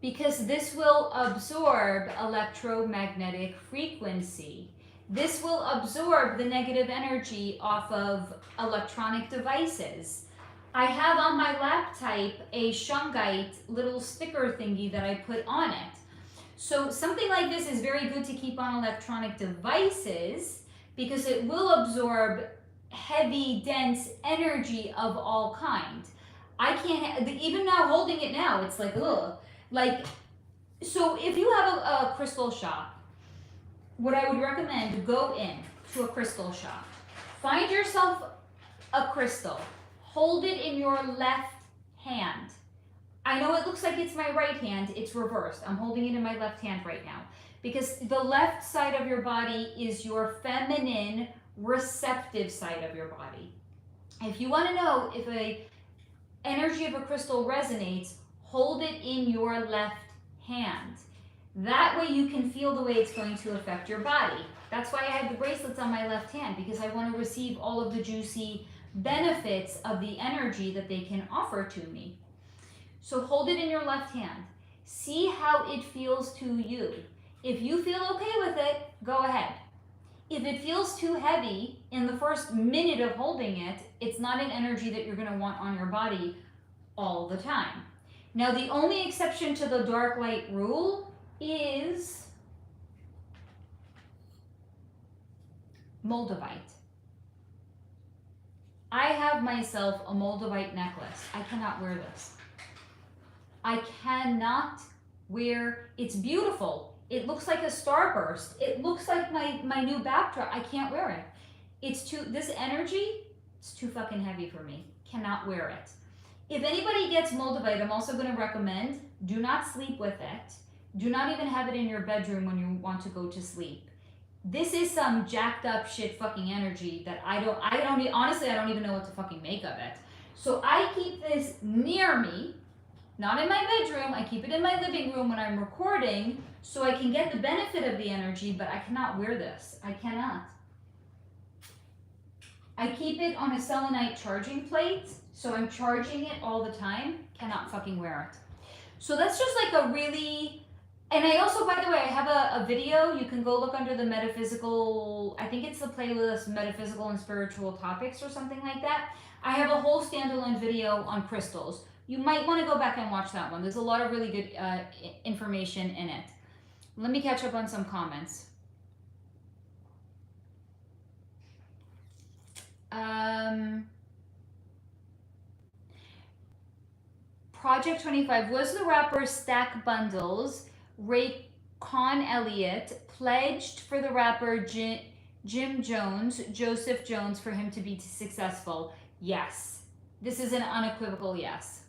Because this will absorb electromagnetic frequency. This will absorb the negative energy off of electronic devices. I have on my laptop a shungite little sticker thingy that I put on it. So something like this is very good to keep on electronic devices because it will absorb heavy, dense energy of all kind. I can't, even now holding it now, it's like, ugh. Like, so if you have a crystal shop, what I would recommend, go in to a crystal shop. Find yourself a crystal. Hold it in your left hand. I know it looks like it's my right hand, it's reversed. I'm holding it in my left hand right now. Because the left side of your body is your feminine, receptive side of your body. If you want to know if a energy of a crystal resonates, hold it in your left hand. That way you can feel the way it's going to affect your body. That's why I have the bracelets on my left hand, because I want to receive all of the juicy benefits of the energy that they can offer to me. So hold it in your left hand. See how it feels to you. If you feel okay with it, go ahead. If it feels too heavy in the first minute of holding it, it's not an energy that you're going to want on your body all the time. Now, the only exception to the dark light rule is moldavite. I have myself a moldavite necklace. I cannot wear this. I cannot wear, it's beautiful. It looks like a starburst. It looks like my new backdrop. I can't wear it. It's too, this energy, it's too fucking heavy for me. Cannot wear it. If anybody gets moldavite, I'm also going to recommend, do not sleep with it. Do not even have it in your bedroom when you want to go to sleep. This is some jacked up shit fucking energy that honestly, I don't even know what to fucking make of it. So I keep this near me, not in my bedroom. I keep it in my living room when I'm recording so I can get the benefit of the energy, but I cannot wear this. I cannot. I keep it on a selenite charging plate, so I'm charging it all the time. Cannot fucking wear it. So that's just like a really, and I also, by the way, I have a video. You can go look under the metaphysical, I think it's the playlist Metaphysical and Spiritual Topics or something like that. I have a whole standalone video on crystals. You might want to go back and watch that one. There's a lot of really good information in it. Let me catch up on some comments. Project 25, was the rapper Stack Bundles, Raycon Elliott, pledged for the rapper Joseph Jones, for him to be successful? Yes. This is an unequivocal yes.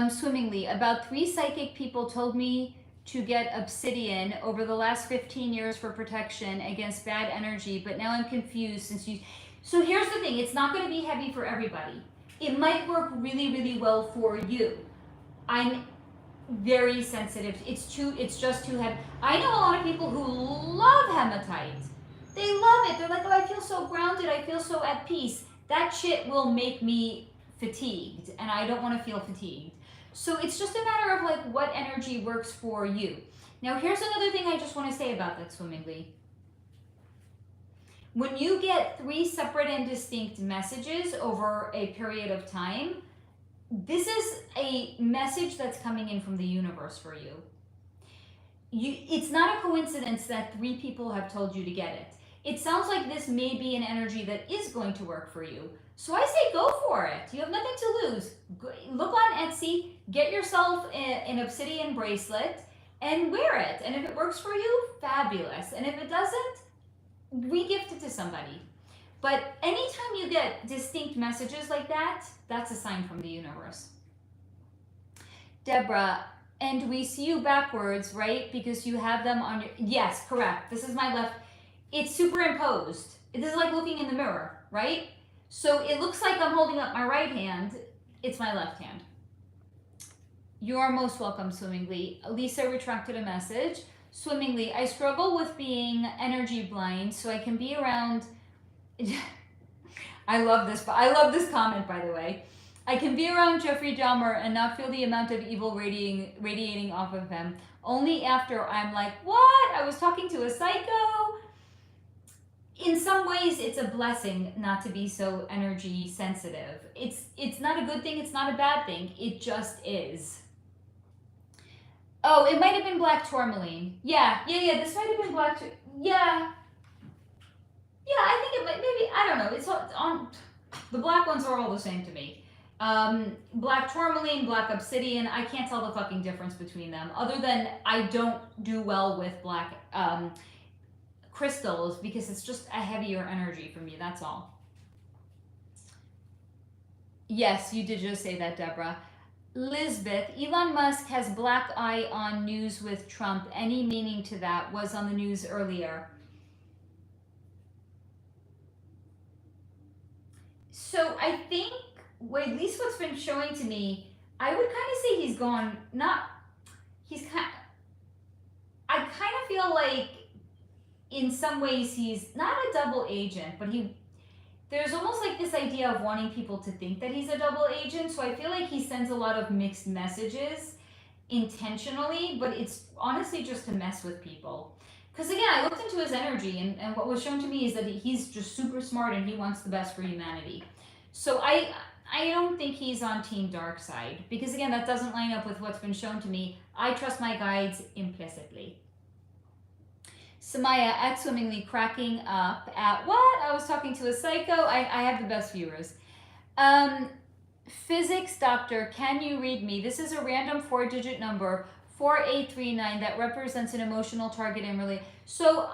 Swimmingly, about 3 psychic people told me to get obsidian over the last 15 years for protection against bad energy, but now I'm confused since you... So here's the thing, it's not going to be heavy for everybody. It might work really, really well for you. I'm very sensitive. It's just too heavy. I know a lot of people who love hematite. They love it. They're like, oh, I feel so grounded. I feel so at peace. That shit will make me fatigued, and I don't want to feel fatigued. So it's just a matter of like what energy works for you. Now here's another thing I just want to say about that, swimmingly. When you get 3 separate and distinct messages over a period of time, this is a message that's coming in from the universe for you. It's not a coincidence that 3 people have told you to get it. It sounds like this may be an energy that is going to work for you. So I say go for it. You have nothing to lose. Look on Etsy, get yourself an obsidian bracelet, and wear it. And if it works for you, fabulous. And if it doesn't, re-gift it to somebody. But anytime you get distinct messages like that, that's a sign from the universe. Deborah, and we see you backwards, right? Because you have them on your... Yes, correct. This is my left. It's superimposed. This is like looking in the mirror, right? So it looks like I'm holding up my right hand. It's my left hand. You are most welcome, Swimmingly. Lisa retracted a message. Swimmingly, I struggle with being energy blind, so I can be around... I love this comment, by the way. I can be around Jeffrey Dahmer and not feel the amount of evil radiating off of him. Only after I'm like, what? I was talking to a psycho? In some ways, it's a blessing not to be so energy sensitive. It's not a good thing. It's not a bad thing. It just is. Oh, it might have been black tourmaline. Yeah. This might have been black. Yeah, I think it might. Maybe, I don't know. It's on. The black ones are all the same to me. Black tourmaline, black obsidian. I can't tell the fucking difference between them. Other than I don't do well with black crystals because it's just a heavier energy for me. That's all. Yes, you did just say that, Deborah. Lisbeth, Elon Musk has black eye on news with Trump. Any meaning to that? Was on the news earlier. So I think, well, at least what's been showing to me, I would kind of say he's gone, I kind of feel like in some ways he's not a double agent, but there's almost like this idea of wanting people to think that he's a double agent. So I feel like he sends a lot of mixed messages intentionally, but it's honestly just to mess with people. Because again, I looked into his energy and what was shown to me is that he's just super smart and he wants the best for humanity. So I don't think he's on Team Dark Side because again, that doesn't line up with what's been shown to me. I trust my guides implicitly. Samaya at Swimmingly cracking up at what? I was talking to a psycho. I have the best viewers. Physics doctor, can you read me? This is a random 4-digit number, 4839, that represents an emotional target and really. So,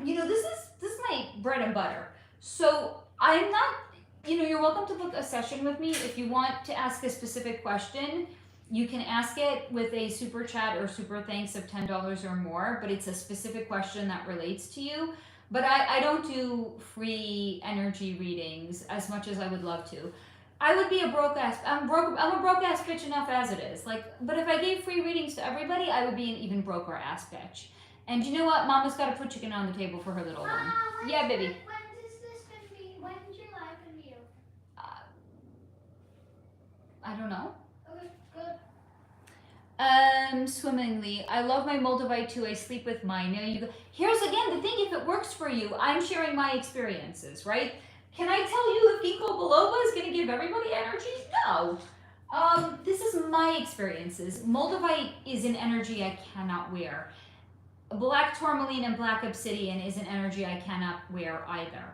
this is my bread and butter. So I'm not, you're welcome to book a session with me if you want to ask a specific question. You can ask it with a super chat or super thanks of $10 or more, but it's a specific question that relates to you. But I don't do free energy readings as much as I would love to. I would be a broke ass. I'm a broke ass bitch enough as it is. But if I gave free readings to everybody, I would be an even broker ass bitch. And you know what? Mama's got to put chicken on the table for her little one. Yeah, baby. When's your live gonna be? I don't know. Okay, good. Swimmingly, I love my Moldavite too. I sleep with mine. Now you go. Here's again the thing: if it works for you, I'm sharing my experiences, right? Can I tell you if ginkgo biloba is going to give everybody energy? No. This is my experiences. Moldavite is an energy I cannot wear. Black tourmaline and black obsidian is an energy I cannot wear either.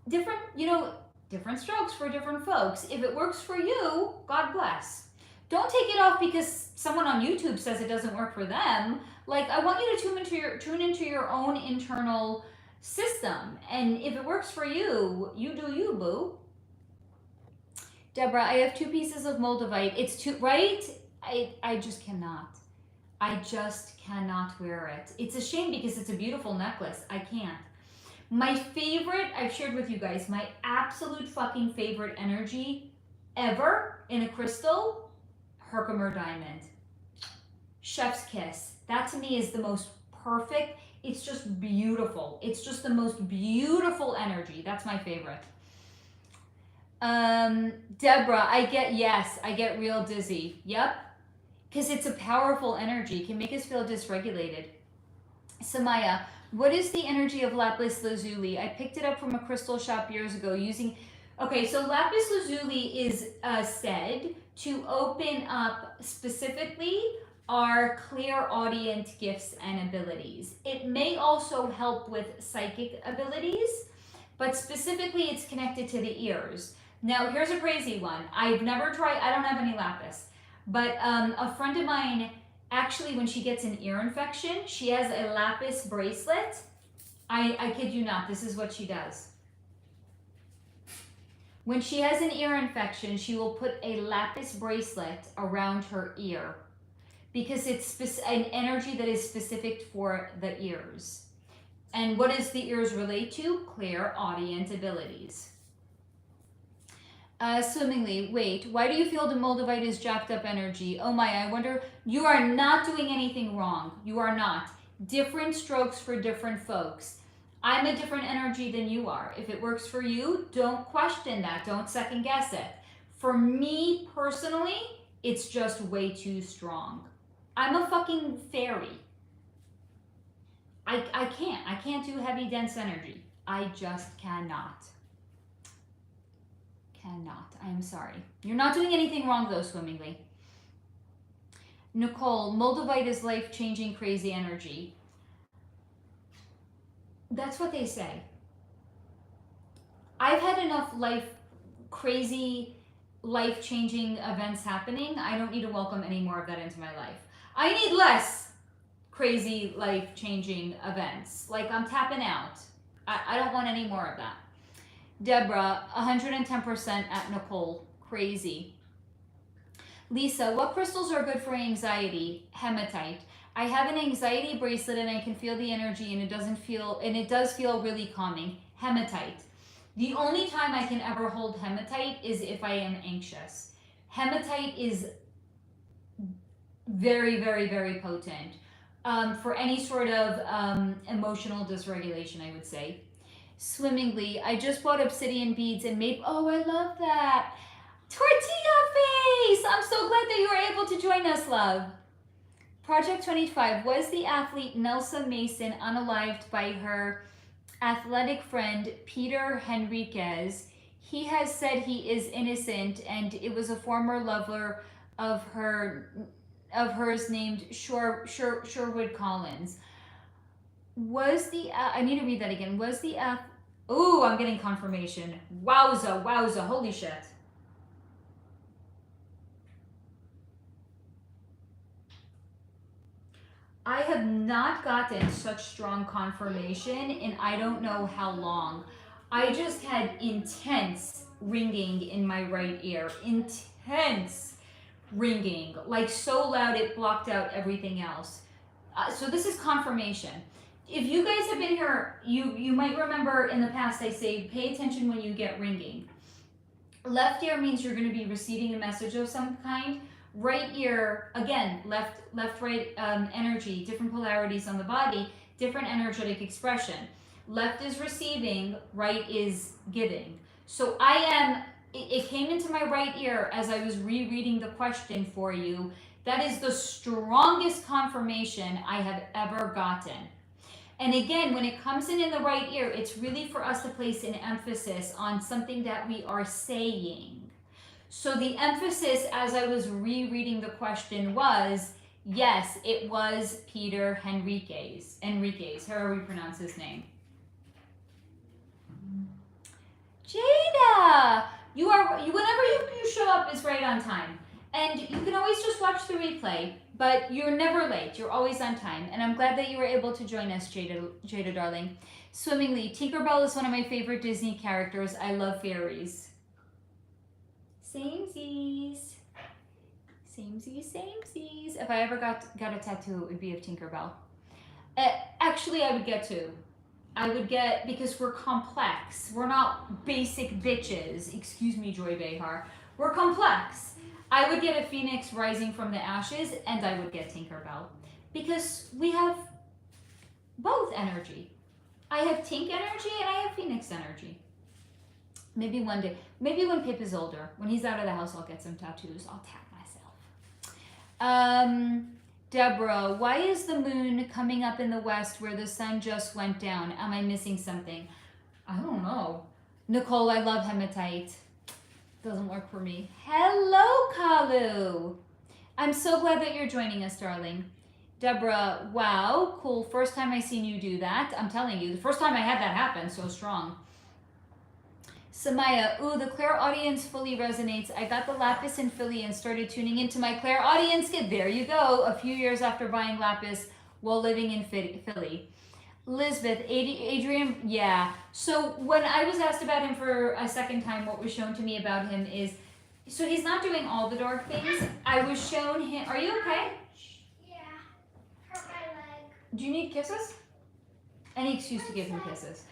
Different strokes for different folks. If it works for you, God bless. Don't take it off because someone on YouTube says it doesn't work for them. I want you to tune into your own internal system. And if it works for you, you do you, boo. Deborah, I have 2 pieces of moldavite. It's too, right? I just cannot. I just cannot wear it. It's a shame because it's a beautiful necklace. I can't. My favorite, I've shared with you guys, my absolute fucking favorite energy ever in a crystal, Herkimer diamond. Chef's kiss. That to me is the most perfect. It's just beautiful. It's just the most beautiful energy. That's my favorite. Deborah, I get real dizzy. Yep. Because it's a powerful energy. It can make us feel dysregulated. Samaya, what is the energy of lapis lazuli? I picked it up from a crystal shop years ago using... Okay, so lapis lazuli is said to open up specifically our clairaudient gifts and abilities. It may also help with psychic abilities, but specifically it's connected to the ears. Now, here's a crazy one. I've never tried, I don't have any lapis, but a friend of mine, actually when she gets an ear infection, she has a lapis bracelet. I kid you not, this is what she does. When she has an ear infection, she will put a lapis bracelet around her ear because it's an energy that is specific for the ears. And what does the ears relate to? Clairaudient abilities. Swimmingly, wait, why do you feel the moldavite is jacked up energy? Oh my, I wonder, you are not doing anything wrong. You are not. Different strokes for different folks. I'm a different energy than you are. If it works for you, don't question that. Don't second guess it. For me personally, it's just way too strong. I'm a fucking fairy. I can't do heavy, dense energy. I just cannot. Cannot. I'm sorry. You're not doing anything wrong though, swimmingly. Nicole, moldavite is life-changing crazy energy. That's what they say. I've had enough crazy, life-changing events happening. I don't need to welcome any more of that into my life. I need less crazy, life-changing events. Like I'm tapping out. I don't want any more of that. Deborah, 110% at Nicole. Crazy. Lisa, what crystals are good for anxiety? Hematite. I have an anxiety bracelet and I can feel the energy and it does feel really calming. Hematite. The only time I can ever hold hematite is if I am anxious. Hematite is very, very, very potent for any sort of emotional dysregulation, I would say. Swimmingly, I just bought obsidian beads and maple. Oh, I love that. Tortilla face! I'm so glad that you were able to join us, love. Project 25. Was the athlete Nelsa Mason unalived by her athletic friend Peter Henriquez? He has said he is innocent and it was a former lover of hers named Sherwood Collins. Was the I need to read that again. Was the oh, I'm getting confirmation. Wowza, wowza, holy shit. I have not gotten such strong confirmation in I don't know how long. I just had intense ringing in my right ear. Intense ringing. Like so loud it blocked out everything else. So this is confirmation. If you guys have been here, you might remember in the past I say pay attention when you get ringing. Left ear means you're going to be receiving a message of some kind. Right ear, again, left, right energy, different polarities on the body, different energetic expression. Left is receiving, right is giving. So it came into my right ear as I was rereading the question for you. That is the strongest confirmation I have ever gotten. And again, when it comes in the right ear, it's really for us to place an emphasis on something that we are saying. So the emphasis as I was rereading the question was, yes, it was Peter Henriquez, however we pronounce his name. Jada, whenever you show up is right on time. And you can always just watch the replay. but you're never late. You're always on time. And I'm glad that you were able to join us, Jada darling. Swimmingly, Tinkerbell is one of my favorite Disney characters. I love fairies. Samesies. Samesies, samesies. If I ever got a tattoo, it would be of Tinkerbell. Actually, I would get two. I would get, because we're complex. We're not basic bitches. Excuse me, Joy Behar. We're complex. I would get a phoenix rising from the ashes, and I would get Tinkerbell. Because we have both energy. I have Tink energy, and I have phoenix energy. Maybe one day. Maybe when Pip is older. When he's out of the house, I'll get some tattoos. I'll tap myself. Deborah, why is the moon coming up in the west where the sun just went down? Am I missing something? I don't know. Nicole, I love hematite. Doesn't work for me. Hello, Kalu. I'm so glad that you're joining us, darling. Deborah, wow, cool. First time I seen you do that. I'm telling you, the first time I had that happen, so strong. Samaya, ooh, the clairaudience fully resonates. I got the lapis in Philly and started tuning into my clairaudience kit. There you go. A few years after buying lapis while living in Philly. Lisbeth, Adrian, yeah. So when I was asked about him for a second time, what was shown to me about him is, so he's not doing all the dark things. I was shown him, are you okay? Yeah, hurt my leg. Do you need kisses? Any excuse to give him kisses.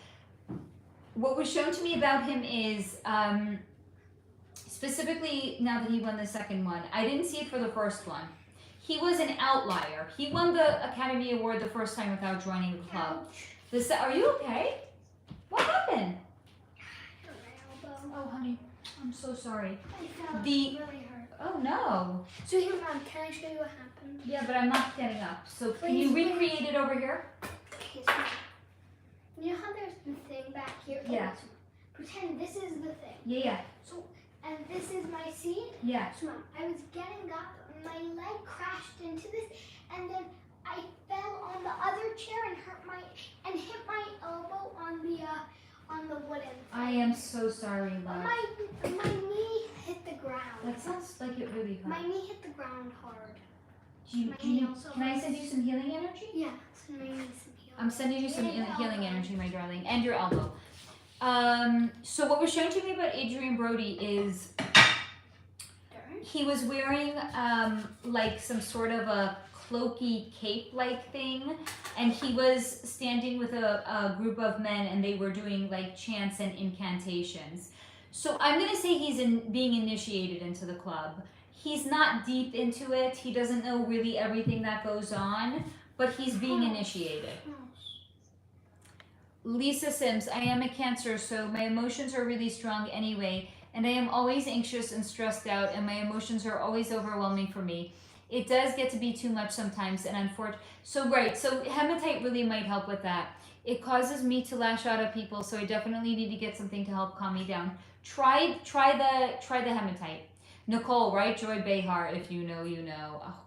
What was shown to me about him is, specifically now that he won the second one, I didn't see it for the first one. He was an outlier. He won the Academy Award the first time without joining the club. Are you okay? What happened? My elbow. Oh, honey, I'm so sorry. I felt really hurt. Oh, no. So here, Mom, can I show you what happened? Yeah, but I'm not getting up. So can you recreate it over here? Okay, so you know how there's the thing back here? Yeah. So pretend this is the thing. Yeah. So, and this is my seat. Yeah. So, Mom, I was getting up, my leg crashed into this, and then I fell on the other chair and hit my elbow on the wooden thing. I am so sorry, love. My knee hit the ground. That sounds like it really hurt. My knee hit the ground hard. Can I send you some healing energy? Yeah, send me some healing. I'm sending you some healing energy, my darling, and your elbow. So what was shown to me about Adrian Brody is he was wearing like some sort of a cloaky cape-like thing, and he was standing with a group of men, and they were doing like chants and incantations. So I'm gonna say he's being initiated into the club. He's not deep into it. He doesn't know really everything that goes on, but he's being initiated. Lisa Sims, I am a Cancer, so my emotions are really strong anyway, and I am always anxious and stressed out, and my emotions are always overwhelming for me. It does get to be too much sometimes, and unfortunately, so hematite really might help with that. It causes me to lash out at people, so I definitely need to get something to help calm me down. Try the hematite. Nicole, right? Joy Behar, if you know, you know. Oh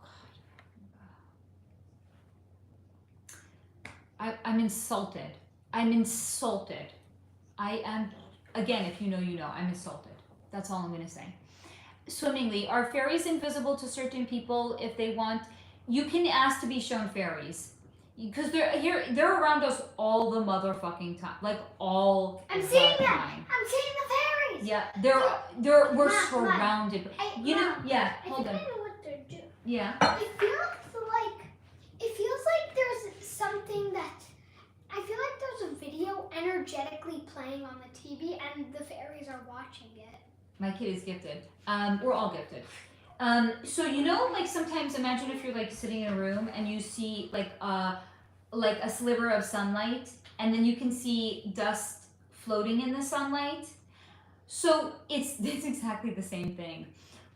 God. I'm insulted. I'm insulted. I am, again, if you know, you know. I'm insulted. That's all I'm going to say. Swimmingly, are fairies invisible to certain people if they want? You can ask to be shown fairies. Because they're around us all the motherfucking time. Like all I'm the seeing them. time. I'm seeing the fairies. Yeah, we're Mom, surrounded. Mom, Yeah, I hold think on. I know what they're doing. Yeah. It feels like there's something that I feel like there's a video energetically playing on the TV and the fairies are watching it. My kid is gifted. We're all gifted. So you know, like sometimes imagine if you're like sitting in a room and you see like a sliver of sunlight, and then you can see dust floating in the sunlight. So it's exactly the same thing.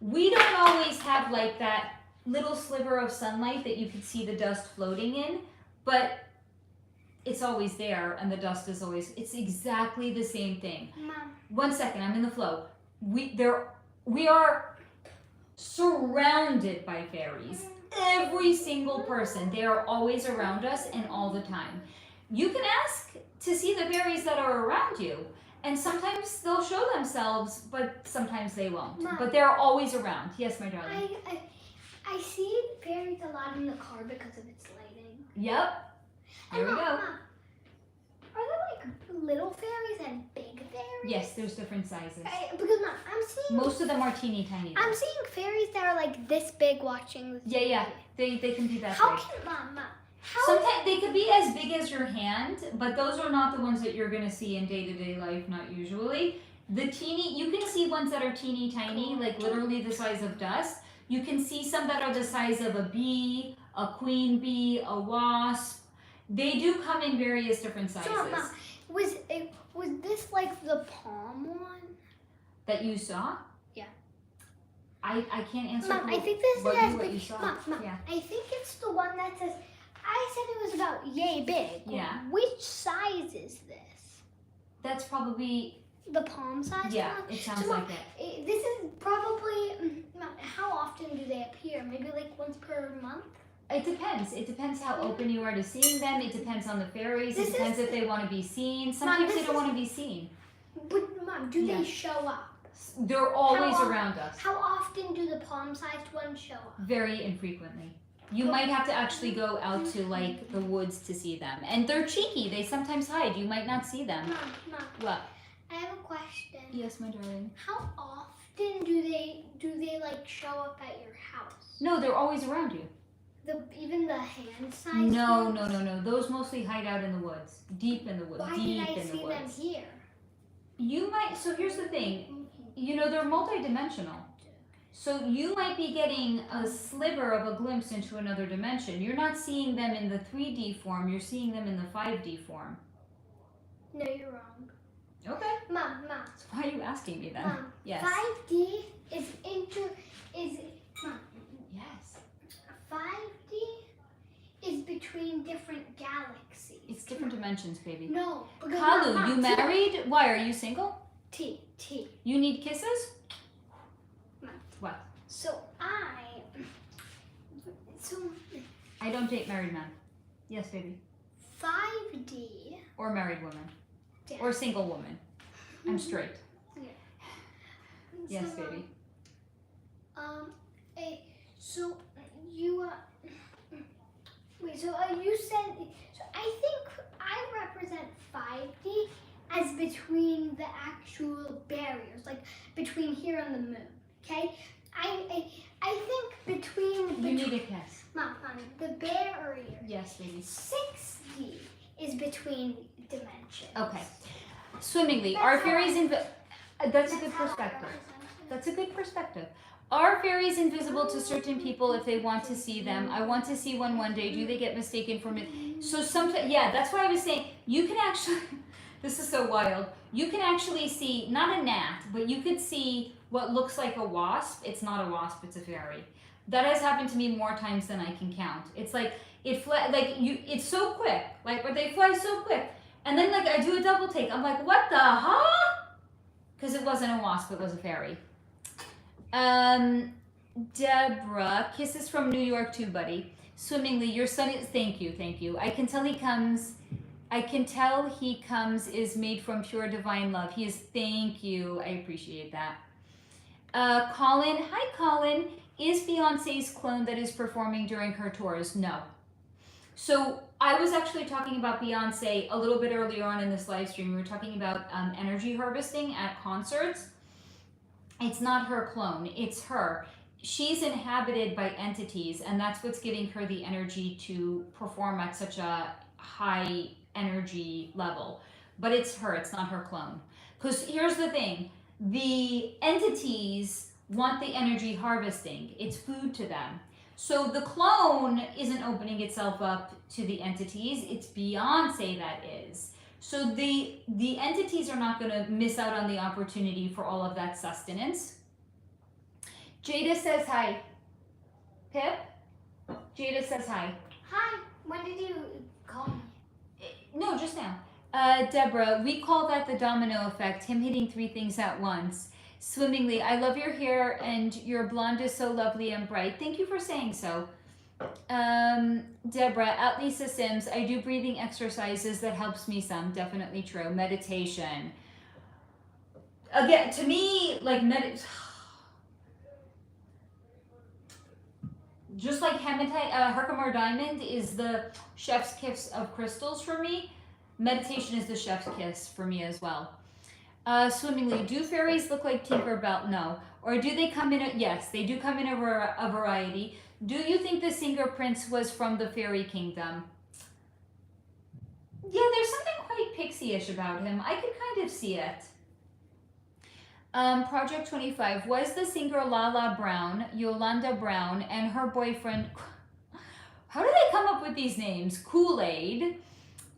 We don't always have like that little sliver of sunlight that you can see the dust floating in, but it's always there, and the dust is always, it's exactly the same thing. Mom. 1 second, I'm in the flow. We are surrounded by fairies. Every single person, they are always around us and all the time. You can ask to see the fairies that are around you, and sometimes they'll show themselves, but sometimes they won't. Mom. But they're always around. Yes, my darling. I see fairies a lot in the car because of its lighting. Yep. There we go. Mom, are there like little fairies and big fairies? Yes, there's different sizes. Because Mom, I'm seeing. Most of them are teeny tiny. I'm seeing fairies that are like this big watching the TV. Yeah. They can be that How big. can Mom? How? Sometimes they could be as big as your hand, but those are not the ones that you're gonna see in day-to-day life, not usually. The teeny, you can see ones that are teeny tiny, like literally the size of dust. You can see some that are the size of a bee, a queen bee, a wasp. They do come in various different sizes. So, Mom, was this like the palm one? That you saw? Yeah. I can't answer Mom, I think this what is you big. saw. Mom, Yeah. I think it's the one that says. I said it was about yay big. Yeah. Which size is this? That's probably, The palm size yeah, one? it sounds So, like it. This is probably. Mom, how often do they appear? Maybe like once per month? It depends. It depends how open you are to seeing them. It depends on the fairies. This It depends is- if they want to be seen. Sometimes they this don't is- want to be seen. But Mom, do Yeah. they show up? They're always How- around us. How often do the palm-sized ones show up? Very infrequently. You might have to actually go out to like the woods to see them. And they're cheeky. They sometimes hide. You might not see them. Mom, What? I have a question. Yes, my darling. How often do they like show up at your house? No, they're always around you. Even the hand size? No. ones? Those mostly hide out in the woods. Deep in the woods. Why Deep did I in the see them woods. here? You might, so here's the thing. You know, they're multidimensional. So you might be getting a sliver of a glimpse into another dimension. You're not seeing them in the 3D form, you're seeing them in the 5D form. No, you're wrong. Okay. Mom. So why are you asking me then? Mom. Yes. 5D is Mom. Yes. 5D is between different galaxies. It's different dimensions, baby. No. because Kalu, Mom, you married? Why, are you single? T. You need kisses? Mom. What? So I don't date married men. Yes, baby. 5D. Or married women. Yeah. Or single woman. I'm straight. Yes, So, baby. So you you said, so I think I represent 5D as between the actual barriers, like between here and the moon. Okay, I think You need a kiss. Mom, the barrier. Yes, baby. 6D is between dimensions. Okay. Swimmingly. Are fairies that's a good perspective. That's a good perspective. Are fairies invisible to certain people if they want to see them? I want to see one day. Do they get mistaken for me? So sometimes, yeah, that's why I was saying you can actually. This is so wild. You can actually see not a gnat, but you could see what looks like a wasp. It's not a wasp. It's a fairy. That has happened to me more times than I can count. It's like it's so quick. Like, but they fly so quick, and then like I do a double take. I'm like, what the huh? Because it wasn't a wasp. It was a fairy. Deborah, kisses from New York too, buddy. Swimmingly, your son is, thank you. I can tell he comes is made from pure divine love. He is, thank you. I appreciate that. Colin, hi Colin. Is Beyonce's clone that is performing during her tours? No. So I was actually talking about Beyonce a little bit earlier on in this live stream. We were talking about energy harvesting at concerts. It's not her clone, it's her. She's inhabited by entities, and that's what's giving her the energy to perform at such a high energy level. But it's her, it's not her clone. Because here's the thing, the entities want the energy harvesting. It's food to them. So the clone isn't opening itself up to the entities, it's Beyonce that is. So the entities are not going to miss out on the opportunity for all of that sustenance. Jada says hi. Pip? Jada says hi. Hi. When did you call me? No, just now. Deborah, we call that the domino effect, him hitting 3 things at once. Swimmingly, I love your hair and your blonde is so lovely and bright. Thank you for saying so. Deborah, at Lisa Sims, I do breathing exercises that helps me some. Definitely true. Meditation. Again, to me, like just like hematite, Herkimer diamond is the chef's kiss of crystals for me, meditation is the chef's kiss for me as well. Swimmingly, do fairies look like Tinkerbell? No. Or do they come in a, yes, they do come in a variety. Do you think the singer Prince was from the fairy kingdom? Yeah, there's something quite pixie-ish about him. I could kind of see it. Project 25. Was the singer Lala Brown, Yolanda Brown, and her boyfriend... How do they come up with these names? Kool-Aid,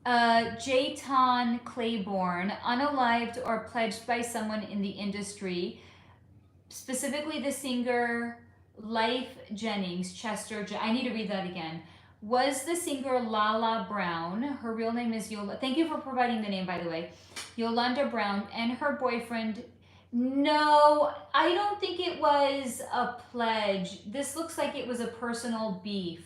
Jayton Claiborne, unalived or pledged by someone in the industry, specifically the singer Life Jennings, Chester... I need to read that again. Was the singer Lala Brown, her real name is Yolanda... Thank you for providing the name, by the way. Yolanda Brown and her boyfriend... No, I don't think it was a pledge. This looks like it was a personal beef.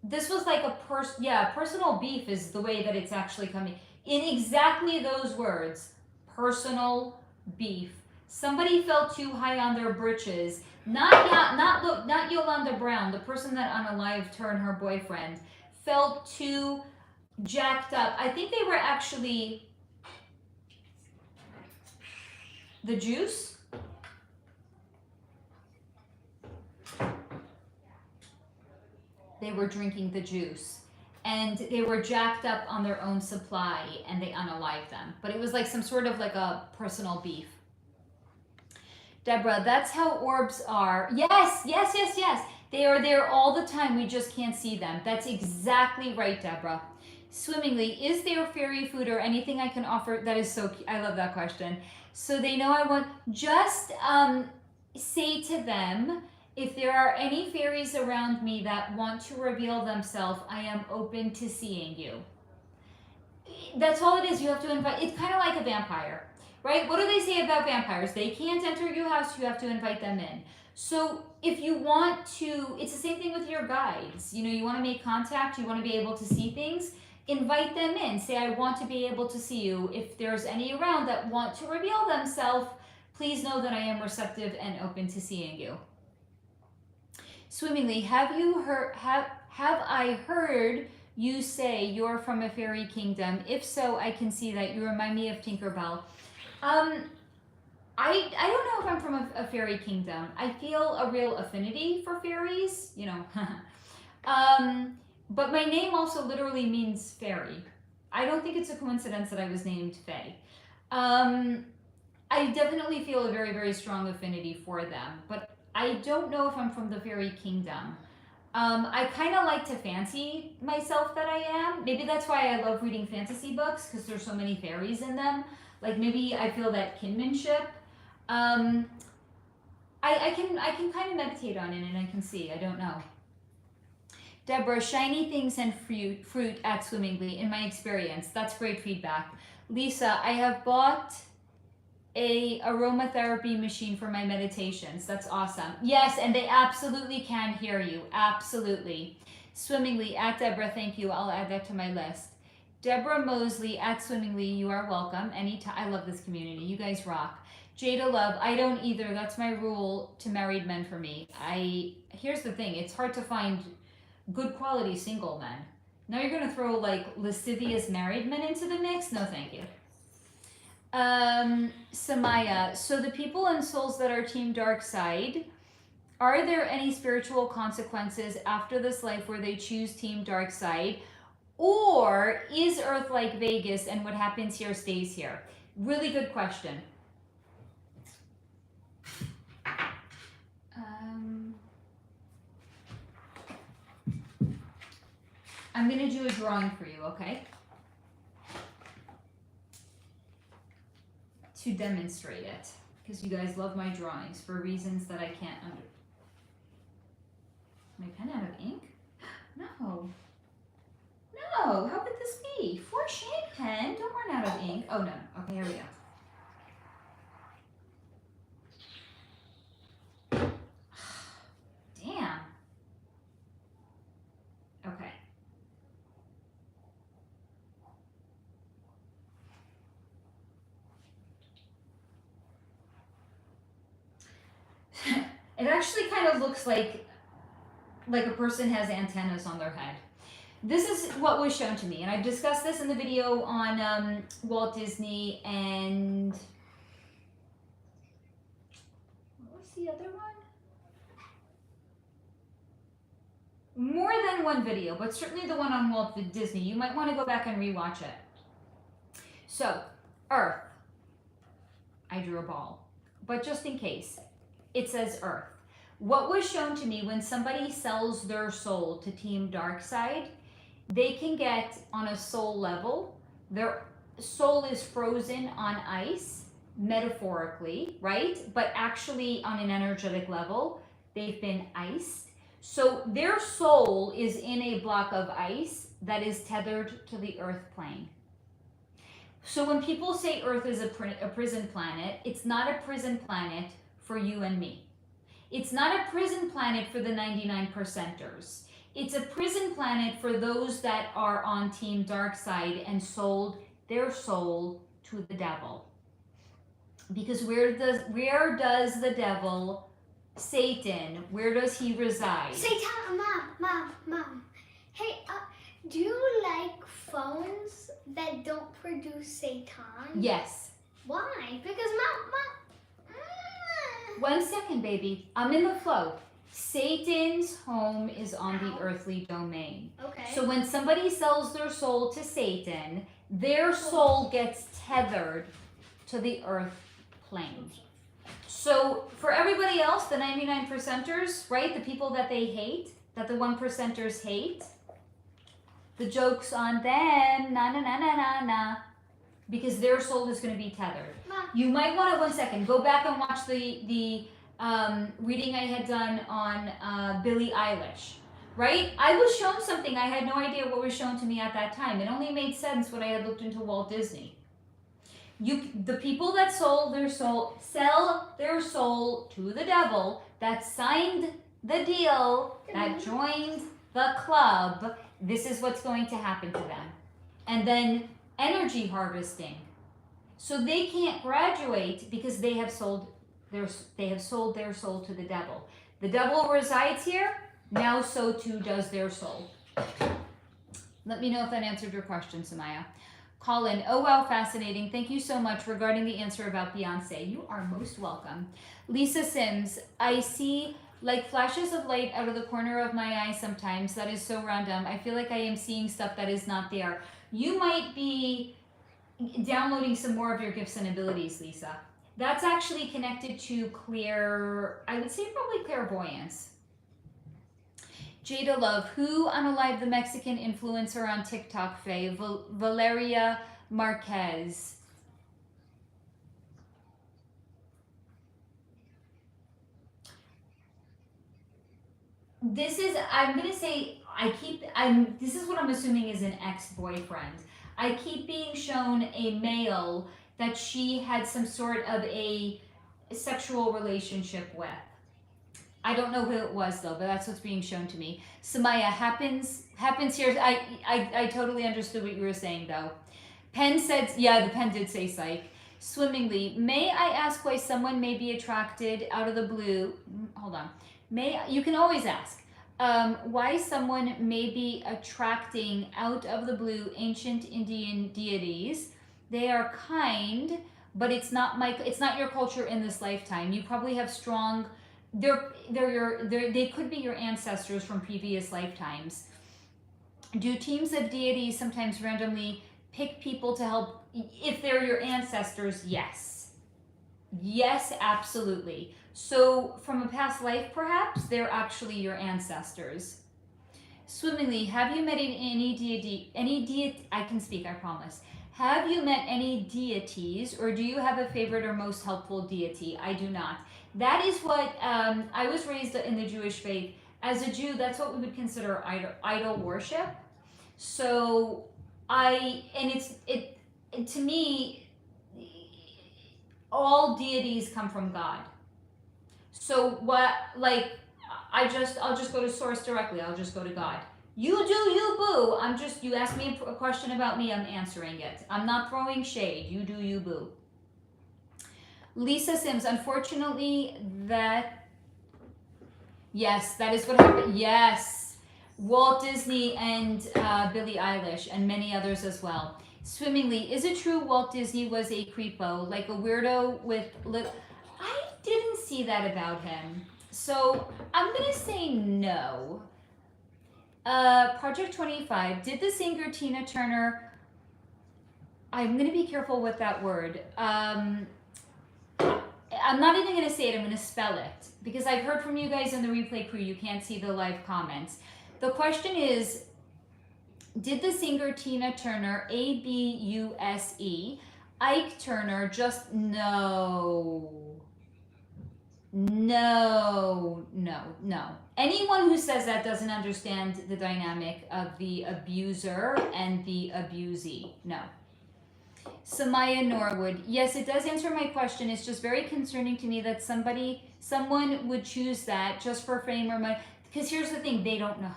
This was like a personal beef is the way that it's actually coming. In exactly those words, personal beef. Somebody felt too high on their britches. Not Yolanda Brown, the person that unalived her and her boyfriend, felt too jacked up. I think they were actually the juice. They were drinking the juice and they were jacked up on their own supply and they unalived them. But it was like some sort of like a personal beef. Deborah, that's how orbs are. Yes. They are there all the time. We just can't see them. That's exactly right, Deborah. Swimmingly, is there fairy food or anything I can offer? That is so cute. I love that question. So they know I want, just say to them, if there are any fairies around me that want to reveal themselves, I am open to seeing you. That's all it is. You have to invite, it's kind of like a vampire, right? What do they say about vampires? They can't enter your house, you have to invite them in. So if you want to, it's the same thing with your guides. You know, you want to make contact, you want to be able to see things, invite them in. Say, I want to be able to see you. If there's any around that want to reveal themselves, please know that I am receptive and open to seeing you. Swimmingly, have I heard you say you're from a fairy kingdom? If so, I can see that you remind me of Tinkerbell. I don't know if I'm from a fairy kingdom. I feel a real affinity for fairies, you know. But my name also literally means fairy. I don't think it's a coincidence that I was named Faye. I definitely feel a very, very strong affinity for them, but I don't know if I'm from the fairy kingdom. I kind of like to fancy myself that I am. Maybe that's why I love reading fantasy books, because there's so many fairies in them. Like maybe I feel that kinship. I can kind of meditate on it and I can see. I don't know. Deborah, shiny things and fruit at Swimmingly, in my experience. That's great feedback. Lisa, I have bought a aromatherapy machine for my meditations. That's awesome. Yes, and they absolutely can hear you. Absolutely. Swimmingly at Deborah, thank you. I'll add that to my list. Deborah Mosley at Swimmingly, you are welcome. Anytime. I love this community. You guys rock. Jada Love, I don't either. That's my rule to married men for me. Here's the thing. It's hard to find good quality single men. Now you're going to throw like lascivious married men into the mix? No, thank you. Samaya, so the people and souls that are team dark side, are there any spiritual consequences after this life where they choose team dark side? Or is Earth like Vegas and what happens here stays here? Really good question. I'm going to do a drawing for you, okay? To demonstrate it, because you guys love my drawings for reasons that I can't My pen out of ink? No. No, how could this be? For shame, pen, don't run out of ink. Oh no, okay, here we go. Damn. Okay. It actually kind of looks like like a person has antennas on their head. This is what was shown to me, and I've discussed this in the video on Walt Disney and what was the other one? More than one video, but certainly the one on Walt Disney. You might want to go back and rewatch it. So, Earth. I drew a ball, but just in case, it says Earth. What was shown to me when somebody sells their soul to Team Darkside, they can get on a soul level, their soul is frozen on ice, metaphorically, right? But actually on an energetic level, they've been iced. So their soul is in a block of ice that is tethered to the Earth plane. So when people say Earth is a prison planet, it's not a prison planet for you and me. It's not a prison planet for the 99%ers. It's a prison planet for those that are on Team Darkside and sold their soul to the devil. Because where does the devil, Satan, where does he reside? Satan, Mom. Hey, do you like phones that don't produce Satan? Yes. Why? Because Mom. 1 second, baby. I'm in the flow. Satan's home is on the earthly domain. Okay. So when somebody sells their soul to Satan, their soul gets tethered to the earth plane. So for everybody else, the 99%ers, right? The people that they hate, that the 1%ers hate, the joke's on them, na, because their soul is going to be tethered. Mom. You might want to, 1 second, go back and watch the reading I had done on Billie Eilish, right? I was shown something. I had no idea what was shown to me at that time. It only made sense when I had looked into Walt Disney. The people that sell their soul to the devil, that signed the deal, that joined the club, this is what's going to happen to them. And then energy harvesting. So they can't graduate because they have sold their soul to the devil. The devil resides here, now so too does their soul. Let me know if that answered your question, Samaya. Colin, oh wow, fascinating. Thank you so much regarding the answer about Beyonce. You are most welcome. Lisa Sims, I see like flashes of light out of the corner of my eye sometimes. That is so random. I feel like I am seeing stuff that is not there. You might be downloading some more of your gifts and abilities, Lisa. That's actually connected to I would say probably clairvoyance. Jada Love, who unalived the Mexican influencer on TikTok, Faye? Valeria Marquez. This is, I'm going to say, this is what I'm assuming is an ex-boyfriend. I keep being shown a male that she had some sort of a sexual relationship with. I don't know who it was though, but that's what's being shown to me. Samaya, happens here. I totally understood what you were saying though. Penn said, yeah, the pen did say psych. Swimmingly, may I ask why someone may be attracted out of the blue? Hold on. You can always ask. Why someone may be attracting out of the blue ancient Indian deities. They are kind, but it's not your culture in this lifetime. You probably have strong. They could be your ancestors from previous lifetimes. Do teams of deities sometimes randomly pick people to help if they're your ancestors? Yes. Yes, absolutely. So from a past life, perhaps they're actually your ancestors. Swimmingly, have you met any deity? I can speak, I promise. Have you met any deities, or do you have a favorite or most helpful deity? I do not. That is what I was raised in the Jewish faith. As a Jew, that's what we would consider idol worship. So to me, all deities come from God. So I'll just go to source directly. I'll just go to God. You do you, boo. You asked me a question about me, I'm answering it. I'm not throwing shade. You do you, boo. Lisa Sims, unfortunately, that Yes, that is what happened. Yes. Walt Disney and Billie Eilish and many others as well. Swimmingly, is it true Walt Disney was a creepo, like a weirdo with I didn't see that about him. So I'm gonna say no. Project 25. Did the singer Tina Turner? I'm gonna be careful with that word. I'm not even going to say it, I'm going to spell it. Because I've heard from you guys in the replay crew, you can't see the live comments. The question is, did the singer Tina Turner, Abuse, Ike Turner, just no. No. Anyone who says that doesn't understand the dynamic of the abuser and the abusee. No. Samaya Norwood. Yes, it does answer my question. It's just very concerning to me that someone would choose that just for fame or money. Because here's the thing, they don't know.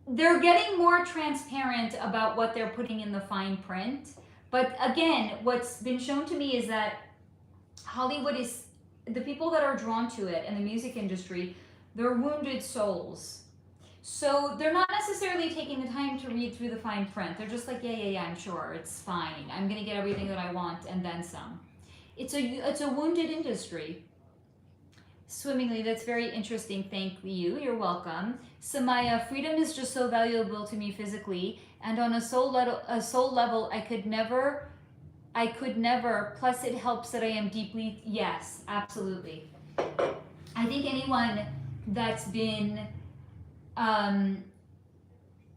They're getting more transparent about what they're putting in the fine print. But again, what's been shown to me is that Hollywood is, the people that are drawn to it and the music industry, they're wounded souls. So they're not necessarily taking the time to read through the fine print. They're just like, yeah, I'm sure, it's fine. I'm gonna get everything that I want and then some. It's a wounded industry. Swimmingly, that's very interesting. Thank you. You're welcome. Samaya, freedom is just so valuable to me physically, and on a soul level, I could never. Plus, it helps that I am deeply. Yes, absolutely. I think anyone that's been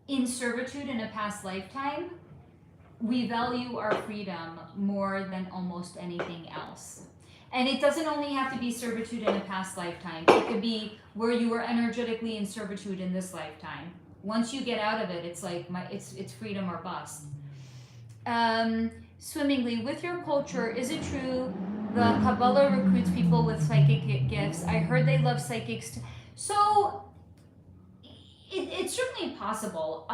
in servitude in a past lifetime, we value our freedom more than almost anything else. And it doesn't only have to be servitude in a past lifetime. It could be where you were energetically in servitude in this lifetime. Once you get out of it, it's like it's freedom or bust. Swimmingly, with your culture, is it true the Kabbalah recruits people with psychic gifts? I heard they love psychics. So it's certainly possible.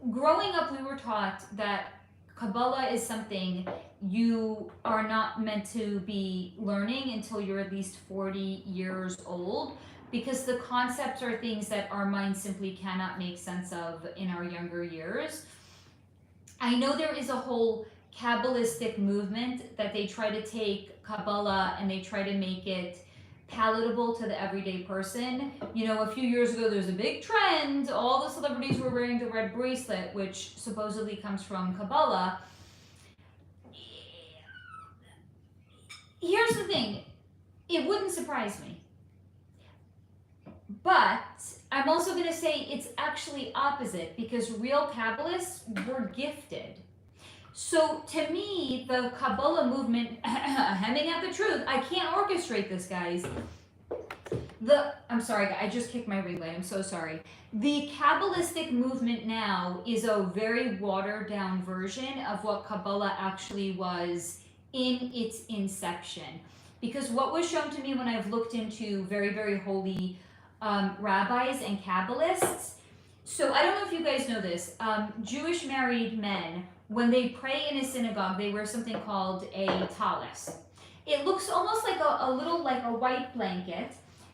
Growing up, we were taught that Kabbalah is something you are not meant to be learning until you're at least 40 years old, because the concepts are things that our minds simply cannot make sense of in our younger years. I know there is a whole Kabbalistic movement that they try to take Kabbalah and they try to make it palatable to the everyday person. You know, a few years ago there's a big trend, all the celebrities were wearing the red bracelet, which supposedly comes from Kabbalah. Here's the thing, it wouldn't surprise me. But I'm also going to say it's actually opposite, because real Kabbalists were gifted. So to me, the Kabbalah movement, hemming at the truth, I can't orchestrate this, guys. I'm sorry, I just kicked my ring light, I'm so sorry. The Kabbalistic movement now is a very watered down version of what Kabbalah actually was in its inception. Because what was shown to me when I've looked into very, very holy rabbis and Kabbalists, so I don't know if you guys know this, Jewish married men, when they pray in a synagogue, they wear something called a tallis. It looks almost like a little, like a white blanket,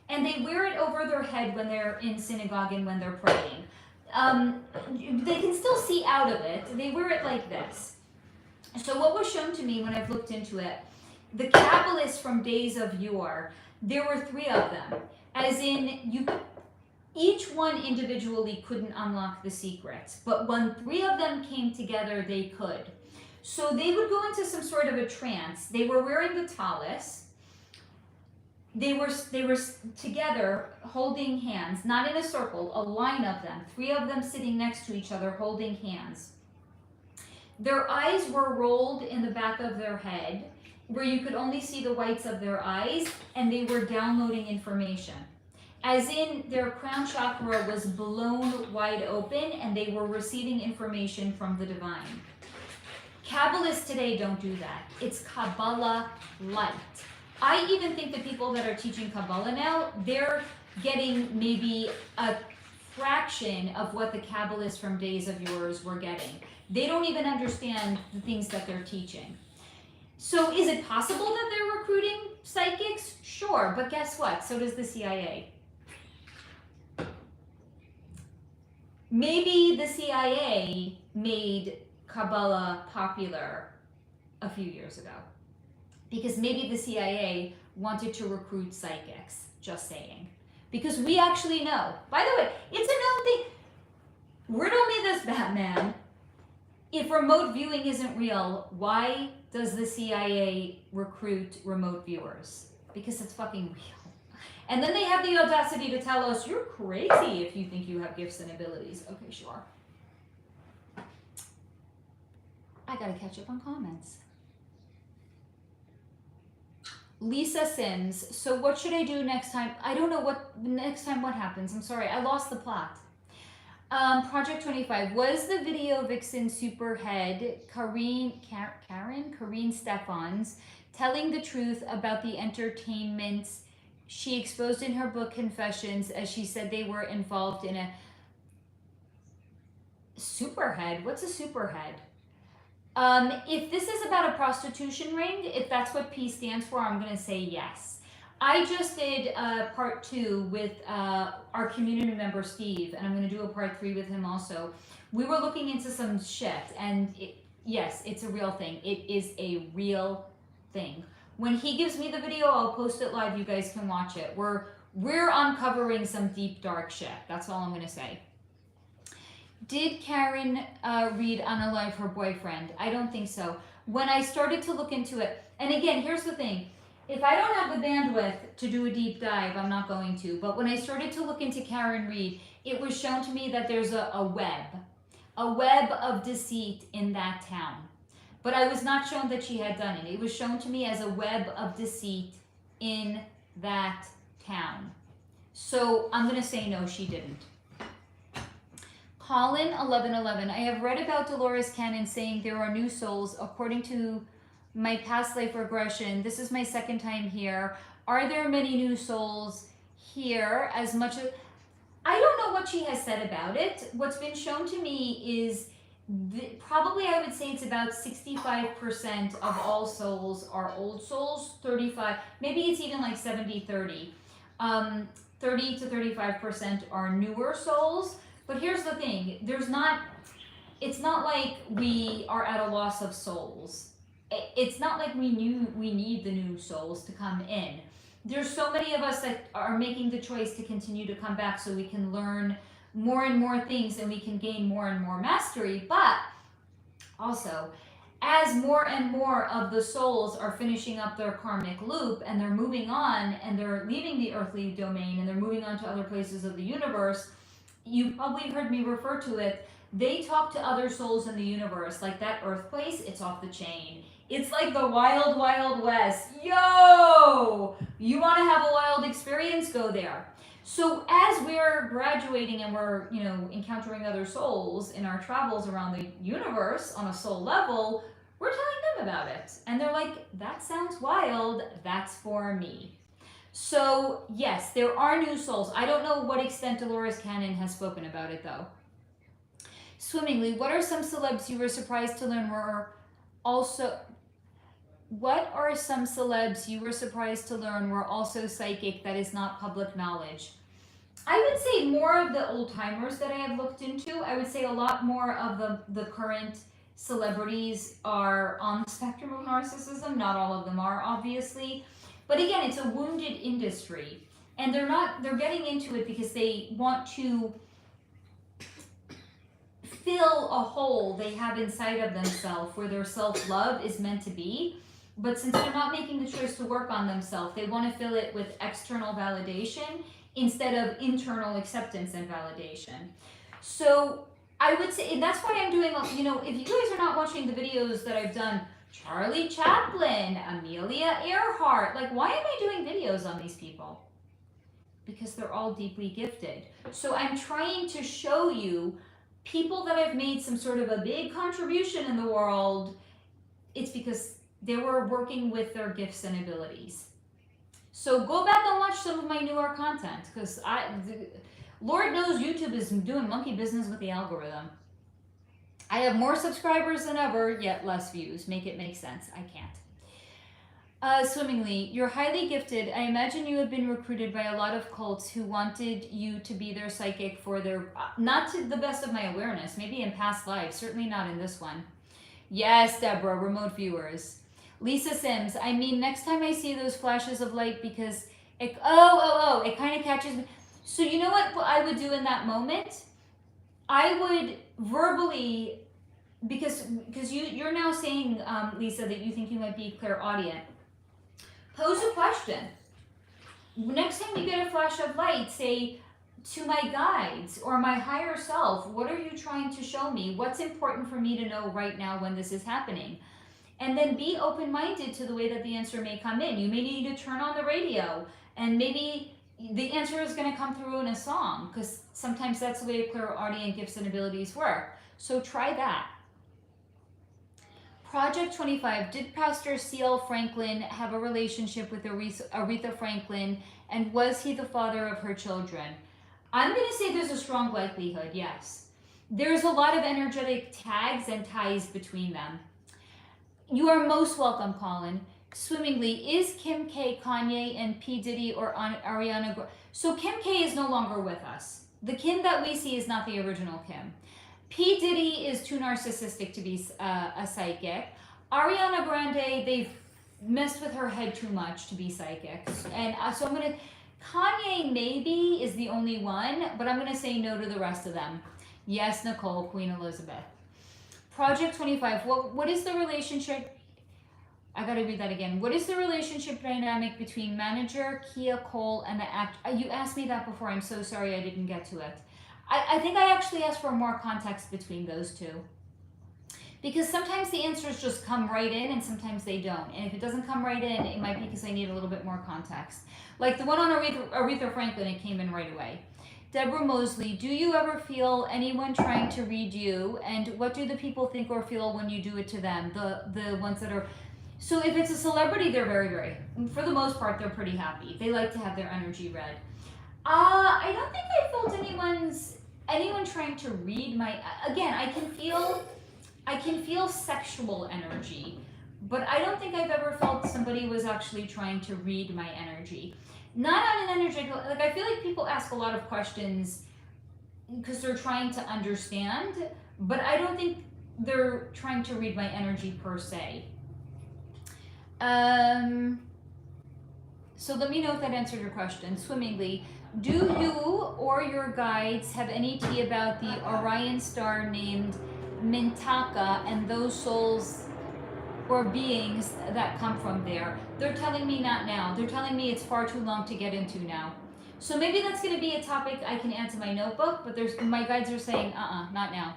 and they wear it over their head when they're in synagogue and when they're praying. They can still see out of it. They wear it like this. So what was shown to me when I've looked into it, the Kabbalists from days of yore, there were 3 of them. As in, each one individually couldn't unlock the secrets, but when 3 of them came together, they could. So they would go into some sort of a trance. They were wearing the tallis. They were together holding hands, not in a circle, a line of them, 3 of them sitting next to each other holding hands. Their eyes were rolled in the back of their head, where you could only see the whites of their eyes, and they were downloading information. As in, their crown chakra was blown wide open and they were receiving information from the divine. Kabbalists today don't do that. It's Kabbalah light. I even think the people that are teaching Kabbalah now, they're getting maybe a fraction of what the Kabbalists from days of yours were getting. They don't even understand the things that they're teaching. So is it possible that they're recruiting psychics? Sure, but guess what? So does the CIA. Maybe the CIA made Kabbalah popular a few years ago. Because maybe the CIA wanted to recruit psychics, just saying. Because we actually know. By the way, it's a known thing. Riddle me this, Batman. If remote viewing isn't real, why does the CIA recruit remote viewers? Because it's fucking real. And then they have the audacity to tell us, you're crazy if you think you have gifts and abilities. Okay, sure. I gotta catch up on comments. Lisa Sims, so what should I do next time? I don't know what happens. I'm sorry, I lost the plot. Project 25, was the video vixen superhead Karine Stephans telling the truth about the entertainments she exposed in her book Confessions, as she said they were involved in a superhead? What's a superhead? If this is about a prostitution ring, if that's what P stands for, I'm going to say yes. I just did part 2 with our community member Steve, and I'm going to do a part 3 with him also. We were looking into some shit, and yes, it's a real thing. It is a real thing. When he gives me the video, I'll post it live. You guys can watch it. We're uncovering some deep, dark shit. That's all I'm going to say. Did Karen read Unalive her boyfriend? I don't think so. When I started to look into it, and again, here's the thing. If I don't have the bandwidth to do a deep dive, I'm not going to. But when I started to look into Karen Reed, it was shown to me that there's a web of deceit in that town. But I was not shown that she had done it. It was shown to me as a web of deceit in that town. So I'm going to say no, she didn't. Colin 1111, I have read about Dolores Cannon saying there are new souls according to my past life regression. This is my second time here. Are there many new souls here? As much as I don't know what she has said about it. What's been shown to me is probably I would say it's about 65% of all souls are old souls. 35, maybe it's even like 70-30. 30 to 35% are newer souls. But here's the thing: it's not like we are at a loss of souls. It's not like we need the new souls to come in. There's so many of us that are making the choice to continue to come back so we can learn more and more things and we can gain more and more mastery. But also, as more and more of the souls are finishing up their karmic loop and they're moving on and they're leaving the earthly domain and they're moving on to other places of the universe, you probably heard me refer to it, they talk to other souls in the universe. Like that earth place, it's off the chain. It's like the wild, wild west. Yo! You want to have a wild experience? Go there. So as we're graduating and we're, encountering other souls in our travels around the universe on a soul level, we're telling them about it. And they're like, that sounds wild. That's for me. So yes, there are new souls. I don't know what extent Dolores Cannon has spoken about it though. Swimmingly, what are some celebs you were surprised to learn were also... What are some celebs you were surprised to learn were also psychic that is not public knowledge? I would say more of the old timers that I have looked into. I would say a lot more of the current celebrities are on the spectrum of narcissism. Not all of them are, obviously. But again, it's a wounded industry. And they're getting into it because they want to fill a hole they have inside of themselves where their self-love is meant to be. But since they're not making the choice to work on themselves, they want to fill it with external validation instead of internal acceptance and validation. So I would say, and that's why I'm doing, if you guys are not watching the videos that I've done, Charlie Chaplin, Amelia Earhart, like why am I doing videos on these people? Because they're all deeply gifted. So I'm trying to show you people that have made some sort of a big contribution in the world. It's because they were working with their gifts and abilities. So go back and watch some of my newer content, because Lord knows YouTube is doing monkey business with the algorithm. I have more subscribers than ever, yet less views. Make it make sense. I can't. Swimmingly, you're highly gifted. I imagine you have been recruited by a lot of cults who wanted you to be their psychic for their, not to the best of my awareness, maybe in past lives, certainly not in this one. Yes, Deborah, remote viewers. Lisa Sims, I mean, next time I see those flashes of light, because it, it kind of catches me. So you know what I would do in that moment? I would verbally, because you're now saying, Lisa, that you think you might be clairaudient. Pose a question. Next time you get a flash of light, say, to my guides or my higher self, what are you trying to show me? What's important for me to know right now when this is happening? And then be open-minded to the way that the answer may come in. You may need to turn on the radio, and maybe the answer is going to come through in a song, because sometimes that's the way clairaudient gifts and abilities work. So try that. Project 25, did Pastor C.L. Franklin have a relationship with Aretha Franklin, and was he the father of her children? I'm going to say there's a strong likelihood, yes. There's a lot of energetic tags and ties between them. You are most welcome, Colin. Swimmingly, is Kim K, Kanye, and P. Diddy or Ariana Grande? So Kim K is no longer with us. The Kim that we see is not the original Kim. P. Diddy is too narcissistic to be a psychic. Ariana Grande, they've messed with her head too much to be psychic. And so I'm going to, Kanye maybe is the only one, but I'm going to say no to the rest of them. Yes, Nicole, Queen Elizabeth. Project 25, what is the relationship? I got to read that again. What is the relationship dynamic between manager, Kia Cole, and the actor? You asked me that before. I'm so sorry I didn't get to it. I think I actually asked for more context between those two. Because sometimes the answers just come right in and sometimes they don't. And if it doesn't come right in, it might be because I need a little bit more context. Like the one on Aretha Franklin, it came in right away. Deborah Mosley, do you ever feel anyone trying to read you? And what do the people think or feel when you do it to them? The ones that are... So if it's a celebrity, they're very, for the most part, they're pretty happy. They like to have their energy read. I don't think I felt anyone trying to read my, again, I can feel sexual energy, but I don't think I've ever felt somebody was actually trying to read my energy. Not on an energetic, like I feel like people ask a lot of questions because they're trying to understand, but I don't think they're trying to read my energy per se. So let me know if that answered your question. Swimmingly, do you or your guides have any tea about the Orion star named Mintaka and those souls or beings that come from there? They're telling me not now. They're telling me it's far too long to get into now. So maybe that's going to be a topic I can add to my notebook, but my guides are saying, not now.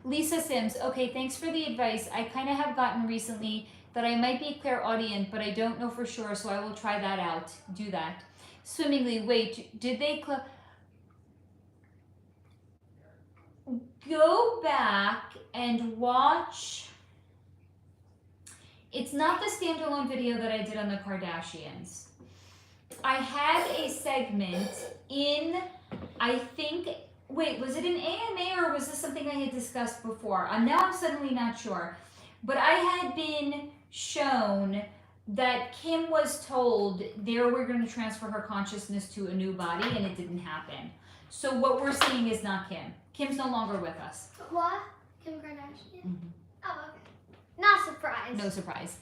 Lisa Sims, okay, thanks for the advice. I kind of have gotten recently that I might be clairaudient, but I don't know for sure, so I will try that out. Do that. Swimmingly, wait, did they... Go back and watch... It's not the standalone video that I did on the Kardashians. I had a segment in, I think... Wait, was it an AMA or was this something I had discussed before? Now I'm suddenly not sure. But I had been shown that Kim was told there we're going to transfer her consciousness to a new body, and it didn't happen. So what we're seeing is not Kim. Kim's no longer with us. What? Kim Kardashian? Mm-hmm. Oh, okay. Not surprised. No surprise.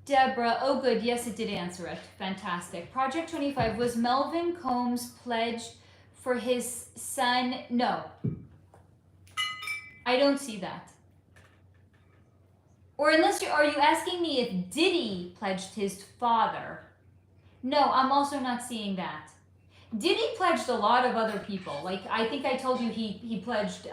Deborah, oh good, yes it did answer it. Fantastic. Project 25, was Melvin Combs pledged for his son? No. I don't see that. Or unless are you asking me if Diddy pledged his father? No, I'm also not seeing that. Diddy pledged a lot of other people. Like, I think I told you he pledged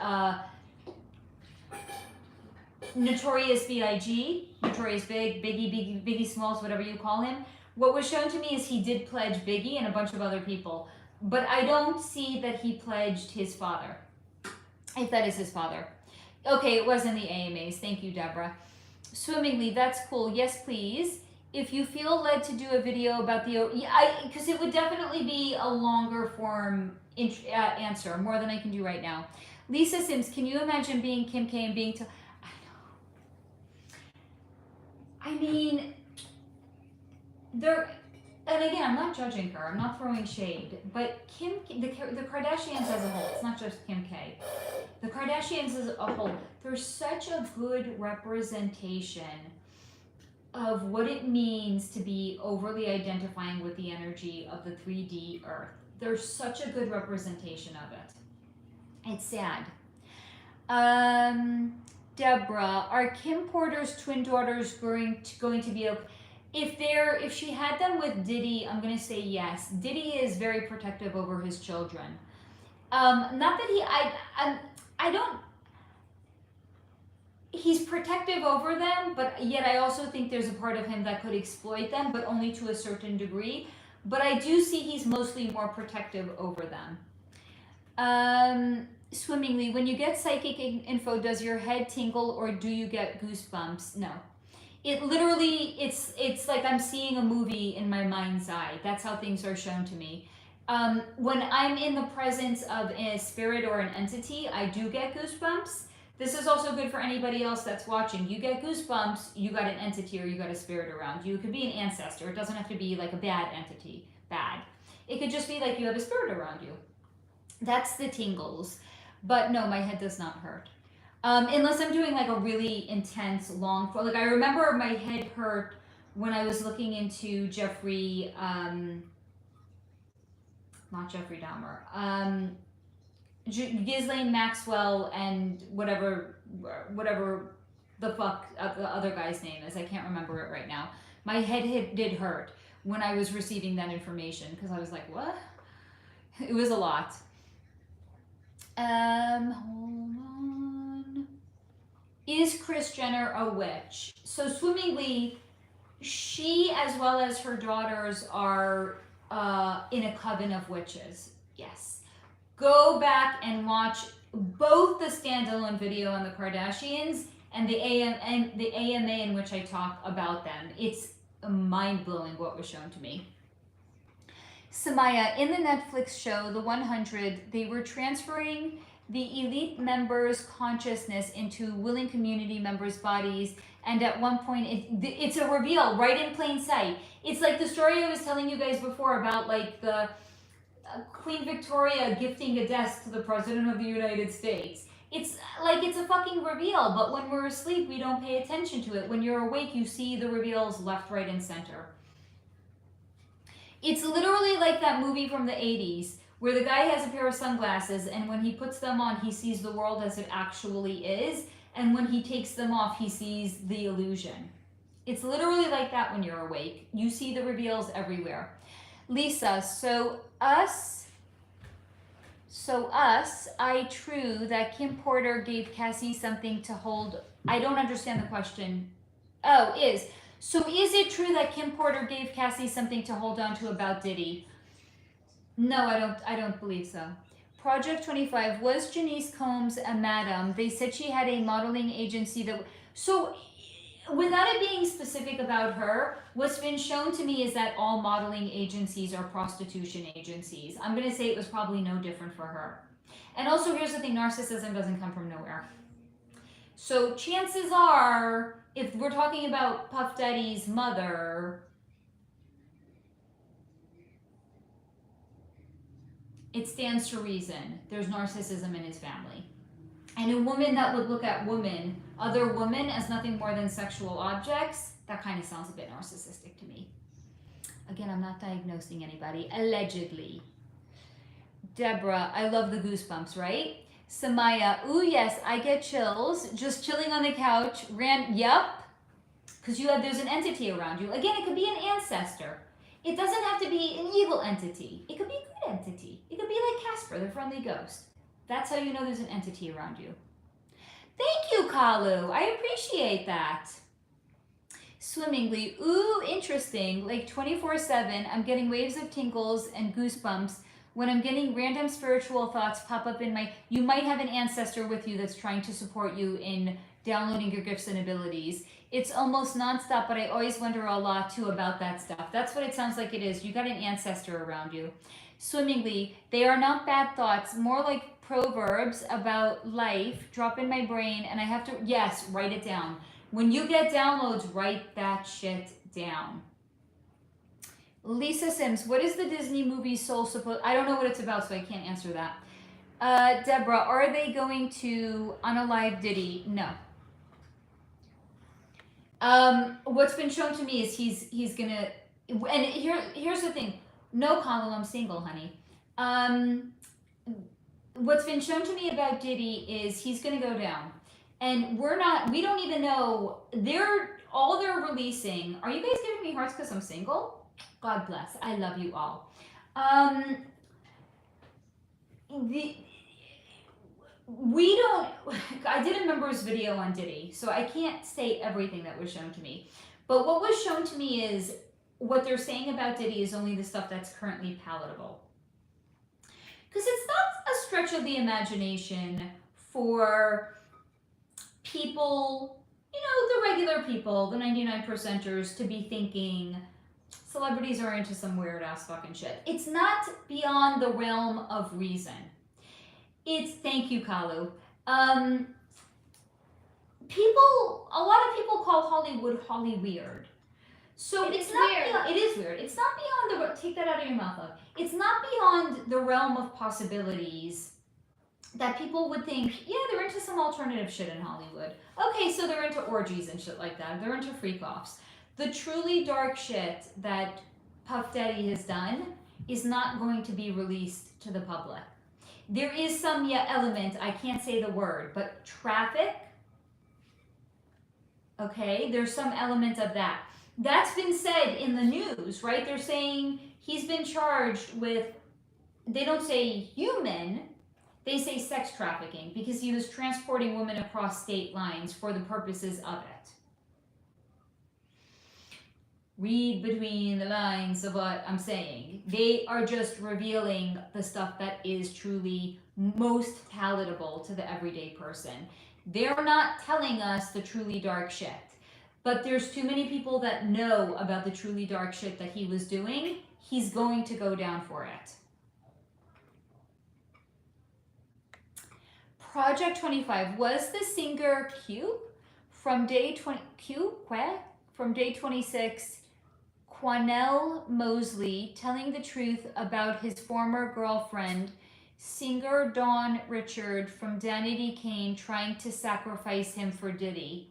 Notorious B.I.G., Notorious Big, Biggie Smalls, whatever you call him. What was shown to me is he did pledge Biggie and a bunch of other people. But I don't see that he pledged his father, if that is his father. Okay, it was in the AMAs. Thank you, Deborah. Swimmingly, that's cool. Yes, please. If you feel led to do a video about the... because it would definitely be a longer form answer, more than I can do right now. Lisa Sims, can you imagine being Kim K and being... I know. I mean, and again, I'm not judging her. I'm not throwing shade. But the Kardashians as a whole, it's not just Kim K. The Kardashians as a whole, they're such a good representation of what it means to be overly identifying with the energy of the 3D Earth. They're such a good representation of it. It's sad. Deborah, are Kim Porter's twin daughters going to be okay? If she had them with Diddy, I'm gonna say yes. Diddy is very protective over his children. Not that I don't. He's protective over them, but yet I also think there's a part of him that could exploit them, but only to a certain degree. But I do see he's mostly more protective over them. Swimmingly, when you get psychic info, does your head tingle or do you get goosebumps? No. It literally, it's like I'm seeing a movie in my mind's eye. That's how things are shown to me. When I'm in the presence of a spirit or an entity, I do get goosebumps. This is also good for anybody else that's watching. You get goosebumps, you got an entity or you got a spirit around you. It could be an ancestor. It doesn't have to be like a bad entity, bad. It could just be like you have a spirit around you. That's the tingles. But no, my head does not hurt. Unless I'm doing like a really intense, long, like I remember my head hurt when I was looking into Jeffrey, not Jeffrey Dahmer, Ghislaine Maxwell and whatever the fuck the other guy's name is. I can't remember it right now. My head did hurt when I was receiving that information because I was like, what? It was a lot. Hold on. Is Kris Jenner a witch? So swimmingly, she as well as her daughters are in a coven of witches. Yes. Go back and watch both the standalone video on the Kardashians and the AMA in which I talk about them. It's mind-blowing what was shown to me. Samaya, in the Netflix show, The 100, they were transferring the elite members' consciousness into willing community members' bodies, and at one point, it's a reveal right in plain sight. It's like the story I was telling you guys before about like the Queen Victoria gifting a desk to the President of the United States. It's like it's a fucking reveal, but when we're asleep, we don't pay attention to it. When you're awake, you see the reveals left, right, and center. It's literally like that movie from the 80s where the guy has a pair of sunglasses and when he puts them on, he sees the world as it actually is. And when he takes them off, he sees the illusion. It's literally like that when you're awake. You see the reveals everywhere. Lisa, so us, true that Kim Porter gave Cassie something to hold. I don't understand the question. Oh, is. So is it true that Kim Porter gave Cassie something to hold on to about Diddy? No, I don't believe so. Project 25, was Janice Combs a madam? They said she had a modeling agency that, so without it being specific about her, what's been shown to me is that all modeling agencies are prostitution agencies. I'm going to say it was probably no different for her. And also here's the thing, narcissism doesn't come from nowhere. So chances are, if we're talking about Puff Daddy's mother, it stands to reason. There's narcissism in his family. And a woman that would look at other women as nothing more than sexual objects, that kind of sounds a bit narcissistic to me. Again, I'm not diagnosing anybody. Allegedly. Deborah, I love the goosebumps, right? Samaya, ooh yes, I get chills. Just chilling on the couch. Yup. Because there's an entity around you. Again, it could be an ancestor. It doesn't have to be an evil entity. It could be a good entity. It could be like Casper, the friendly ghost. That's how you know there's an entity around you. Thank you, Kalu. I appreciate that. Swimmingly. Ooh, interesting. Like 24/7, I'm getting waves of tingles and goosebumps when I'm getting random spiritual thoughts pop up in my... You might have an ancestor with you that's trying to support you in downloading your gifts and abilities. It's almost nonstop, but I always wonder a lot too about that stuff. That's what it sounds like it is. You got an ancestor around you. Swimmingly, they are not bad thoughts, more like proverbs about life drop in my brain, and I have to, yes, write it down. When you get downloads, write that shit down. Lisa Sims, what is the Disney movie Soul supposed? I don't know what it's about, so I can't answer that. Deborah, are they going to unalive Diddy? No. What's been shown to me is he's gonna, and here's the thing. No, Kalo, I'm single, honey. What's been shown to me about Diddy is he's gonna go down, and we don't even know. They're releasing. Are you guys giving me hearts because I'm single? God bless. I love you all. We don't. I did a members video on Diddy, so I can't say everything that was shown to me. But what was shown to me is what they're saying about Diddy is only the stuff that's currently palatable. Because it's not a stretch of the imagination for people, the regular people, the 99%ers, to be thinking celebrities are into some weird ass fucking shit. It's not beyond the realm of reason. Thank you, Kalu. A lot of people call Hollywood Holly weird. So it's not weird. It is weird. It's not beyond take that out of your mouth, love. It's not beyond the realm of possibilities that people would think, yeah, they're into some alternative shit in Hollywood. Okay, so they're into orgies and shit like that. They're into freak-offs. The truly dark shit that Puff Daddy has done is not going to be released to the public. There is some element, I can't say the word, but traffic. Okay, there's some element of that. That's been said in the news, right? They're saying he's been charged with, they don't say human, they say sex trafficking because he was transporting women across state lines for the purposes of it. Read between the lines of what I'm saying. They are just revealing the stuff that is truly most palatable to the everyday person. They're not telling us the truly dark shit. But there's too many people that know about the truly dark shit that he was doing. He's going to go down for it. Project 25. Was the singer Q from day 26, Quanell Mosley, telling the truth about his former girlfriend, singer Dawn Richard from Danity Kane, trying to sacrifice him for Diddy?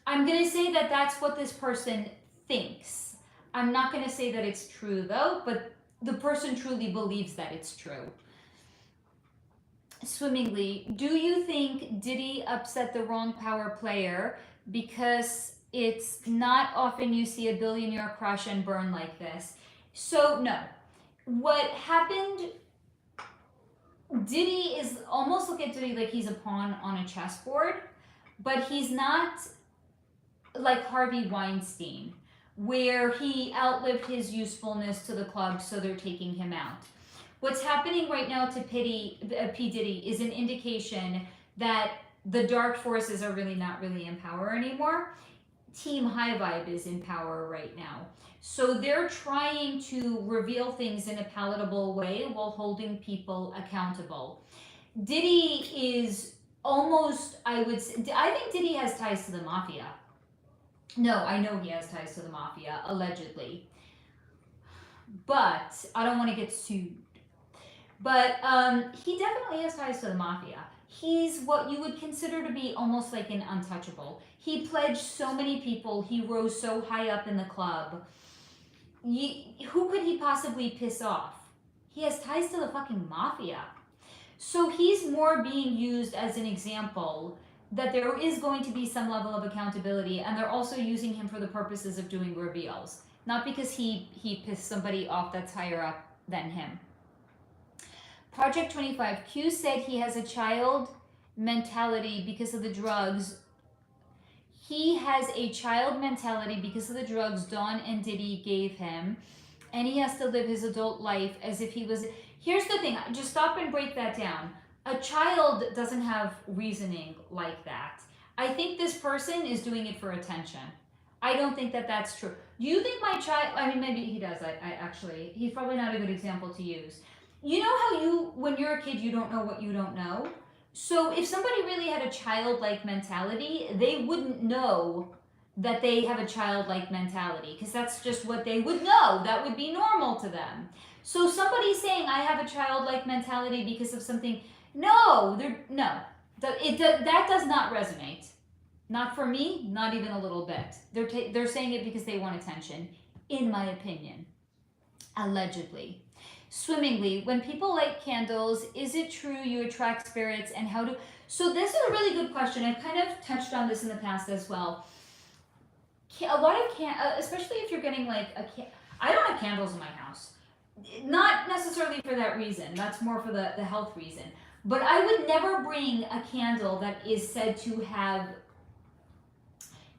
I'm going to say that that's what this person thinks. I'm not going to say that it's true, though, but the person truly believes that it's true. Swimmingly, do you think Diddy upset the wrong power player? Because it's not often you see a billionaire crash and burn like this. So, no. What happened, Diddy is, almost look at Diddy like he's a pawn on a chessboard, but he's not like Harvey Weinstein, where he outlived his usefulness to the club, so they're taking him out. What's happening right now to P. Diddy is an indication that the dark forces are not really in power anymore. Team High Vibe is in power right now. So they're trying to reveal things in a palatable way while holding people accountable. Diddy is almost, I think Diddy has ties to the mafia. No, I know he has ties to the mafia, allegedly. But I don't want to get sued. But he definitely has ties to the mafia. He's what you would consider to be almost like an untouchable. He pledged so many people. He rose so high up in the club. Who could he possibly piss off? He has ties to the fucking mafia. So he's more being used as an example that there is going to be some level of accountability, and they're also using him for the purposes of doing reveals. Not because he pissed somebody off that's higher up than him. Project 25. Q said he has a child mentality because of the drugs. He has a child mentality because of the drugs Dawn and Diddy gave him, and he has to live his adult life as if he was... Here's the thing, just stop and break that down. A child doesn't have reasoning like that. I think this person is doing it for attention. I don't think that that's true. Do you think my child... I mean, maybe he does. Actually, he's probably not a good example to use. You know how when you're a kid, you don't know what you don't know? So if somebody really had a childlike mentality, they wouldn't know that they have a childlike mentality, because that's just what they would know. That would be normal to them. So somebody saying I have a childlike mentality because of something, that does not resonate. Not for me, not even a little bit. They're saying it because they want attention, in my opinion. Allegedly. Swimmingly, when people light candles, is it true you attract spirits, and how do... So this is a really good question. I've kind of touched on this in the past as well. A lot of especially if you're getting like I don't have candles in my house. Not necessarily for that reason. That's more for the health reason. But I would never bring a candle that is said to have...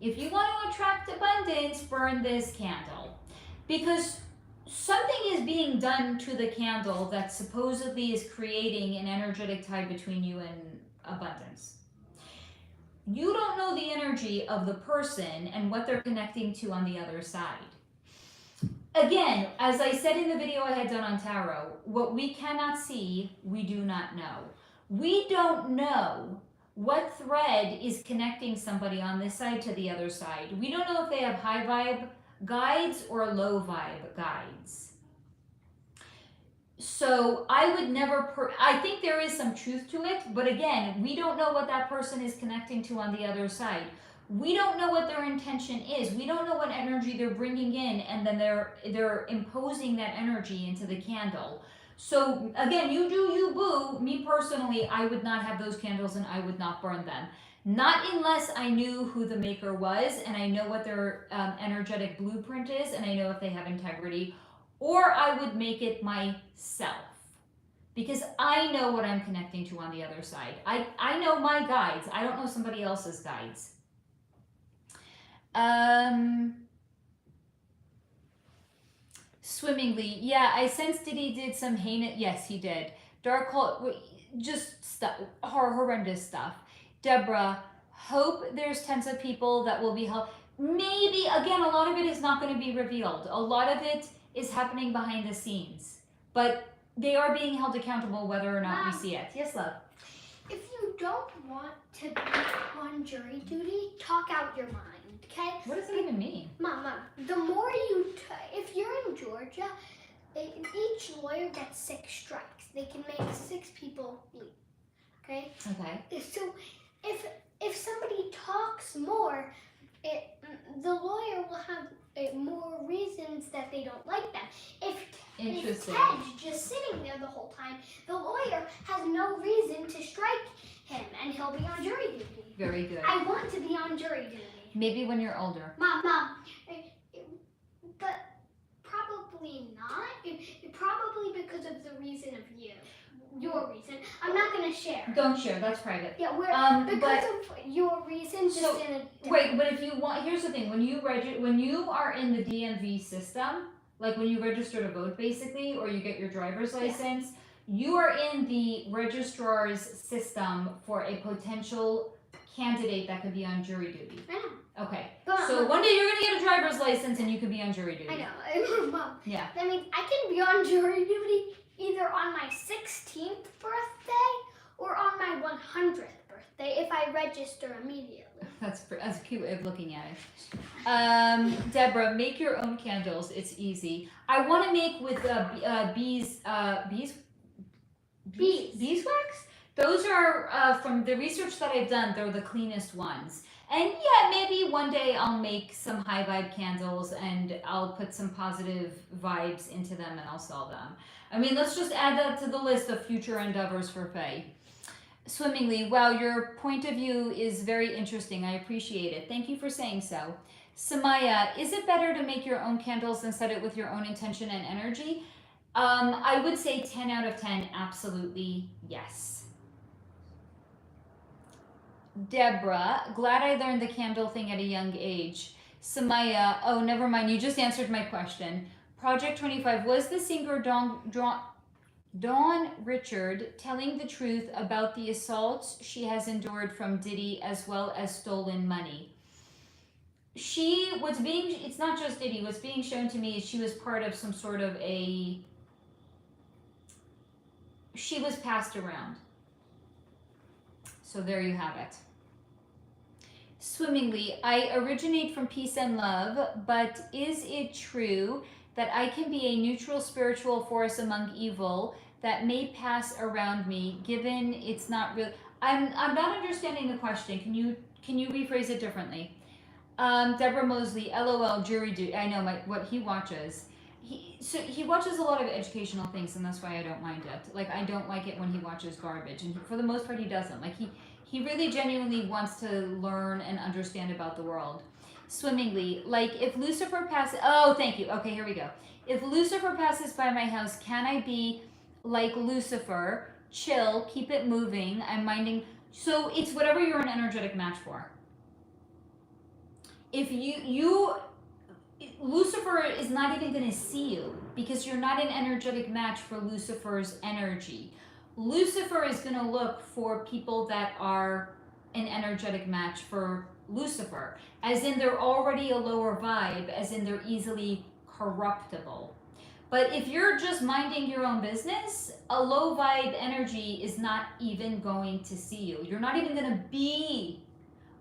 If you want to attract abundance, burn this candle. Because something is being done to the candle that supposedly is creating an energetic tie between you and abundance. You don't know the energy of the person and what they're connecting to on the other side. Again, as I said in the video I had done on tarot, what we cannot see, we do not know. We don't know what thread is connecting somebody on this side to the other side. We don't know if they have high vibe guides or low vibe guides. So I would never, I think there is some truth to it, but again, we don't know what that person is connecting to on the other side. We don't know what their intention is. We don't know what energy they're bringing in, and then they're imposing that energy into the candle. So again, you do you, boo. Me personally, I would not have those candles and I would not burn them. Not unless I knew who the maker was and I know what their energetic blueprint is and I know if they have integrity, or I would make it myself. Because I know what I'm connecting to on the other side. I know my guides. I don't know somebody else's guides. Swimmingly, yeah, I sensed Diddy did some heinous, yes, he did. Dark hole, just stuff, horrendous stuff. Deborah, hope there's tens of people that will be held. Maybe, again, a lot of it is not going to be revealed. A lot of it is happening behind the scenes. But they are being held accountable whether or not we see it. Yes, love? If you don't want to be on jury duty, talk out your mind. Okay? What does that even mean? Mom, the more you, if you're in Georgia, each lawyer gets 6 strikes. They can make 6 people leave. Okay? Okay. So if somebody talks more, the lawyer will have more reasons that they don't like them. If Ted's just sitting there the whole time, the lawyer has no reason to strike him, and he'll be on jury duty. Very good. I want to be on jury duty. Maybe when you're older. Mom, but probably not. Probably because of the reason of you. Your reason. I'm not going to share. Don't share. That's private. Yeah, because of your reason. Just so, in a wait, but if you want, here's the thing. When you are in the DMV system, like when you register to vote, basically, or you get your driver's license, you are in the registrar's system for a potential candidate that could be on jury duty. I know. Okay. So one day you're going to get a driver's license and you could be on jury duty. I know. Mom. Yeah. I mean, I can be on jury duty either on my 16th birthday or on my 100th birthday if I register immediately. That's a cute way of looking at it. Deborah, make your own candles. It's easy. I want to make with beeswax. Those are from the research that I've done. They're the cleanest ones. And yeah, maybe one day I'll make some high vibe candles and I'll put some positive vibes into them and I'll sell them. I mean, let's just add that to the list of future endeavors for Faye. Swimmingly, wow, your point of view is very interesting. I appreciate it. Thank you for saying so. Samaya, is it better to make your own candles than set it with your own intention and energy? I would say 10 out of 10, absolutely yes. Deborah, glad I learned the candle thing at a young age. Samaya, oh, never mind. You just answered my question. Project 25, was the singer Dawn Richard telling the truth about the assaults she has endured from Diddy as well as stolen money? It's not just Diddy, what's being shown to me is she was part of some sort of she was passed around. So there you have it. Swimmingly, I originate from peace and love, but is it true that I can be a neutral spiritual force among evil that may pass around me, given it's not real? I'm not understanding the question. Can you rephrase it differently? Deborah Mosley, LOL, jury duty. I know what he watches. He watches a lot of educational things, and that's why I don't mind it. Like, I don't like it when he watches garbage, and for the most part, he doesn't. Like, he really genuinely wants to learn and understand about the world. Swimmingly, like, if Lucifer passes, oh, thank you. Okay, here we go. If Lucifer passes by my house, can I be like Lucifer, chill, keep it moving, I'm minding? So it's whatever you're an energetic match for. If Lucifer is not even going to see you because you're not an energetic match for Lucifer's energy. Lucifer is going to look for people that are an energetic match for Lucifer, as in they're already a lower vibe, as in they're easily corruptible. But if you're just minding your own business, a low vibe energy is not even going to see you. You're not even going to be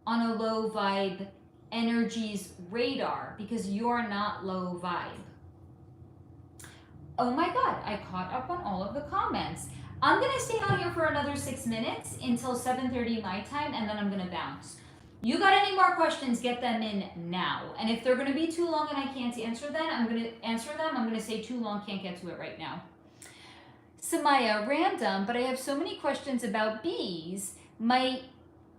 on a low vibe energy's radar because you're not low vibe. Oh my god, I caught up on all of the comments. I'm gonna stay on here for another 6 minutes until 7:30 my time, and then I'm gonna bounce. You got any more questions, get them in now. And if they're gonna be too long and I can't answer them, I'm gonna say too long, can't get to it right now. Samaya, random, but I have so many questions about bees. My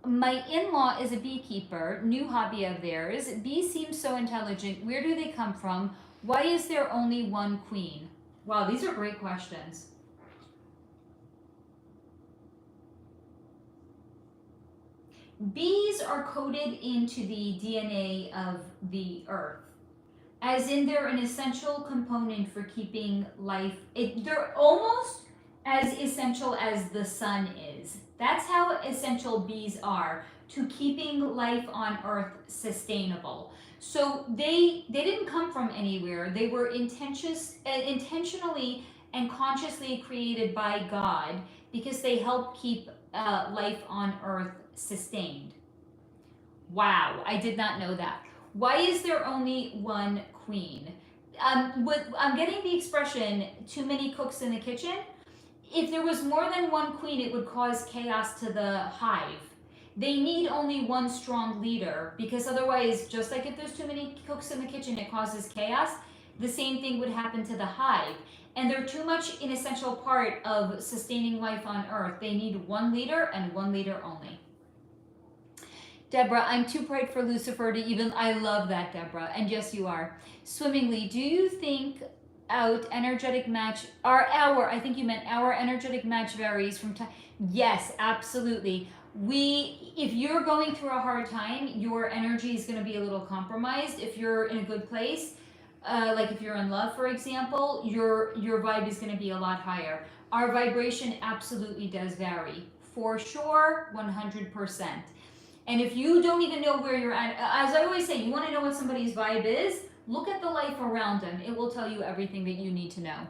in-law is a beekeeper, new hobby of theirs. Bees seem so intelligent. Where do they come from? Why is there only one queen? Wow, these are great questions. Bees are coded into the DNA of the earth, as in they're an essential component for keeping life. They're almost as essential as the sun is. That's how essential bees are to keeping life on earth sustainable. So they didn't come from anywhere. They were intentionally and consciously created by God because they help keep life on earth sustained. Wow, I did not know that. Why is there only one queen? I'm getting the expression, too many cooks in the kitchen. If there was more than one queen, it would cause chaos to the hive. They need only one strong leader, because otherwise, just like if there's too many cooks in the kitchen, it causes chaos. The same thing would happen to the hive. And they're too much an essential part of sustaining life on earth. They need one leader and one leader only. Deborah, I'm too bright for Lucifer to even, I love that, Deborah. And yes, you are. Swimmingly, do you think out energetic match, I think you meant our energetic match varies from time? Yes, absolutely. If you're going through a hard time, your energy is going to be a little compromised. If you're in a good place, like if you're in love, for example, your vibe is going to be a lot higher. Our vibration absolutely does vary. For sure, 100%. And if you don't even know where you're at, as I always say, you want to know what somebody's vibe is, look at the life around them. It will tell you everything that you need to know.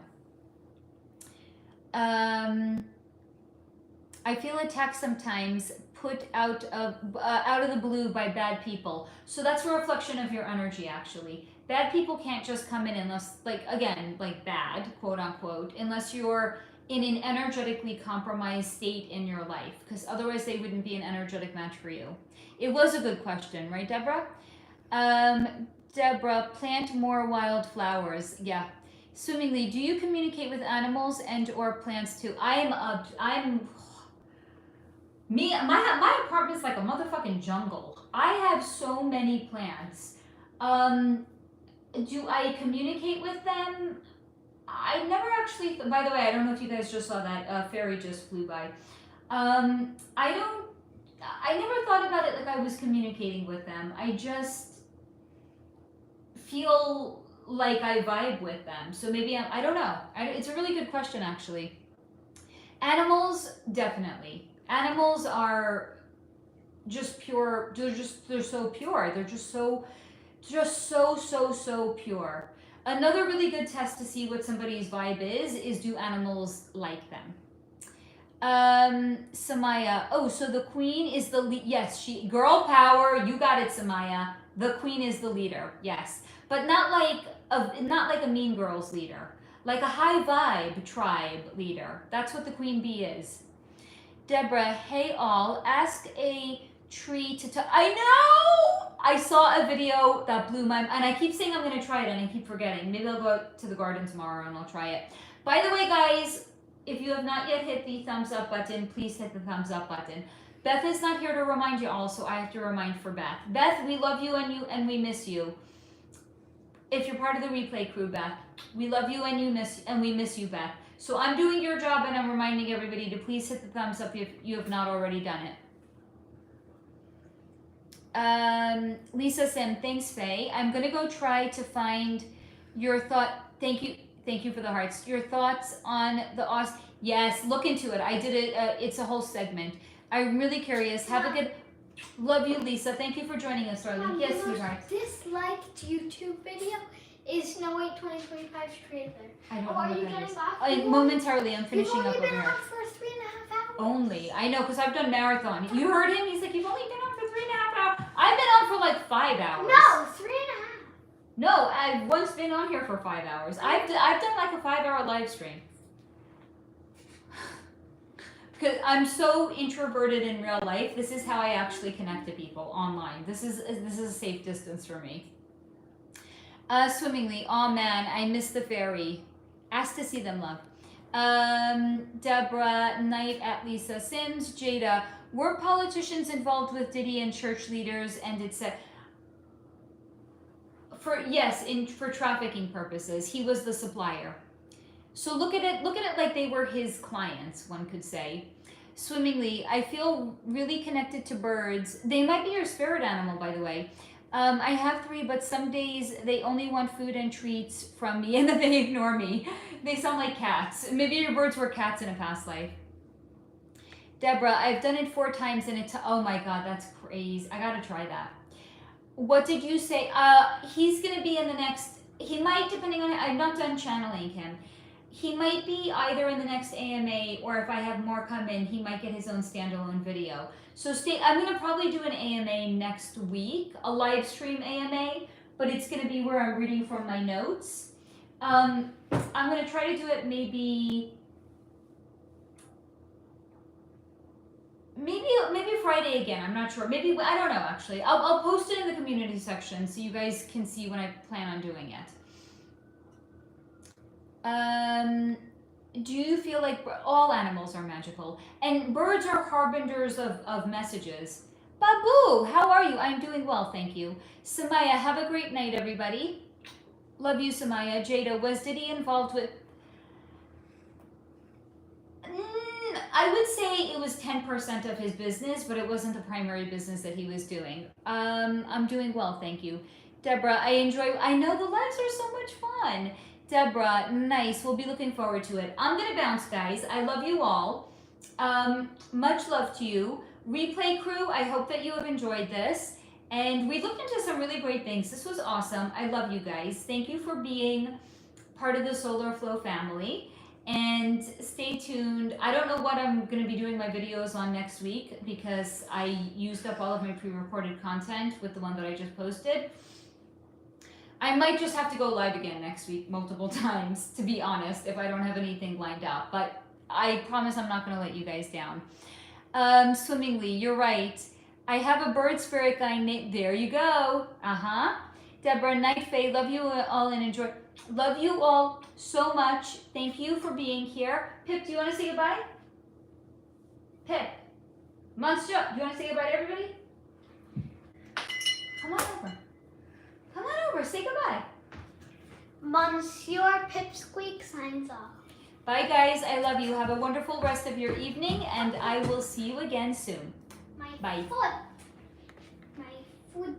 I feel attacked sometimes, put out of the blue by bad people. So that's a reflection of your energy, actually. Bad people can't just come in unless, like bad, quote unquote, unless you're in an energetically compromised state in your life, because otherwise they wouldn't be an energetic match for you. It was a good question, right, Deborah? Deborah, plant more wildflowers. Yeah. Swimmingly, do you communicate with animals and or plants too? My apartment's like a motherfucking jungle. I have so many plants. Do I communicate with them? I never actually, by the way, I don't know if you guys just saw that, fairy just flew by. I never thought about it like I was communicating with them. I just feel like I vibe with them. So maybe I don't know. It's a really good question, actually. Animals, definitely. Animals are just pure, they're so pure. They're just so pure. Another really good test to see what somebody's vibe is do animals like them? Samaya. Oh, so the queen is the yes, girl power. You got it, Samaya. The queen is the leader. Yes, but not like a Mean Girls leader, like a high vibe tribe leader. That's what the queen bee is. Deborah, hey all, ask a tree to I know! I saw a video that blew my and I keep saying I'm gonna try it and I keep forgetting. Maybe I'll go out to the garden tomorrow and I'll try it. By the way, guys, if you have not yet hit the thumbs up button, please hit the thumbs up button. Beth is not here to remind you all, so I have to remind for Beth. Beth, we love you and we miss you. If you're part of the replay crew, Beth, we love you and we miss you, Beth. So I'm doing your job and I'm reminding everybody to please hit the thumbs up if you have not already done it. Lisa Sim, thanks, Faye. I'm gonna go try to find your thought. Thank you for the hearts. Your thoughts on the yes, look into it. I did it. It's a whole segment. I'm really curious. Have a good. Love you, Lisa. Thank you for joining us, darling. Yes, sweetheart. Disliked YouTube video is Snow White 2025's trailer. I don't know are what you that getting is. off? Momentarily, I'm finishing You've up only over been here. on for 3.5 hours. Only. I know, because I've done marathon. You heard him? He's like, you've only been on for 3.5 hours. I've been on for like 5 hours. No, 3.5. No, I've once been on here for 5 hours. I've done like a 5-hour live stream. Because I'm so introverted in real life. This is how I actually connect to people online. This is a safe distance for me. Swimmingly. Oh man, I miss the ferry. Ask to see them, love. Deborah, Knight at Lisa Sims, Jada. Were politicians involved with Diddy and church leaders? And it said, for trafficking purposes, he was the supplier. So look at it like they were his clients, one could say. Swimmingly, I feel really connected to birds. They might be your spirit animal, by the way. I have 3, but some days they only want food and treats from me and then they ignore me. They sound like cats. Maybe your birds were cats in a past life. Deborah, I've done it 4 times and oh my God, that's crazy. I gotta try that. What did you say? He's gonna be in the next, he might, depending on, I've not done channeling him. He might be either in the next AMA or if I have more come in, he might get his own standalone video. So I'm gonna probably do an AMA next week, a live stream AMA, but it's gonna be where I'm reading from my notes. I'm gonna try to do it maybe Friday again. I'm not sure. Maybe, I don't know actually. I'll post it in the community section so you guys can see when I plan on doing it. Do you feel like all animals are magical? And birds are harbingers of messages. Babu, how are you? I'm doing well, thank you. Samaya, have a great night, everybody. Love you, Samaya. Jada, was Diddy involved with... I would say it was 10% of his business, but it wasn't the primary business that he was doing. I'm doing well, thank you. Deborah, I know the lives are so much fun. Deborah, nice. We'll be looking forward to it. I'm going to bounce, guys. I love you all. Much love to you. Replay crew, I hope that you have enjoyed this. And we looked into some really great things. This was awesome. I love you guys. Thank you for being part of the SoularFlow family. And stay tuned. I don't know what I'm going to be doing my videos on next week because I used up all of my pre-recorded content with the one that I just posted. I might just have to go live again next week multiple times, to be honest, if I don't have anything lined up. But I promise I'm not going to let you guys down. Swimmingly, you're right. I have a bird spirit guy named... There you go. Deborah, Night Faye, love you all and enjoy... Love you all so much. Thank you for being here. Pip, do you want to say goodbye? Pip. Monsieur, do you want to say goodbye to everybody? Come on over. Come on over. Say goodbye. Monsieur Pipsqueak signs off. Bye, guys. I love you. Have a wonderful rest of your evening, and I will see you again soon. Bye. My foot.